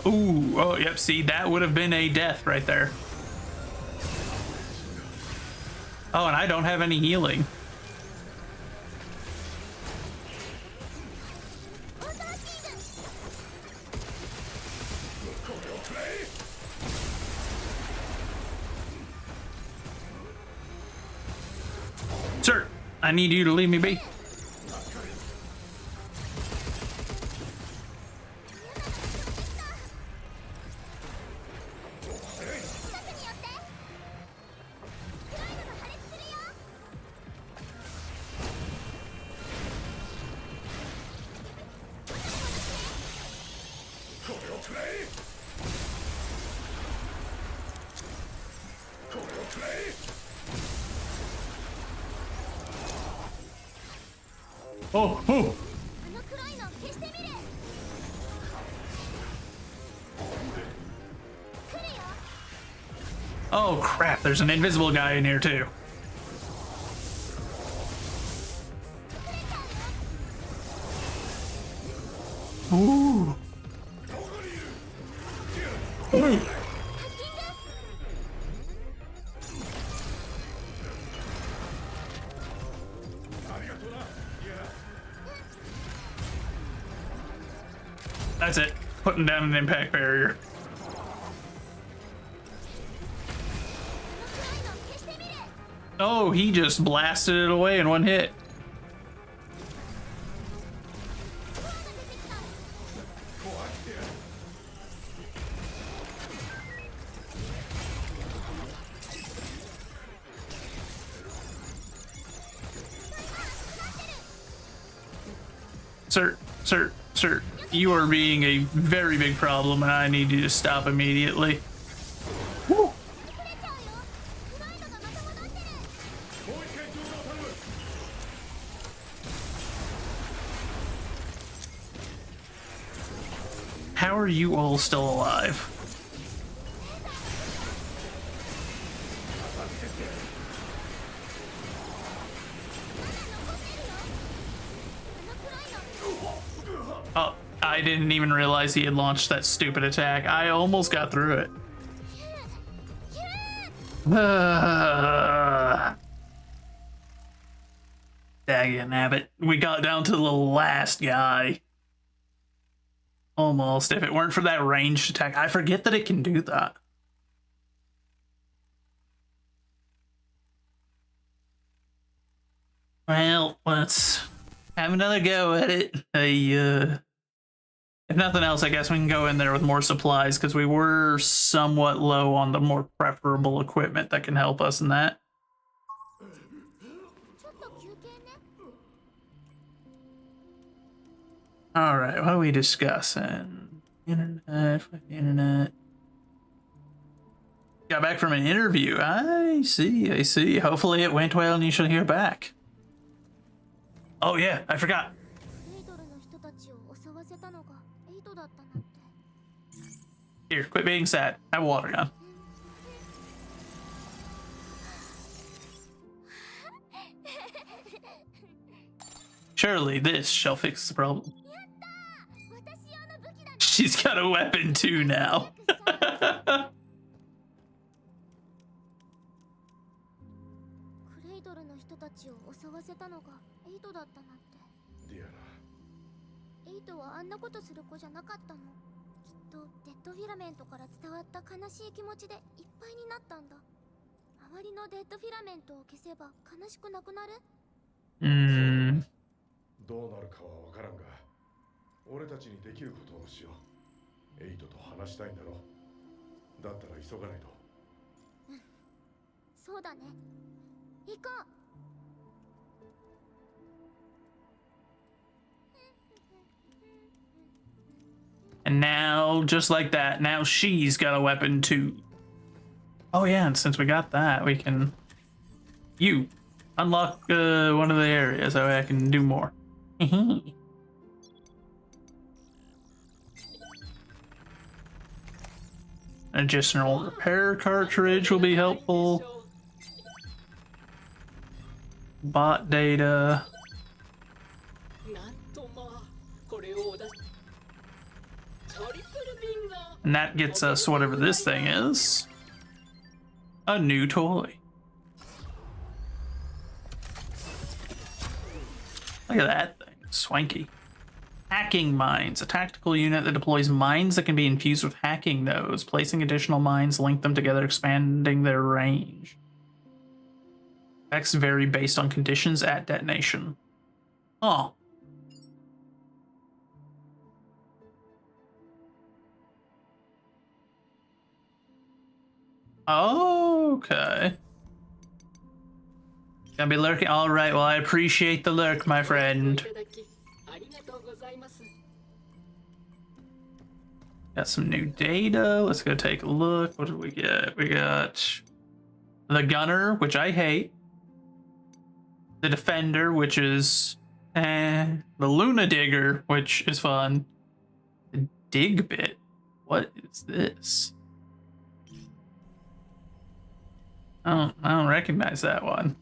Ooh, oh, yep, see, that would have been a death right there. Oh, and I don't have any healing. Sir, I need you to leave me be. Oh, oh. Oh crap, there's an invisible guy in here too. Ooh. Ooh. That's it. Putting down an impact barrier. Oh, he just blasted it away in one hit. Sir, you are being a very big problem and I need you to stop immediately. Woo. How are you all still alive? Oh, I didn't even realize he had launched that stupid attack. I almost got through it. Dagnabbit. We got down to the last guy. Almost. If it weren't for that ranged attack. I forget that it can do that. Well, let's have another go at it. If nothing else, I guess we can go in there with more supplies because we were somewhat low on the more preferable equipment that can help us in that. All right, what are we discussing? Internet. Got back from an interview. I see. Hopefully it went well and you shall hear back. Oh yeah, I forgot. Here, quit being sad. Have a water gun. Surely this shall fix the problem. She's got a weapon too now. Hmm. どうなるかはわからんが、俺たちにできることをしよう。エイトと話したいんだろ。だったら急がないと。そうだね。行こう。And now, just like that, now she's got a weapon too. Oh yeah, and since we got that, we can... You unlock one of the areas so I can do more. Additional repair cartridge will be helpful. Bot data. And that gets us whatever this thing is. A new toy. Look at that thing. Swanky. Hacking mines. A tactical unit that deploys mines that can be infused with hacking nodes. Placing additional mines, link them together, expanding their range. Effects vary based on conditions at detonation. Oh. Okay. Gonna be lurking. All right. Well, I appreciate the lurk, my friend. Got some new data. Let's go take a look. What did we get? We got the gunner, which I hate. The defender, which is And the Luna Digger, which is fun. The Dig Bit. What is this? I don't recognize that one.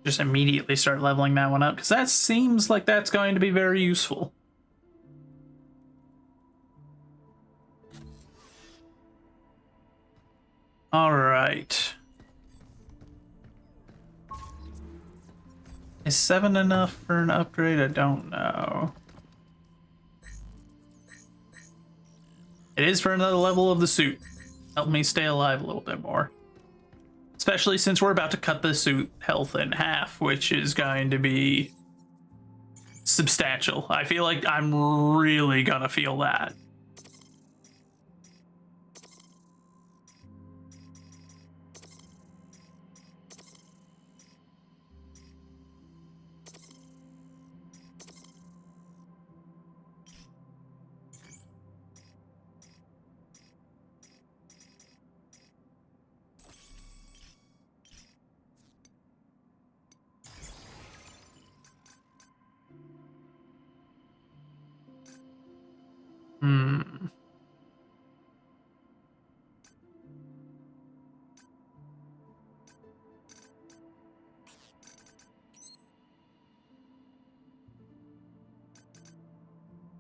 Just immediately start leveling that one up, because that seems like that's going to be very useful. All right. Is 7 enough for an upgrade? I don't know. It is for another level of the suit. Help me stay alive a little bit more. Especially since we're about to cut the suit health in half, which is going to be substantial. I feel like I'm really gonna feel that.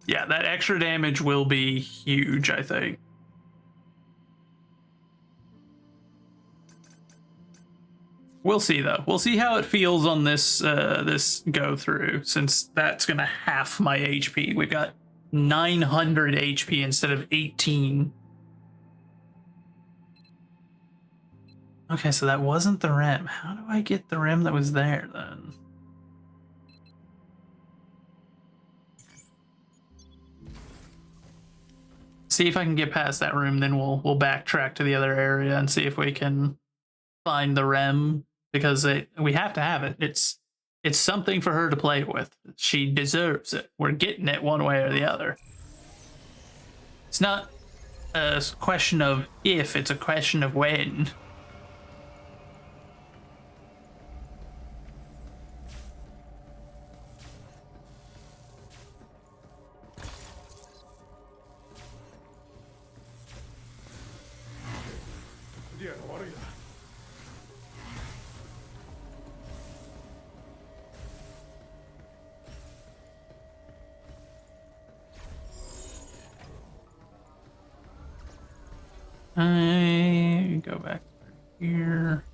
Yeah, that extra damage will be huge, I think. We'll see, though. We'll see how it feels on this this go through, since that's gonna half my HP. We've got 900 HP instead of 18. Okay, so that wasn't the rim. How do I get the rim that was there then? See if I can get past that room, then we'll backtrack to the other area and see if we can find the rem, because we have to have it. It's something for her to play with. She deserves it. We're getting it one way or the other. It's not a question of if, it's a question of when. I go back here.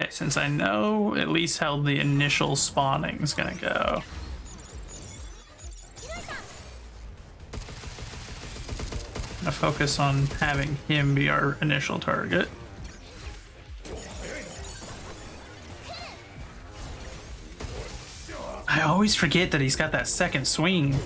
Okay, since I know at least how the initial spawning is gonna go. I'm gonna focus on having him be our initial target. I always forget that he's got that second swing.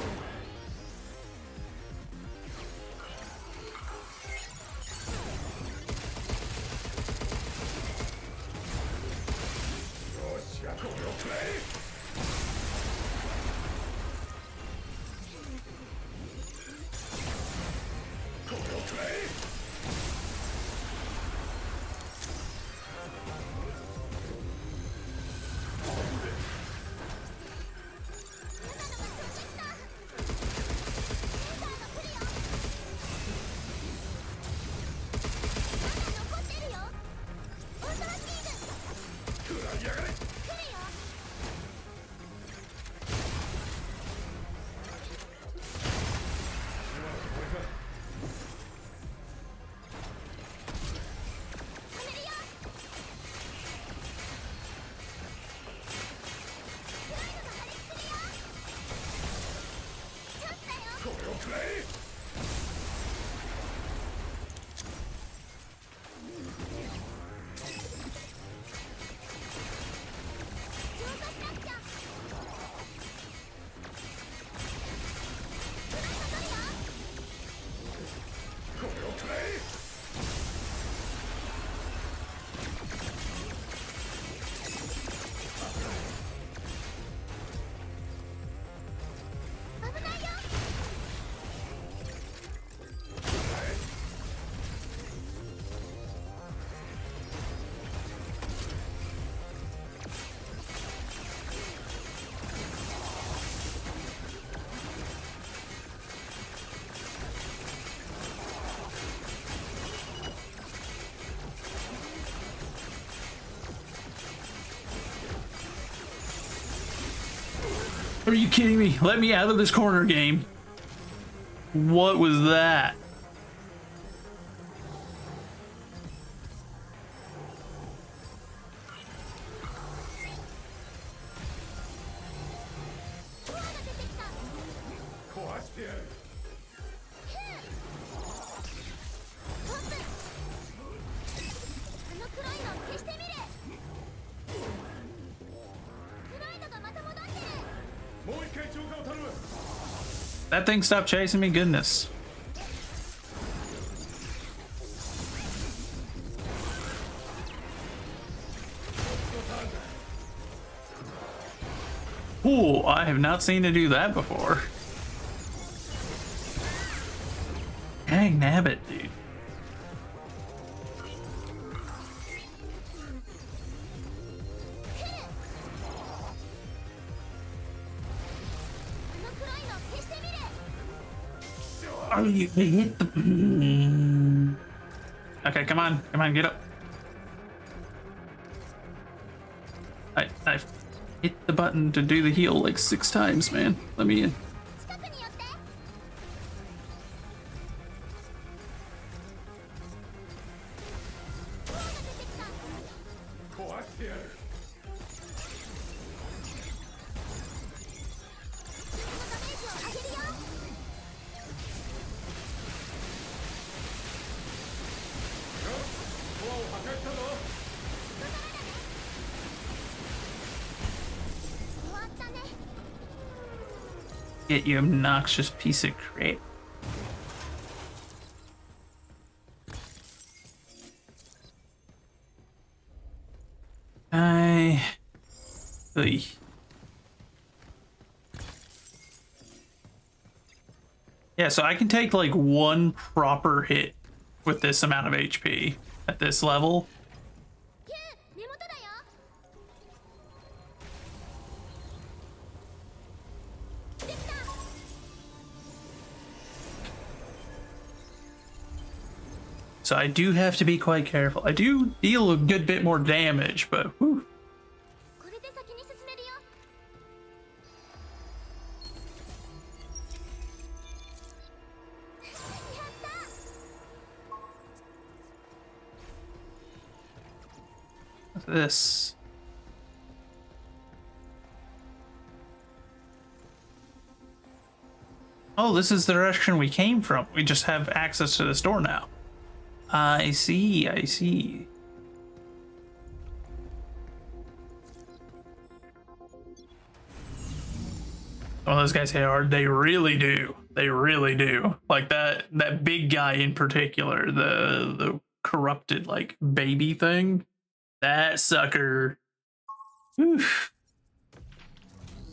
Are you kidding me? Let me out of this corner, game. What was that? That thing stopped chasing me, goodness. Ooh, I have not seen it do that before. Dang nabbit, dude. Oh, you hit the... Okay, come on, get up. I hit the button to do the heal like 6 times, man. Let me in. Get you obnoxious piece of crap. Oy. Yeah, so I can take like 1 proper hit with this amount of HP at this level. So I do have to be quite careful. I do deal a good bit more damage, but whew. What's this? Oh, this is the direction we came from. We just have access to this door now. I see, I see. Some of those guys hit hard. They really do. They really do. Like that big guy in particular, the corrupted like baby thing. That sucker. Oof.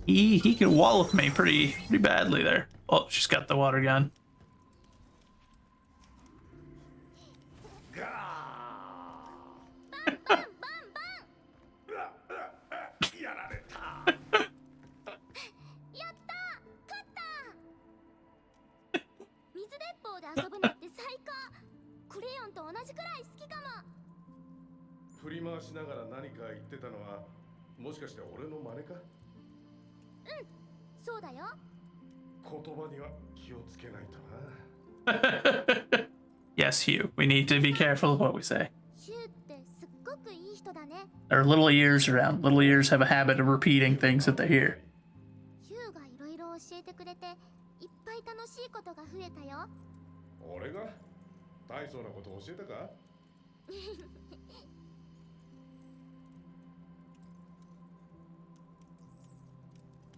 He can wallop me pretty badly there. Oh, she's got the water gun. Yes, Hugh. We need to be careful of what we say. There are little ears around. Little ears have a habit of repeating things that they hear.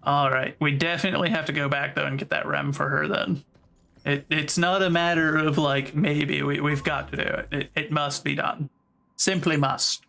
All right, we definitely have to go back though and get that rem for her then. It's not a matter of like maybe we've got to do it. It must be done. Simply must.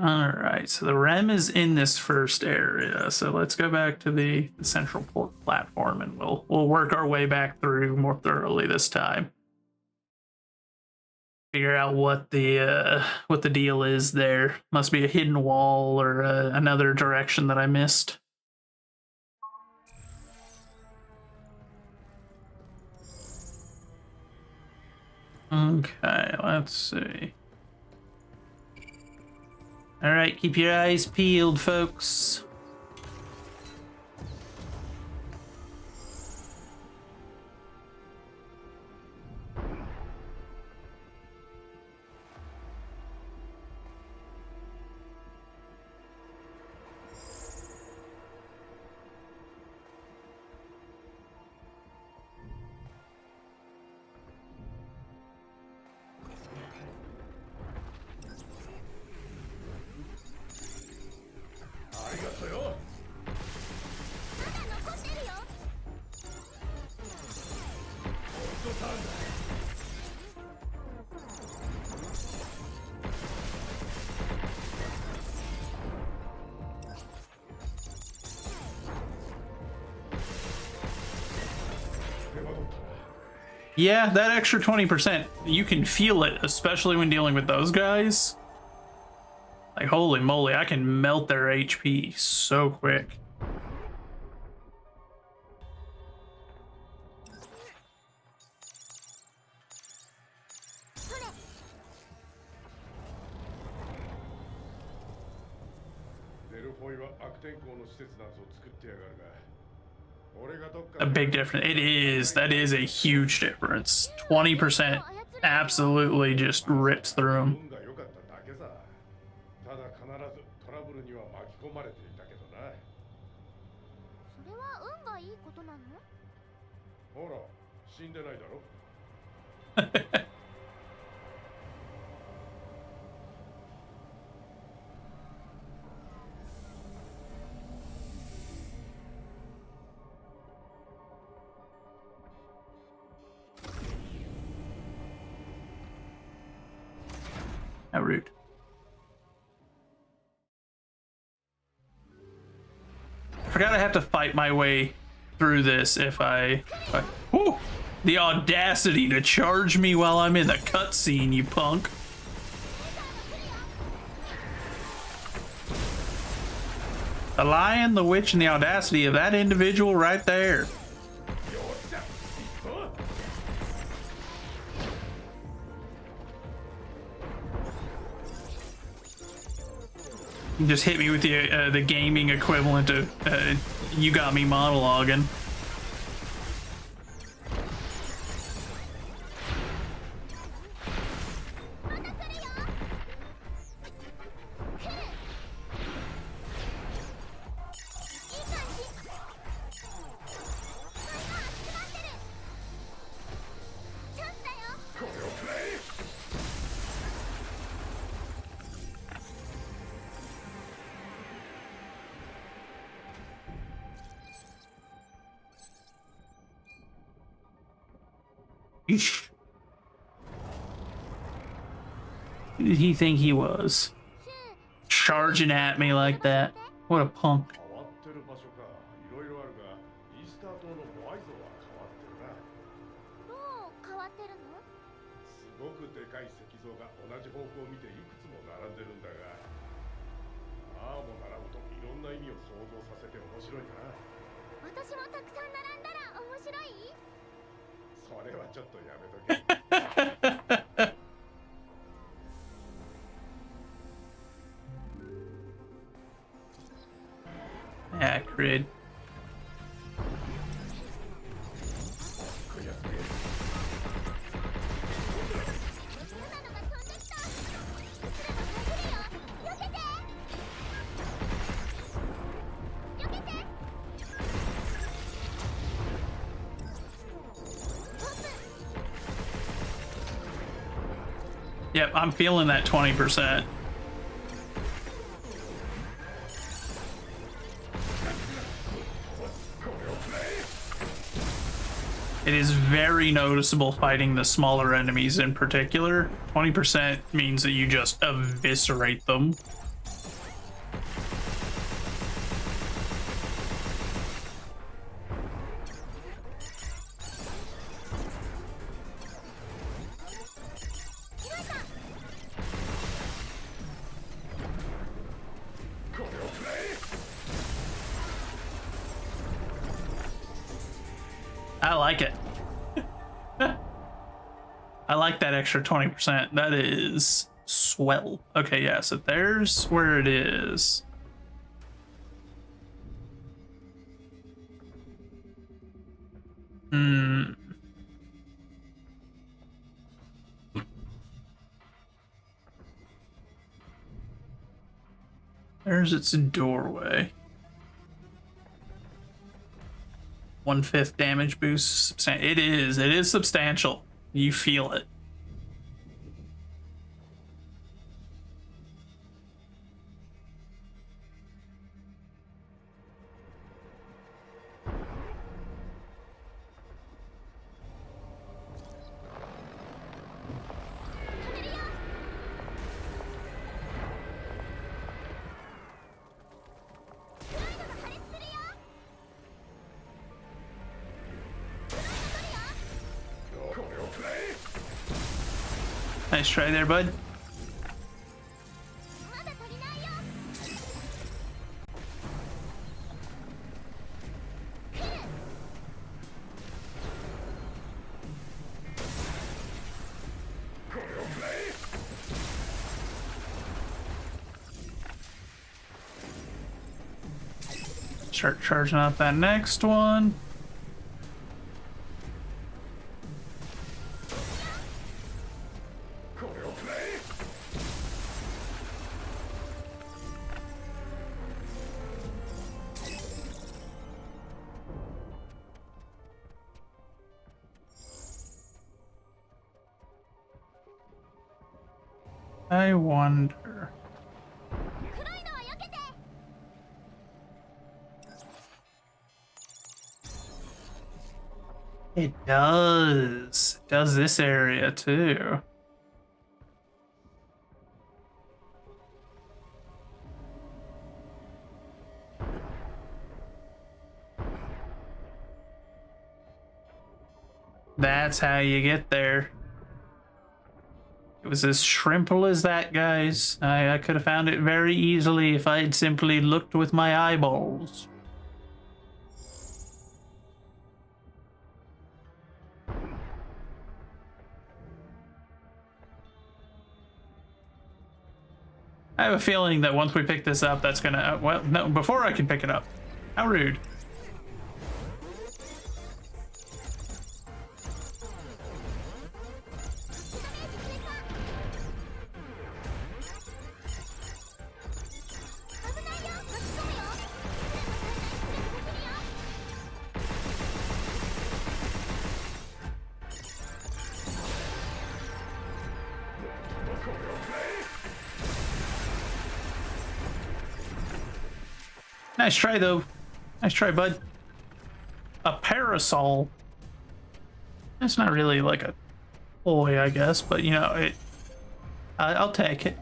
All right, so the REM is in this first area. So let's go back to the central port platform and we'll work our way back through more thoroughly this time. figure out what the deal is there. Must be a hidden wall or another direction that I missed. Okay, let's see. All right, keep your eyes peeled, folks. Yeah, that extra 20%, you can feel it, especially when dealing with those guys. Like, holy moly, I can melt their HP so quick. A big difference. It is. That is a huge difference. 20% absolutely just rips through them. How rude. I forgot I have to fight my way through this if I whew, the audacity to charge me while I'm in the cutscene, you punk. The lion, the witch, and the audacity of that individual right there. You just hit me with the gaming equivalent of you got me monologuing. Eesh. Who did he think he was? Charging at me like that. What a punk. Acrid. Yep, I'm feeling that 20%. It is very noticeable fighting the smaller enemies in particular. 20% means that you just eviscerate them. I like it. I like that extra 20%. That is swell. Okay, yeah, so there's where it is. Hmm. There's its doorway. 1/5 damage boost. It is substantial. You feel it. Nice try there, bud. Start charging up that next one. I wonder. It does. It does this area too. That's how you get there. It was as simple as that, guys. I could have found it very easily if I had simply looked with my eyeballs. I have a feeling that once we pick this up, that's gonna... well, no, before I can pick it up. How rude. Nice try, though. Nice try, bud. A parasol. That's not really like a toy, I guess, but you know, it. I'll take it.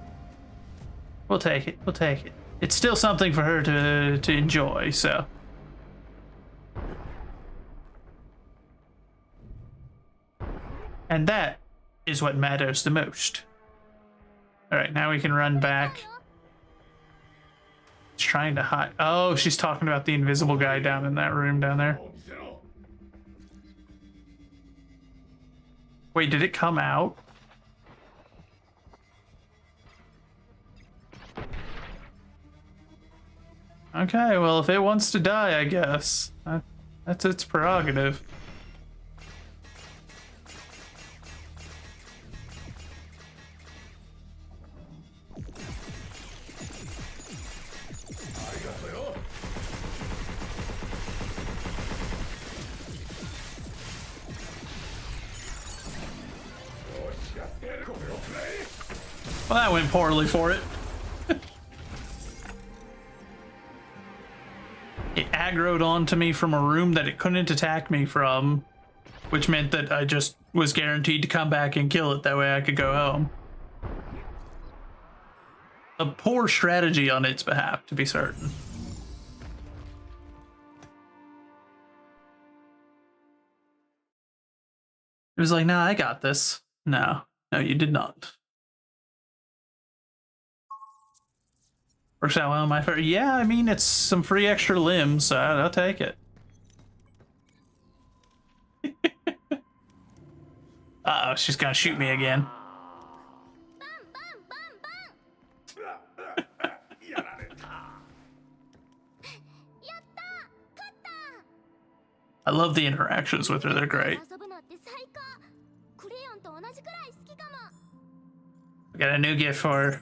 We'll take it. We'll take it. It's still something for her to enjoy, so. And that is what matters the most. All right, now we can run back. She's trying to hide. Oh, she's talking about the invisible guy down in that room down there. Wait, did it come out? Okay, well, if it wants to die, I guess. That's its prerogative. Well, that went poorly for it. It aggroed onto me from a room that it couldn't attack me from, which meant that I just was guaranteed to come back and kill it. That way I could go home. A poor strategy on its behalf, to be certain. It was like, no, I got this. No, you did not. Works out well in my favor. Yeah, I mean, it's some free extra limbs, so I'll take it. Uh-oh, she's gonna shoot me again. I love the interactions with her, they're great. We got a new gift for her.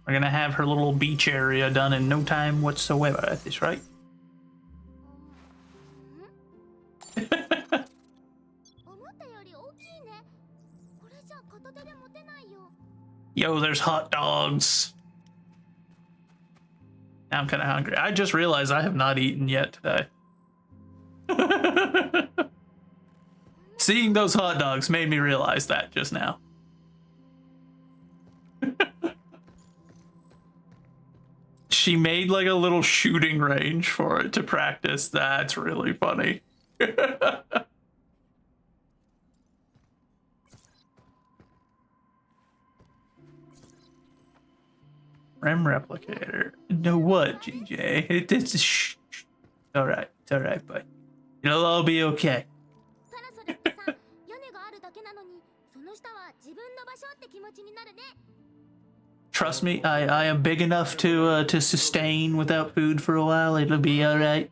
We're gonna have her little beach area done in no time whatsoever. Is this right? Yo, there's hot dogs. Now I'm kind of hungry. I just realized I have not eaten yet today. Seeing those hot dogs made me realize that just now. She made like a little shooting range for it to practice. That's really funny. Rem replicator. No what, GJ? It's shh. Alright, it's alright, but it'll all be okay. Trust me, I am big enough to sustain without food for a while. It'll be alright.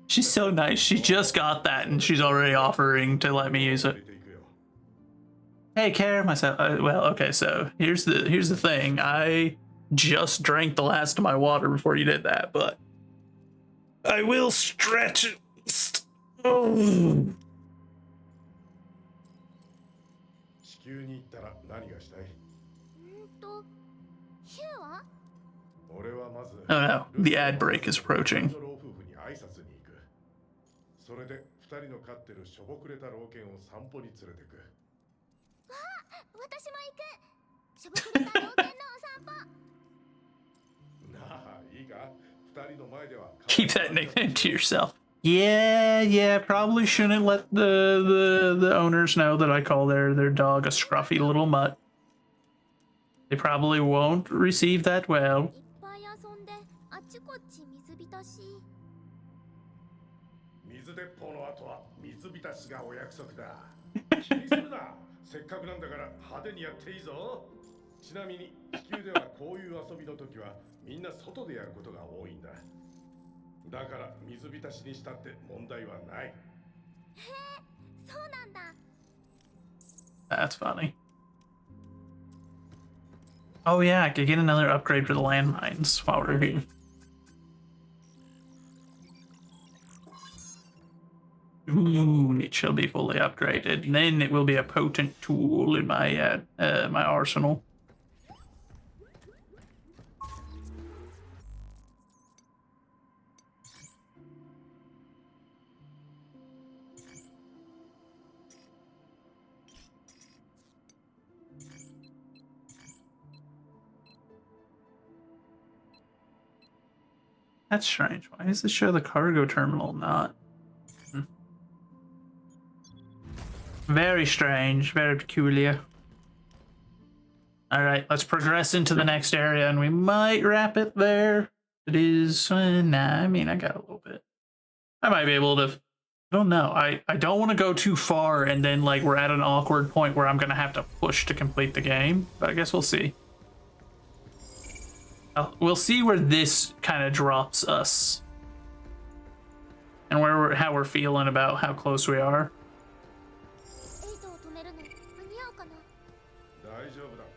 She's so nice. She just got that and she's already offering to let me use it. Hey, care myself. Well, okay, so here's the thing. I just drank the last of my water before you did that, but I will stretch it. Oh. Oh no, the ad break is approaching. Keep that nickname to yourself. Yeah, probably shouldn't let the owners know that I call their dog a scruffy little mutt. They probably won't receive that well. That's funny. Oh yeah, I could get another upgrade for the landmines while we're here. Ooh, it shall be fully upgraded. And then it will be a potent tool in my my arsenal. That's strange. Why does this show the cargo terminal not? Very strange, very peculiar. Alright, let's progress into the next area and we might wrap it there. It is, nah, I mean, I got a little bit. I might be able to, I don't know. I don't want to go too far and then like we're at an awkward point where I'm going to have to push to complete the game, but I guess we'll see. We'll see where this kind of drops us. And how we're feeling about how close we are.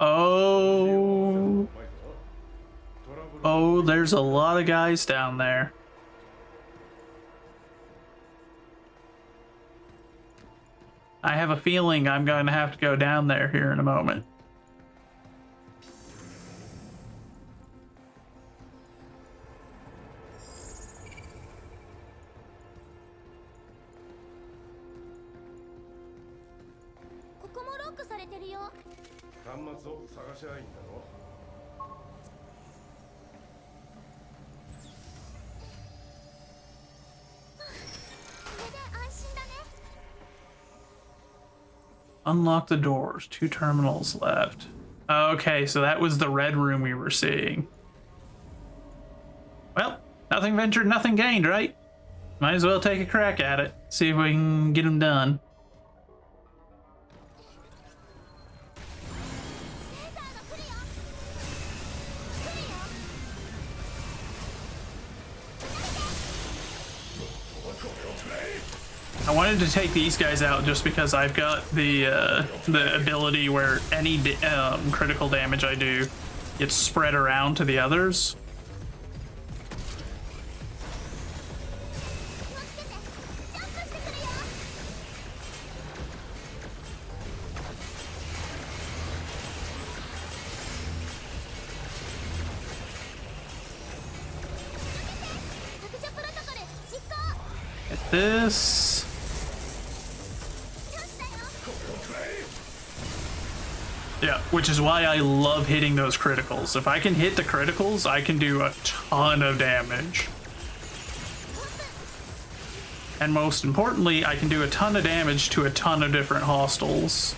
Oh, there's a lot of guys down there. I have a feeling I'm going to have to go down there here in a moment. Unlock the doors. 2 terminals left. Okay, so that was the red room we were seeing. Well, nothing ventured, nothing gained, right? Might as well take a crack at it. See if we can get them done. I wanted to take these guys out just because I've got the ability where any critical damage I do gets spread around to the others. Get this. Yeah, which is why I love hitting those criticals. If I can hit the criticals, I can do a ton of damage. And most importantly, I can do a ton of damage to a ton of different hostiles.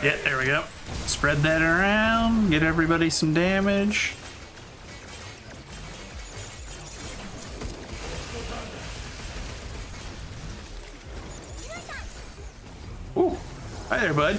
Yeah, there we go. Spread that around, get everybody some damage. Ooh, hi there, bud.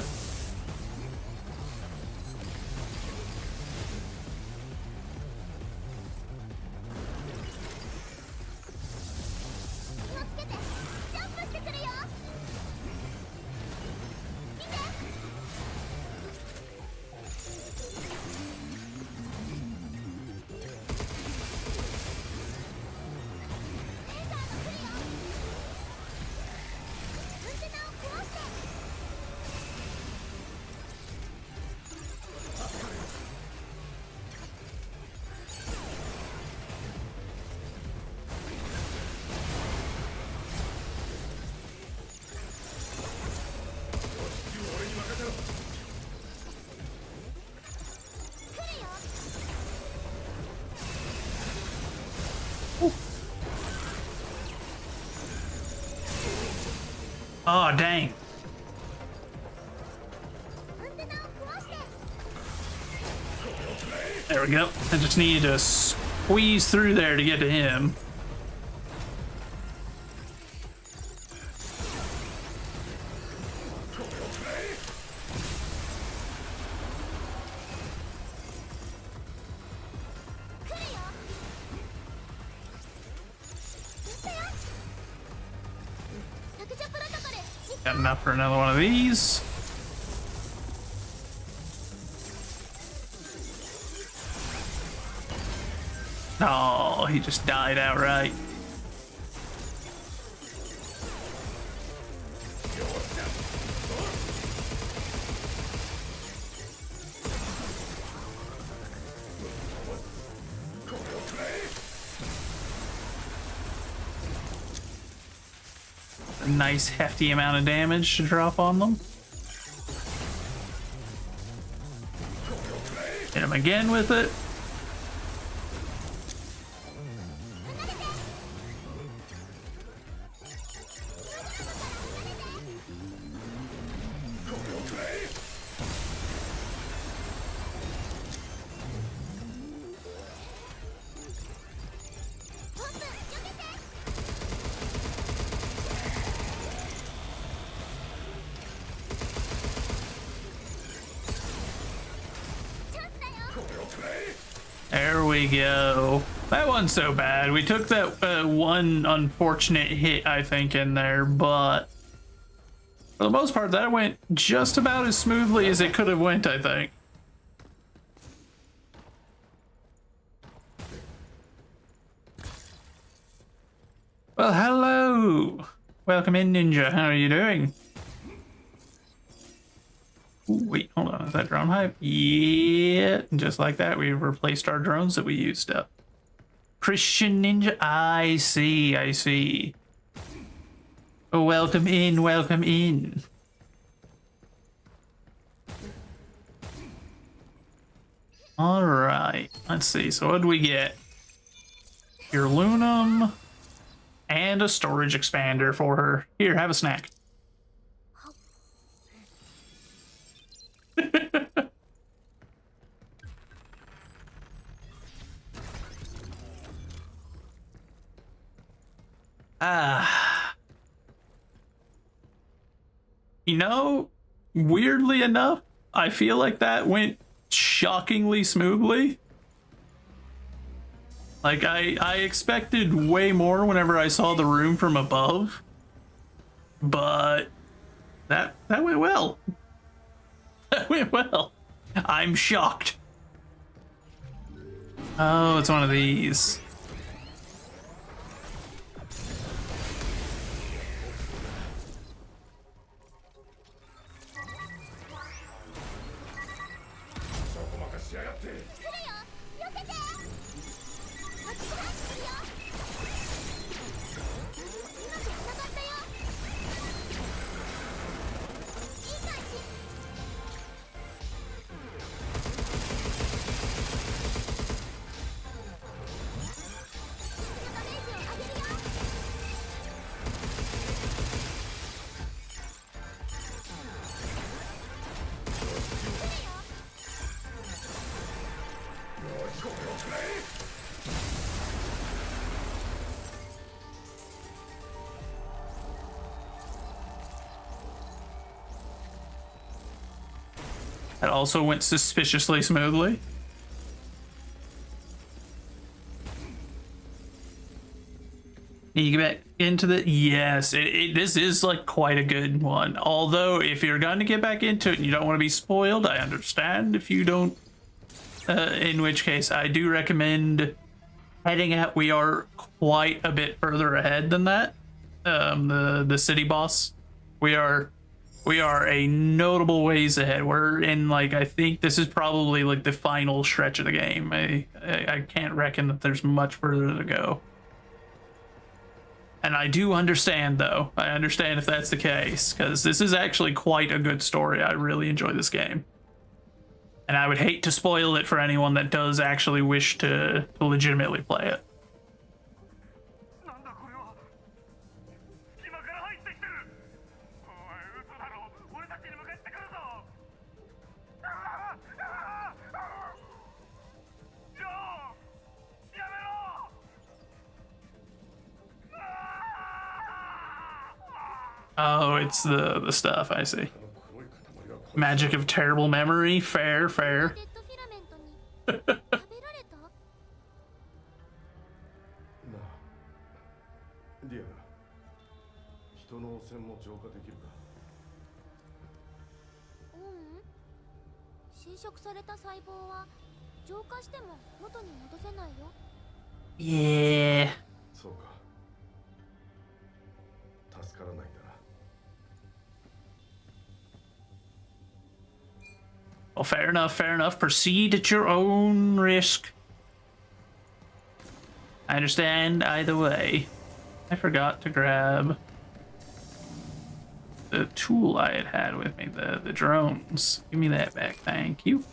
Oh, dang. There we go. I just needed to squeeze through there to get to him. Got enough for another one of these. Oh, he just died outright. A nice hefty amount of damage to drop on them. Hit him again with it. There we go. That wasn't so bad. We took that one unfortunate hit, I think, in there, but for the most part, that went just about as smoothly as it could have went, I think. Well, hello. Welcome in, Ninja. How are you doing? Ooh, wait, hold on. Is that drone hype? Yeah. Just like that, we replaced our drones that we used up. Christian Ninja. I see. I see. Oh, welcome in. Welcome in. All right. Let's see. So what do we get? Your Lunum. And a storage expander for her. Here, have a snack. You know, weirdly enough, I feel like that went shockingly smoothly. Like, I expected way more whenever I saw the room from above, but that went well. That went well. I'm shocked. Oh, it's one of these. That also went suspiciously smoothly. You get back into the... Yes, this is like quite a good one. Although, if you're going to get back into it and you don't want to be spoiled, I understand if you don't. In which case, I do recommend heading out. We are quite a bit further ahead than that. The city boss. We are a notable ways ahead. We're in, like, I think this is probably like the final stretch of the game. I can't reckon that there's much further to go. And I do understand, though. I understand if that's the case, because this is actually quite a good story. I really enjoy this game. And I would hate to spoil it for anyone that does actually wish to legitimately play it. Oh, it's the stuff, I see. Magic of terrible memory, fair. ディアナ、人の汚染も浄化できるか？侵食された細胞は浄化しても元に戻せないよ。Yeah. そうか。助からないんだな。Well, fair enough. Proceed at your own risk. I understand either way. I forgot to grab the tool I had with me, the drones. Give me that back, thank you.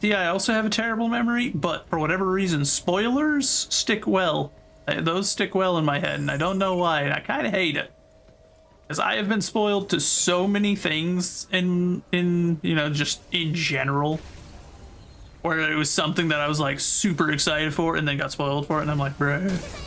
See, I also have a terrible memory, but for whatever reason, spoilers stick well. Those stick well in my head, and I don't know why, and I kind of hate it. Because I have been spoiled to so many things in you know, just in general. Where it was something that I was like super excited for and then got spoiled for it, and I'm like, bruh.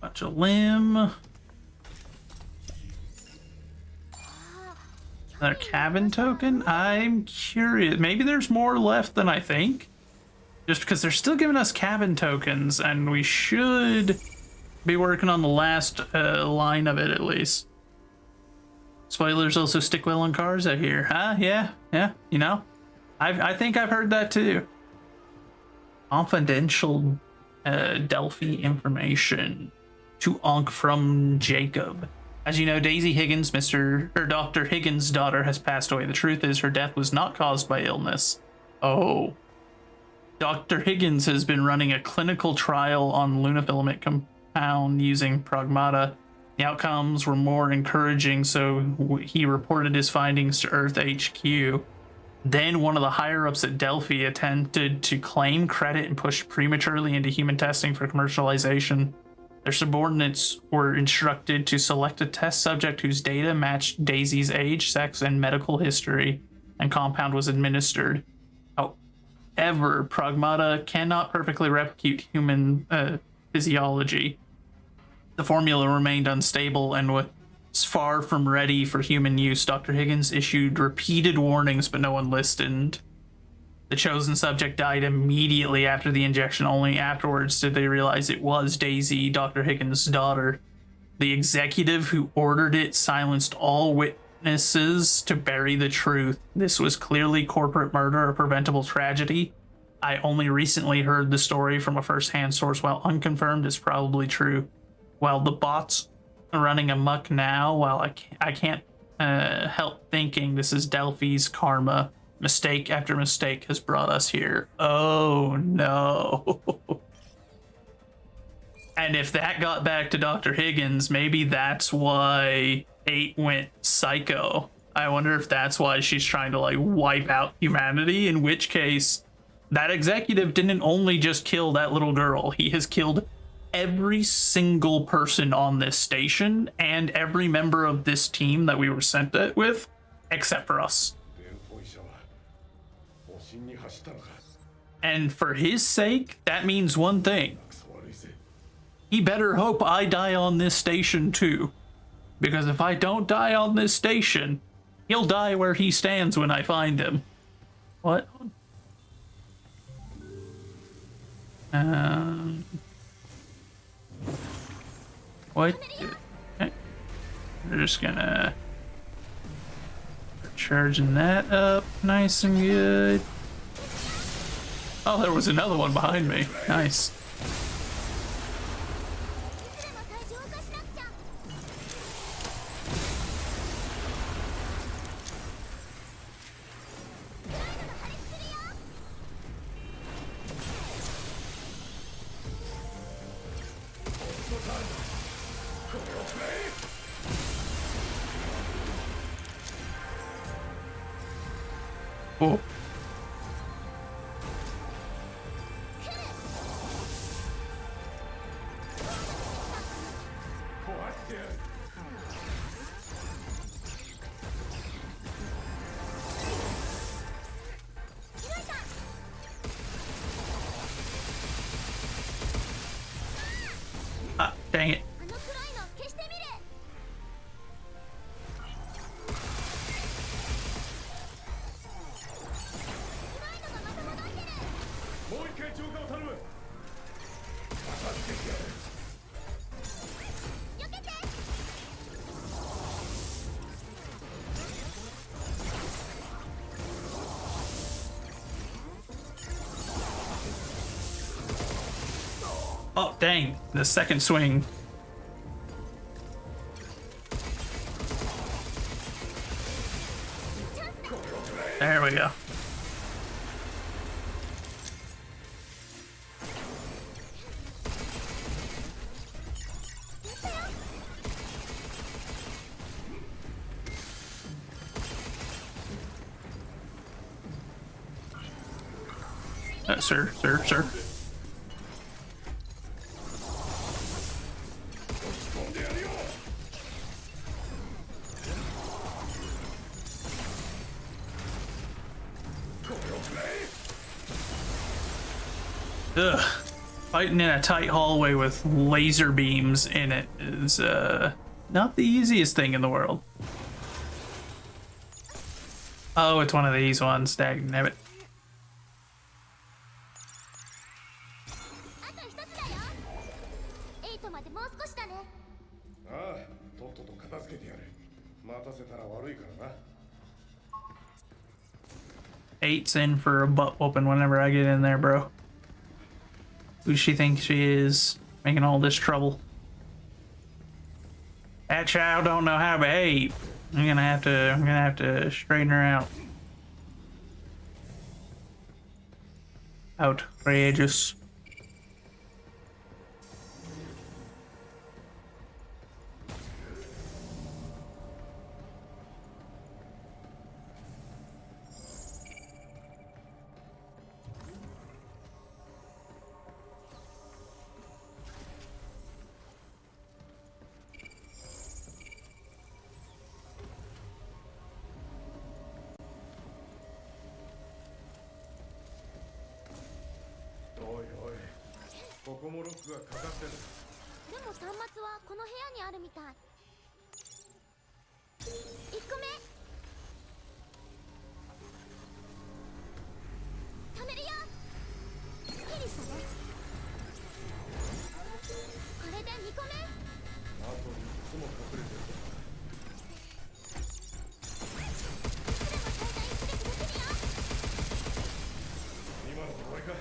Bunch of limb. Another cabin token? I'm curious. Maybe there's more left than I think. Just because they're still giving us cabin tokens, and we should be working on the last line of it at least. Spoilers also stick well on cars out here. Huh? Yeah, you know. I think I've heard that too. Confidential Delphi information to Ankh from Jacob. As you know, Daisy Higgins, Dr. Higgins' daughter, has passed away. The truth is, her death was not caused by illness. Oh. Dr. Higgins has been running a clinical trial on lunafilament compound using Pragmata. The outcomes were more encouraging, so he reported his findings to Earth HQ. Then one of the higher-ups at Delphi attempted to claim credit and pushed prematurely into human testing for commercialization. Their subordinates were instructed to select a test subject whose data matched Daisy's age, sex, and medical history, and compound was administered. However, Pragmata cannot perfectly replicate human physiology. The formula remained unstable and was far from ready for human use. Dr. Higgins issued repeated warnings, but no one listened. The chosen subject died immediately after the injection. Only afterwards did they realize it was Daisy, Dr. Higgins' daughter. The executive who ordered it silenced all witnesses to bury the truth. This was clearly corporate murder, a preventable tragedy. I only recently heard the story from a first-hand source. While unconfirmed, it's probably true. While the bots are running amok now, while I can't help thinking this is Delphi's karma. Mistake after mistake has brought us here. Oh no. And if that got back to Dr. Higgins, maybe that's why 8 went psycho. I wonder if that's why she's trying to like wipe out humanity, in which case that executive didn't only just kill that little girl, he has killed every single person on this station and every member of this team that we were sent it with, except for us. And for his sake, that means one thing. He better hope I die on this station too. Because if I don't die on this station, he'll die where he stands when I find him. What? What? Okay. We're just gonna... charging that up nice and good. Oh, there was another one behind me. Nice. Oh. Ah, dang it. Oh, dang. The second swing. There we go. Sir. Ugh. Fighting in a tight hallway with laser beams in it is not the easiest thing in the world. Oh, it's one of these ones. Dagnabbit. Eight's in for a butt whooping whenever I get in there, bro. Who does she think she is, making all this trouble? That child don't know how to behave. I'm gonna have to straighten her out. Outrageous.おいおい、ここもロックがかかってる。でも端末はこの部屋にあるみたい。1個目貯めるよ。すっきりしたね。これで2個目。あと3つも隠れてる。いつでも最大出力できるよ。今の終わりか。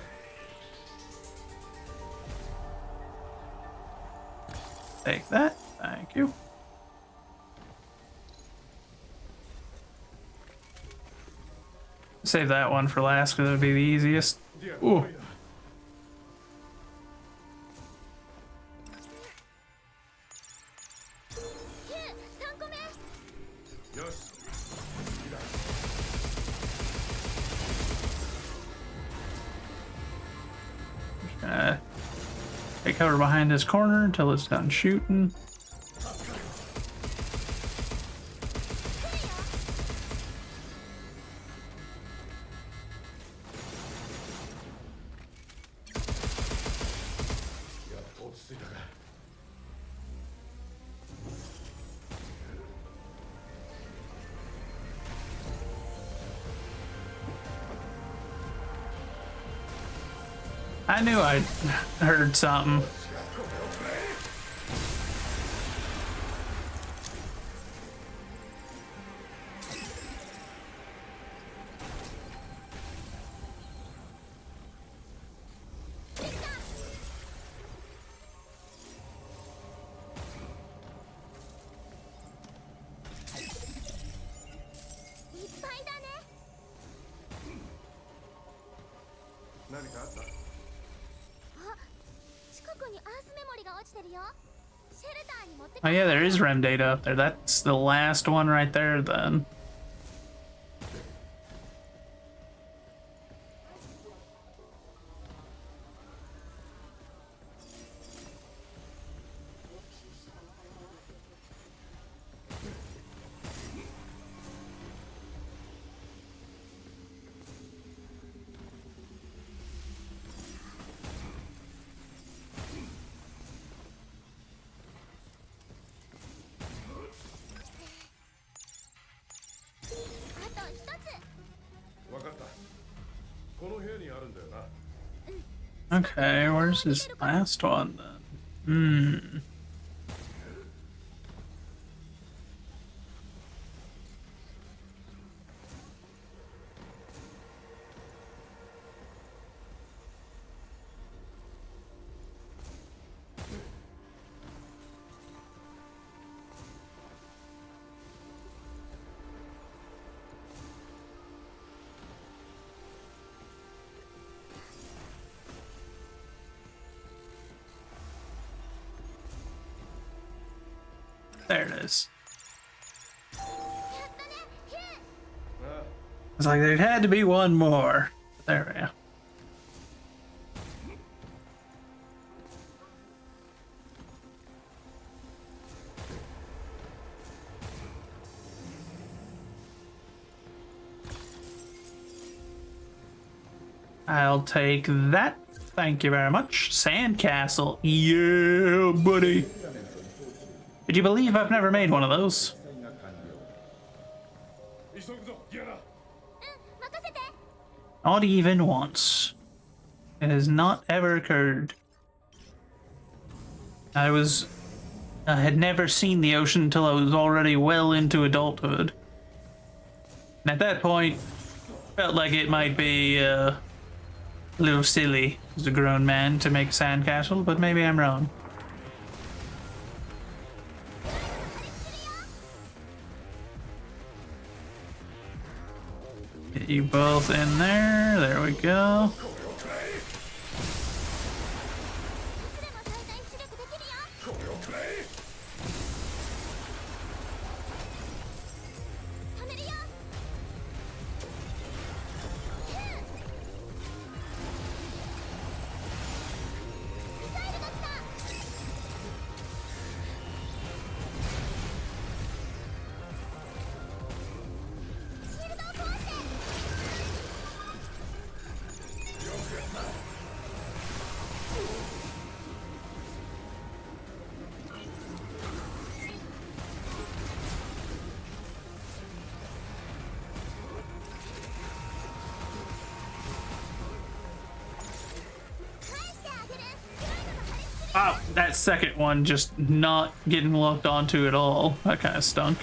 Take that. Thank you. Save that one for last because it'll be the easiest. Ooh. 3個目。よし。いいだ。 Take cover behind this corner until it's done shooting. I knew I heard something. Oh yeah, there is REM data up there. That's the last one right there then. Okay, where's his last one then? There it is. It's like there had to be one more. There we go. I'll take that. Thank you very much. Sandcastle. Yeah, buddy. Would you believe I've never made one of those? Not even once. It has not ever occurred. I had never seen the ocean until I was already well into adulthood. And at that point, felt like it might be a little silly as a grown man to make a sandcastle, but maybe I'm wrong. Get you both in there. There we go. Wow, that second one just not getting locked onto at all. That kind of stunk.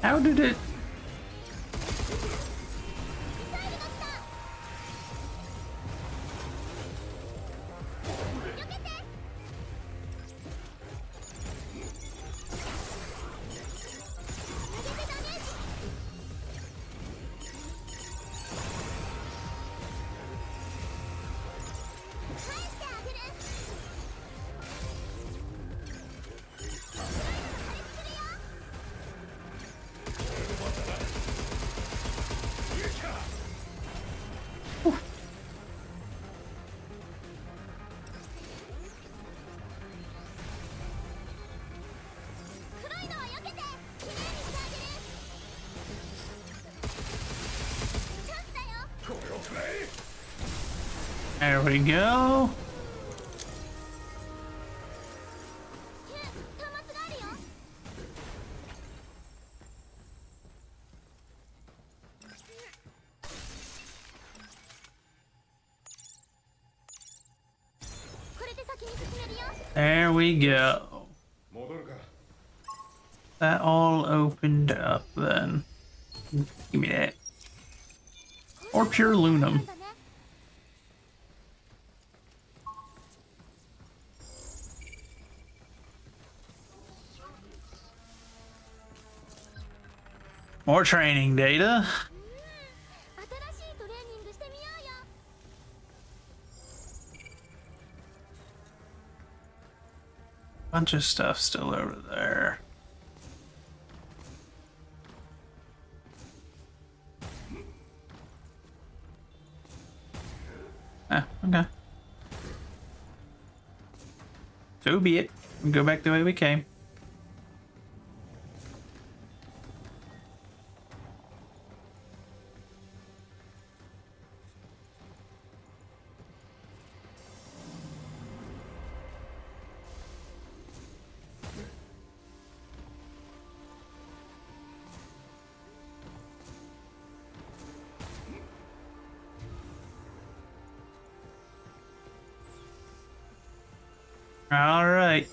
How did it? There we go. There we go. That all opened up then. Give me that. Or pure Lunum. More training data. Bunch of stuff still over there. Ah, okay. So be it. We'll go back the way we came. All right.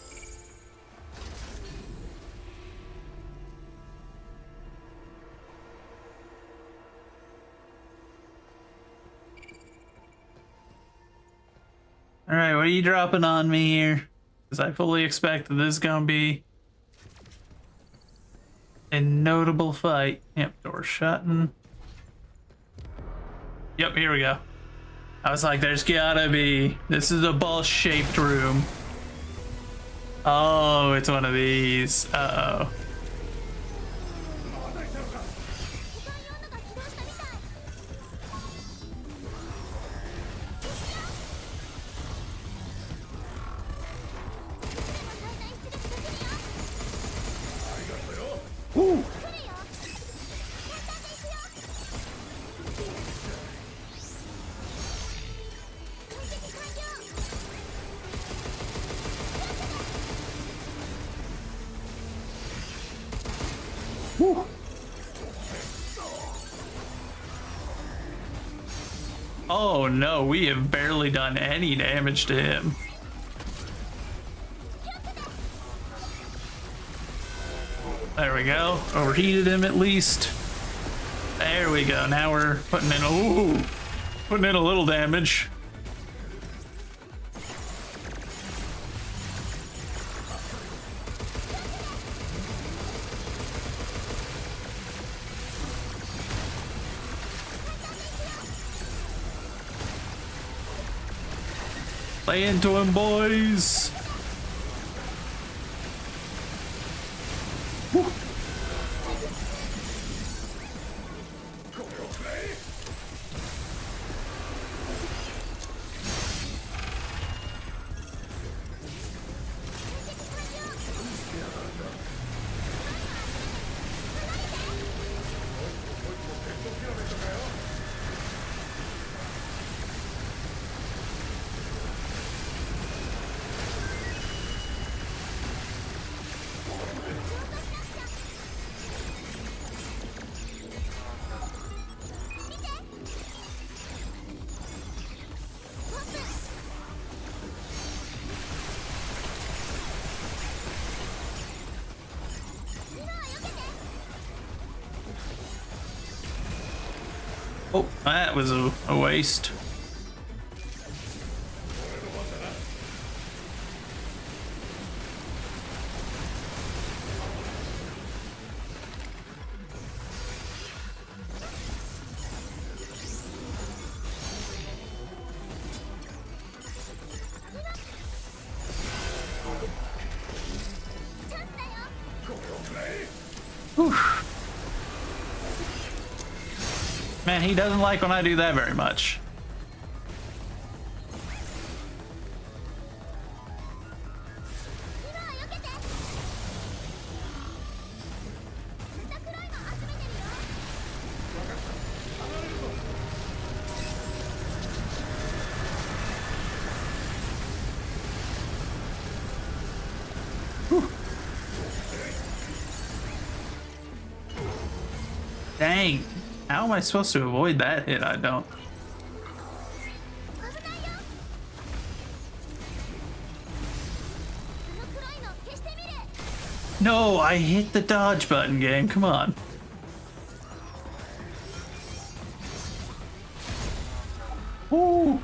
All right, what are you dropping on me here? Because I fully expect that this is gonna be a notable fight. Yep, door shutting. Yep, here we go. I was like, there's gotta be. This is a ball-shaped room. Oh, it's one of these. Uh-oh. Ooh. Whew. Oh no, we have barely done any damage to him. There we go. Overheated him at least. There we go. Now we're putting in a little damage. Play into him, boys. Woo. Oh, that was a waste. Whew. Man, he doesn't like when I do that very much. Whew. Dang. How am I supposed to avoid that hit? I don't. No, I hit the dodge button, game. Come on. Ooh.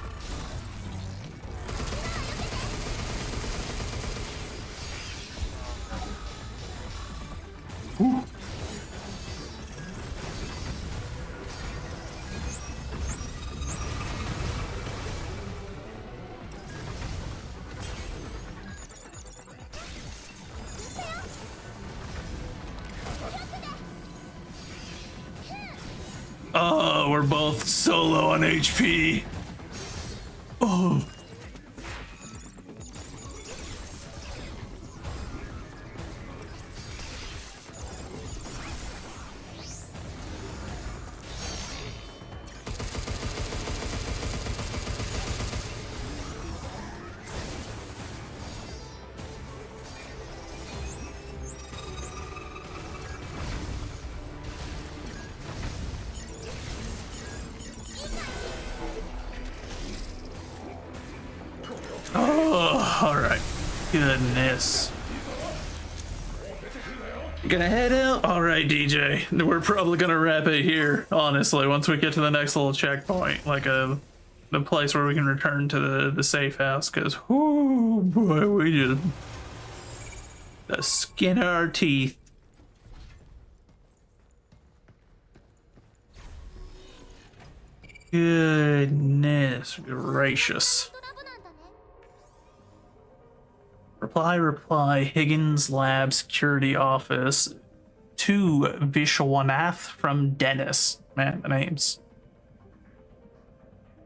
Ooh. Oh, we're both so low on HP. Oh. Oh, all right. Goodness. You gonna head out? All right, DJ. We're probably gonna wrap it here, honestly, once we get to the next little checkpoint, like the place where we can return to the safe house, because, whoo, boy, we just... the skin of our teeth. Goodness gracious. Reply, Higgins Lab Security Office to Vishwanath from Dennis. Man, the names.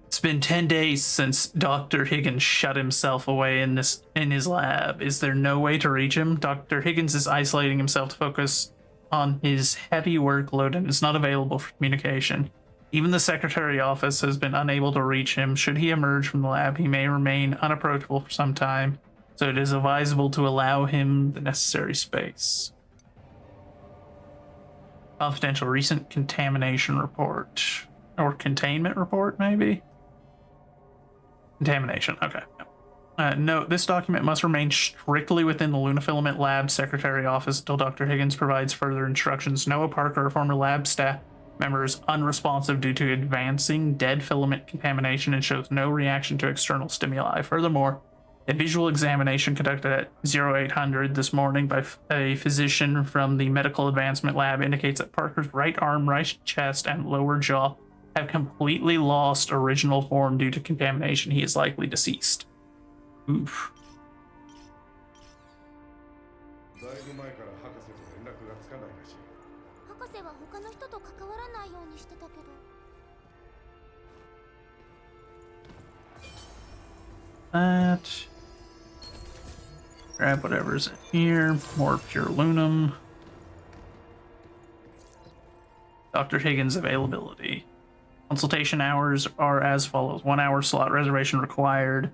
It's been 10 days since Dr. Higgins shut himself away in his lab. Is there no way to reach him? Dr. Higgins is isolating himself to focus on his heavy workload and is not available for communication. Even the secretary office has been unable to reach him. Should he emerge from the lab, he may remain unapproachable for some time. So it is advisable to allow him the necessary space. Confidential recent contamination report. Or containment report, maybe? Contamination, okay. Note, this document must remain strictly within the Luna Filament Lab Secretary office until Dr. Higgins provides further instructions. Noah Parker, a former lab staff member, is unresponsive due to advancing dead filament contamination and shows no reaction to external stimuli. Furthermore, a visual examination conducted at 0800 this morning by a physician from the Medical Advancement Lab indicates that Parker's right arm, right chest, and lower jaw have completely lost original form due to contamination. He is likely deceased. Oof. だいぶ前から博士と連絡がつかないらしい。博士は他の人と関わらないようにしてたけど。That. Grab whatever's in here. More pure lunum. Dr. Higgins availability. Consultation hours are as follows: 1 hour slot reservation required.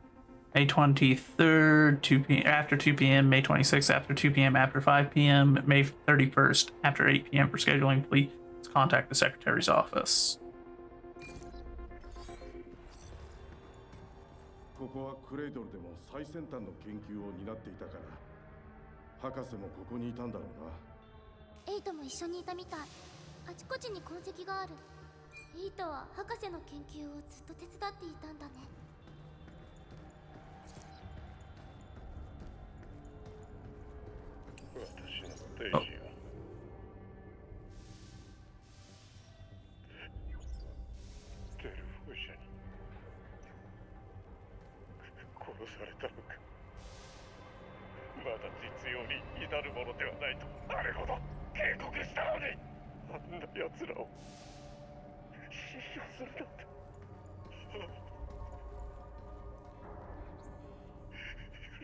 May 23rd, 2 p.m. after 2 p.m. May 26th after 2 p.m. after 5 p.m. May 31st after 8 p.m. for scheduling. Please contact the secretary's office. ここはクレイドルでも最先端の研究を担っていたから、博士もここにいたんだろうな。エイトも一緒にいたみたい。あちこちに痕跡がある。エイトは博士の研究をずっと手伝っていたんだね。私のデイジーをデルフォシャに殺されたのか。まだ実用に至るものではないとあれほど警告したのに、あんな奴らを死傷するなんて。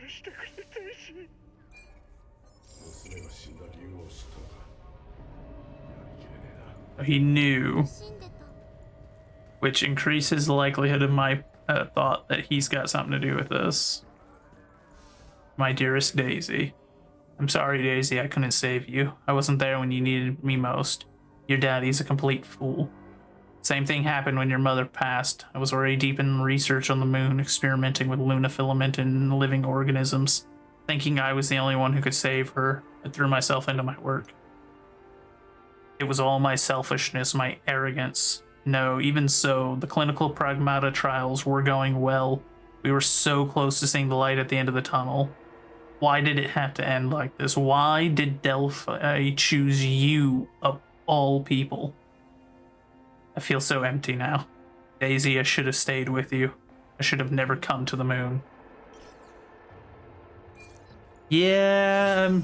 許してくれ、デイジー。娘が死んだ理由を知ったのか。やりきれねえな。 He knew, which increases the likelihood of my thought that he's got something to do with this. My dearest Daisy. I'm sorry, Daisy, I couldn't save you. I wasn't there when you needed me most. Your daddy's a complete fool. Same thing happened when your mother passed. I was already deep in research on the moon, experimenting with Luna filament and living organisms. Thinking I was the only one who could save her, I threw myself into my work. It was all my selfishness, my arrogance. No, even so, the clinical Pragmata trials were going well. We were so close to seeing the light at the end of the tunnel. Why did it have to end like this? Why did Delphi choose you of all people? I feel so empty now. Daisy, I should have stayed with you. I should have never come to the moon. Yeah,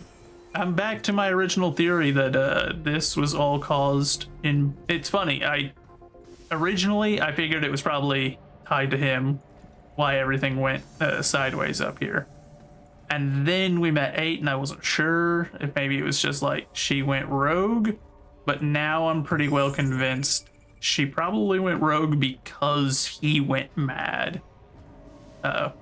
I'm back to my original theory that this was all caused in... It's funny, originally I figured it was probably tied to him, why everything went sideways up here. And then we met 8 and I wasn't sure if maybe it was just like she went rogue, but now I'm pretty well convinced she probably went rogue because he went mad. Uh-oh.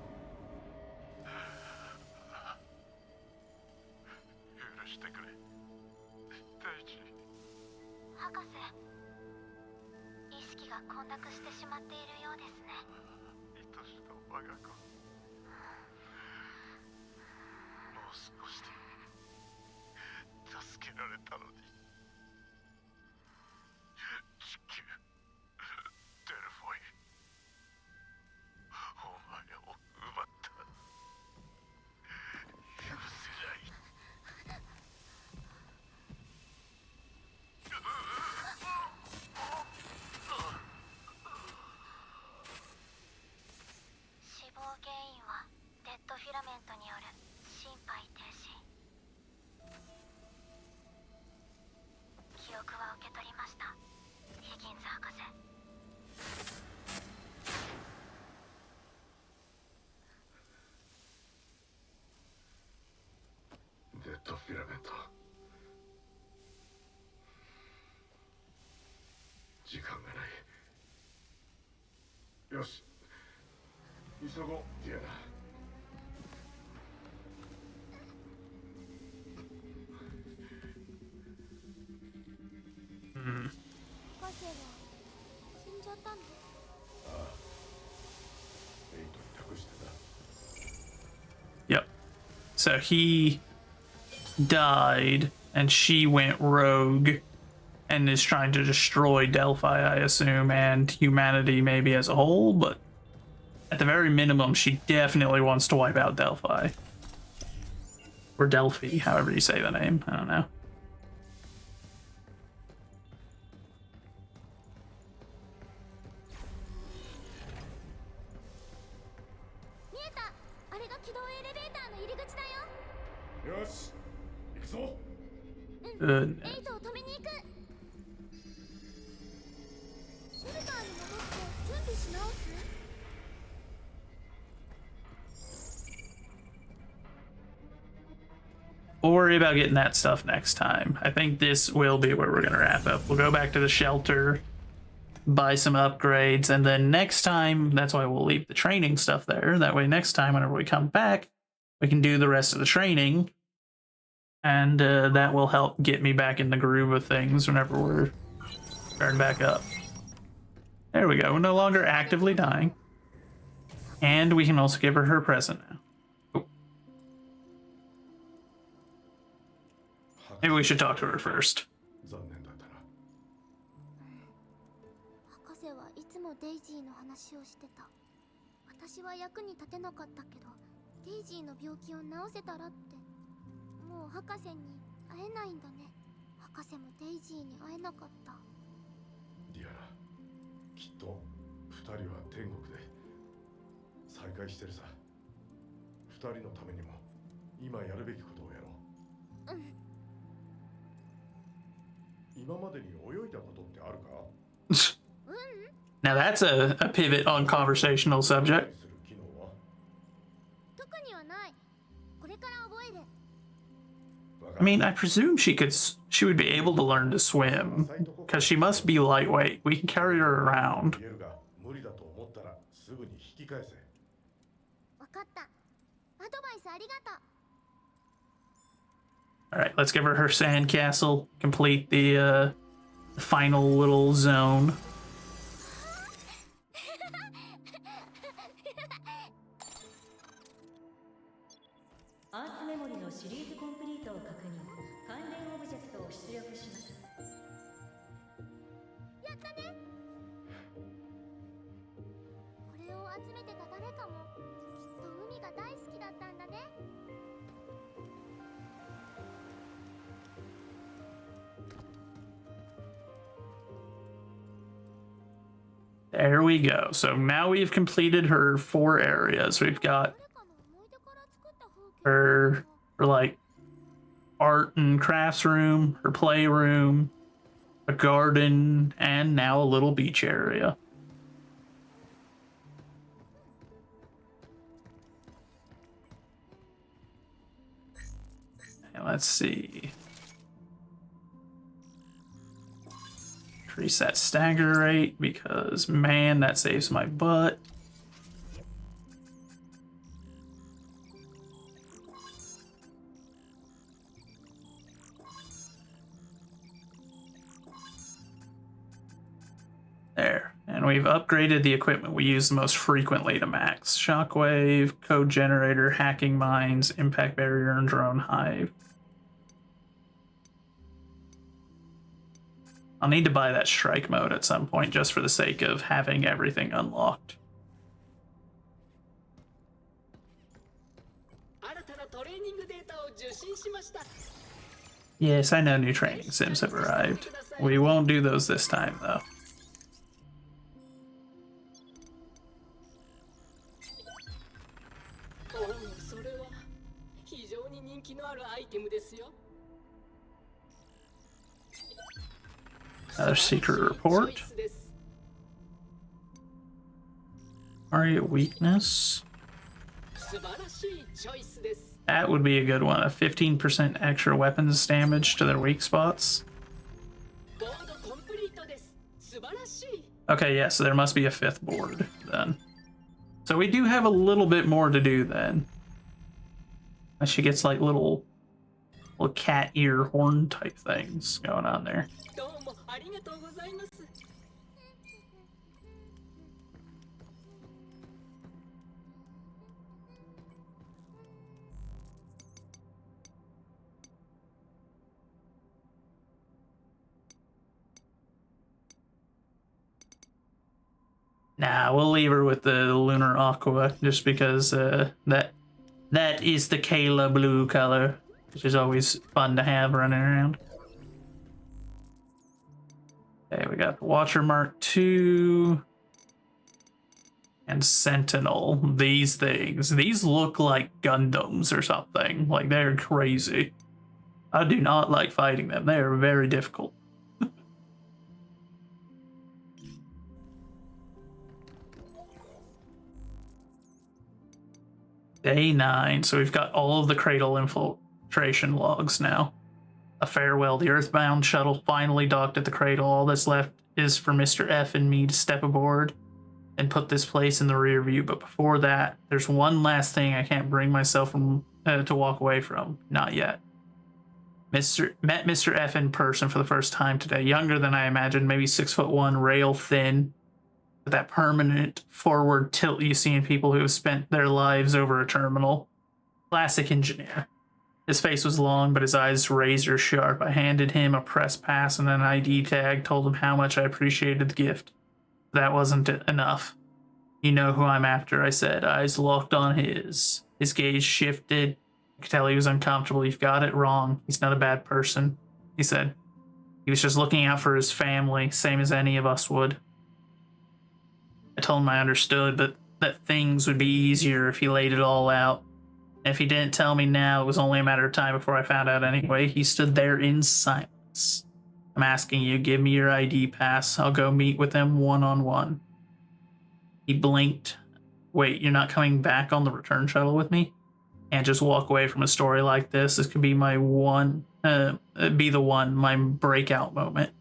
デッドフィラメント。時間がない。よし、急ごう、ディアナ。博士は死んじゃったの？ああ、エイトに託してた。So he died, and she went rogue and is trying to destroy Delphi, I assume, and humanity maybe as a whole, but at the very minimum, she definitely wants to wipe out Delphi. Or Delphi, however you say the name. I don't know. Goodness. We'll worry about getting that stuff next time. I think this will be where we're going to wrap up. We'll go back to the shelter, buy some upgrades, and then next time, that's why we'll leave the training stuff there. That way next time, whenever we come back, we can do the rest of the training, and that will help get me back in the groove of things whenever we're starting back up. There we go. We're no longer actively dying. And we can also give her her present now. Oh. Maybe we should talk to her first. 博士はいつもデイジーの話をしてた。私は役に立てなかったけど、デイジーの病気を治せたらって。もう博士に会えないんだね。博士もデイジーに会えなかった。ディアナ、きっと二人は天国で再会してるさ。二人のためにも今やるべきことをやろう。うん。今までに泳いだことってあるか？Now that's a pivot on conversational subject. I mean, I presume she would be able to learn to swim, because she must be lightweight. We can carry her around. Alright, let's give her her sandcastle, complete the final little zone. There we go. So now we've completed her 4 areas. We've got her like art and crafts room, her playroom, a garden, and now a little beach area. And let's see. Increase that stagger rate because, man, that saves my butt. There. And we've upgraded the equipment we use the most frequently to max. Shockwave, code generator, hacking mines, impact barrier, and drone hive. I'll need to buy that strike mode at some point just for the sake of having everything unlocked. Yes, I know new training sims have arrived. We won't do those this time, though. Another secret report. Aria weakness. That would be a good one. A 15% extra weapons damage to their weak spots. Okay, yeah, so there must be a 5th board then. So we do have a little bit more to do then. She gets like little cat ear horn type things going on there. Nah, we'll leave her with the Lunar Aqua just because that is the Kayla blue color, which is always fun to have running around. Okay, we got the Watcher Mark II and Sentinel. These things. These look like Gundams or something. Like, they're crazy. I do not like fighting them. They are very difficult. Day 9. So we've got all of the cradle infiltration logs now. A farewell. The Earthbound shuttle finally docked at the cradle. All that's left is for Mr. F and me to step aboard and put this place in the rear view. But before that, there's one last thing I can't bring myself to walk away from. Not yet. Met Mr. F in person for the first time today. Younger than I imagined, maybe 6'1", rail thin, with that permanent forward tilt you see in people who have spent their lives over a terminal. Classic engineer. His face was long, but his eyes razor sharp. I handed him a press pass and an ID tag, told him how much I appreciated the gift. That wasn't enough. You know who I'm after, I said, eyes locked on his. His gaze shifted. I could tell he was uncomfortable. You've got it wrong. He's not a bad person, he said. He was just looking out for his family, same as any of us would. I told him I understood, but that things would be easier if he laid it all out. And if he didn't tell me now, it was only a matter of time before I found out anyway. He stood there in silence. I'm asking you, give me your ID pass. I'll go meet with him one-on-one. He blinked. Wait, you're not coming back on the return shuttle with me? Can't just walk away from a story like this. This could be my my breakout moment.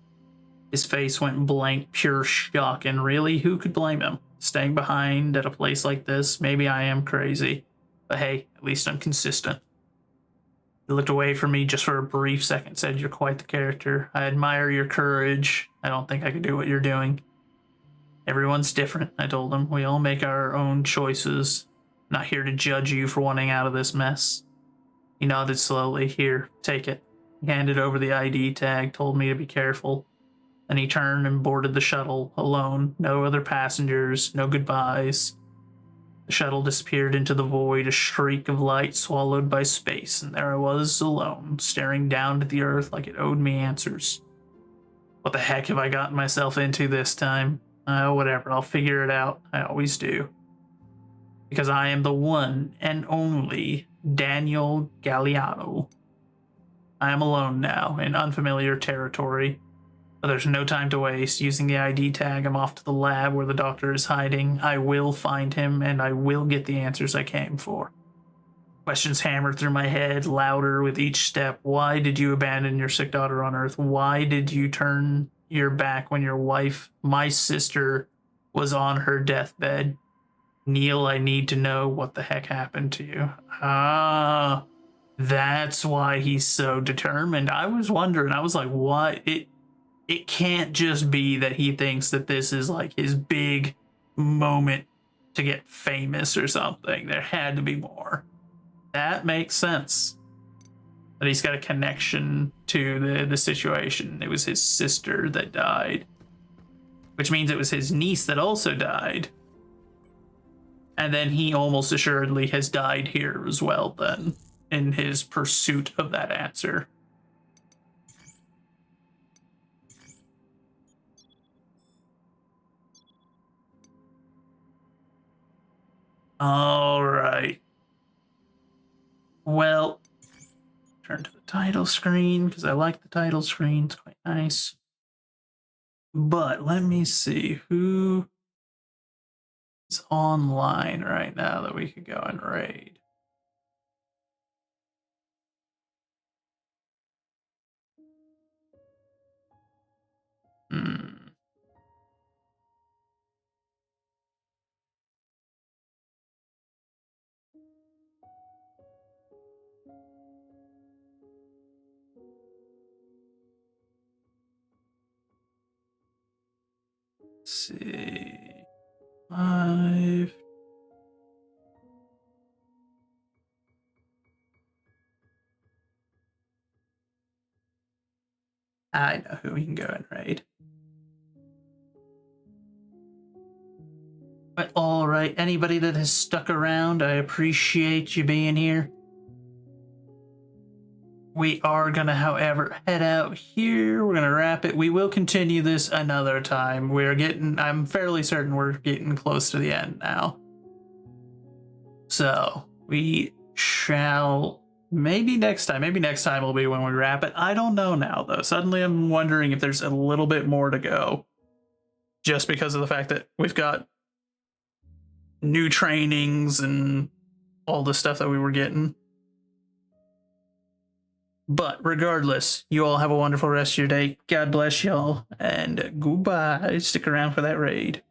His face went blank, pure shock, and really, who could blame him? Staying behind at a place like this, maybe I am crazy. But hey, at least I'm consistent. He looked away from me just for a brief second, said, you're quite the character. I admire your courage. I don't think I could do what you're doing. Everyone's different, I told him. We all make our own choices. Not here to judge you for wanting out of this mess. He nodded slowly. Here, take it. He handed over the ID tag, told me to be careful. Then he turned and boarded the shuttle, alone. No other passengers, no goodbyes. The shuttle disappeared into the void, a streak of light swallowed by space, and there I was, alone, staring down at the earth like it owed me answers. What the heck have I gotten myself into this time? Whatever, I'll figure it out. I always do. Because I am the one and only Daniel Galliano. I am alone now, in unfamiliar territory. But there's no time to waste. Using the ID tag, I'm off to the lab where the doctor is hiding. I will find him, and I will get the answers I came for. Questions hammered through my head, louder with each step. Why did you abandon your sick daughter on Earth? Why did you turn your back when your wife, my sister, was on her deathbed? Neil, I need to know what the heck happened to you. Ah, that's why he's so determined. I was wondering, I was like, what? It can't just be that he thinks that this is like his big moment to get famous or something. There had to be more. That makes sense. That he's got a connection to the situation. It was his sister that died, which means it was his niece that also died. And then he almost assuredly has died here as well, then, in his pursuit of that answer. All right. Well, turn to the title screen because I like the title screen. It's quite nice. But let me see who is online right now that we could go and raid. Let's see. 5. I know who we can go and raid. But all right, anybody that has stuck around, I appreciate you being here. We are gonna, however, head out here. We're gonna wrap it. We will continue this another time. I'm fairly certain we're getting close to the end now. So we shall, maybe next time will be when we wrap it. I don't know now though. Suddenly I'm wondering if there's a little bit more to go. Just because of the fact that we've got new trainings and all the stuff that we were getting. But regardless, you all have a wonderful rest of your day. God bless y'all, and goodbye. Stick around for that raid.